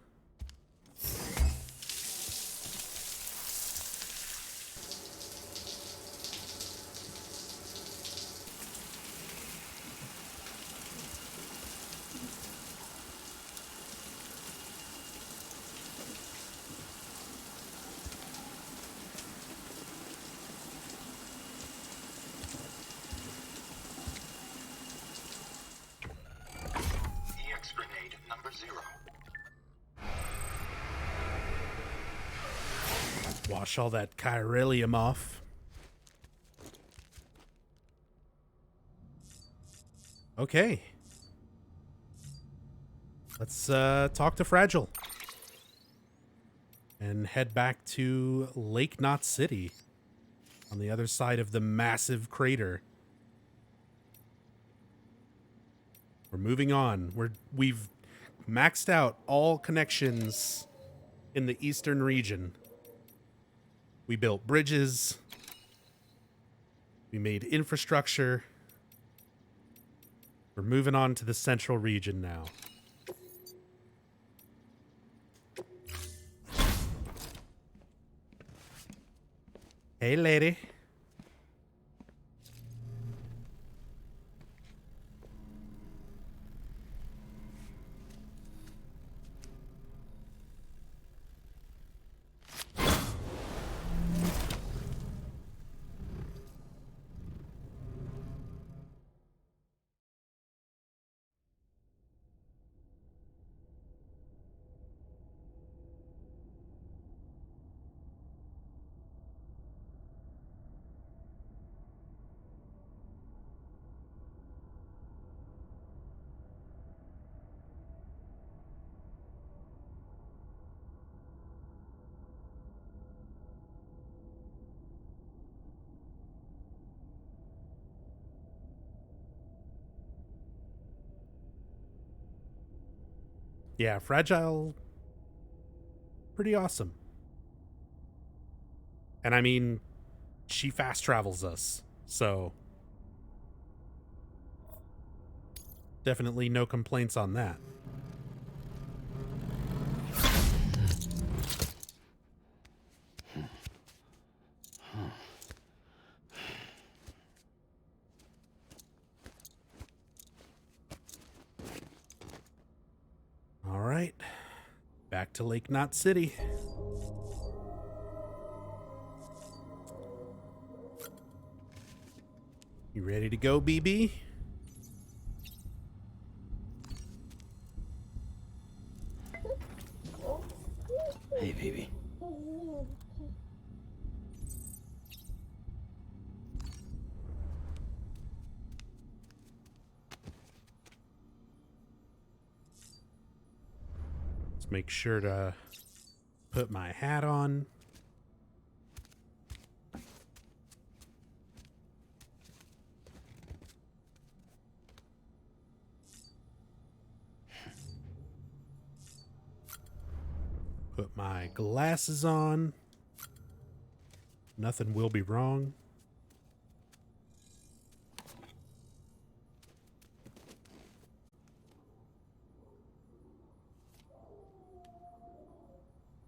EX grenade number 0. Wash all that chiralium off. Okay. Let's talk to Fragile. And head back to Lake Knot City. On the other side of the massive crater. We're moving on. We've maxed out all connections in the eastern region. We built bridges. We made infrastructure. We're moving on to the central region now. Hey, lady. Yeah, fragile. Pretty awesome. And I mean, she fast travels us, so definitely no complaints on that. All right, back to Lake Knot City. You ready to go, BB? Hey, baby. Let's make sure to put my hat on. Put my glasses on. Nothing will be wrong.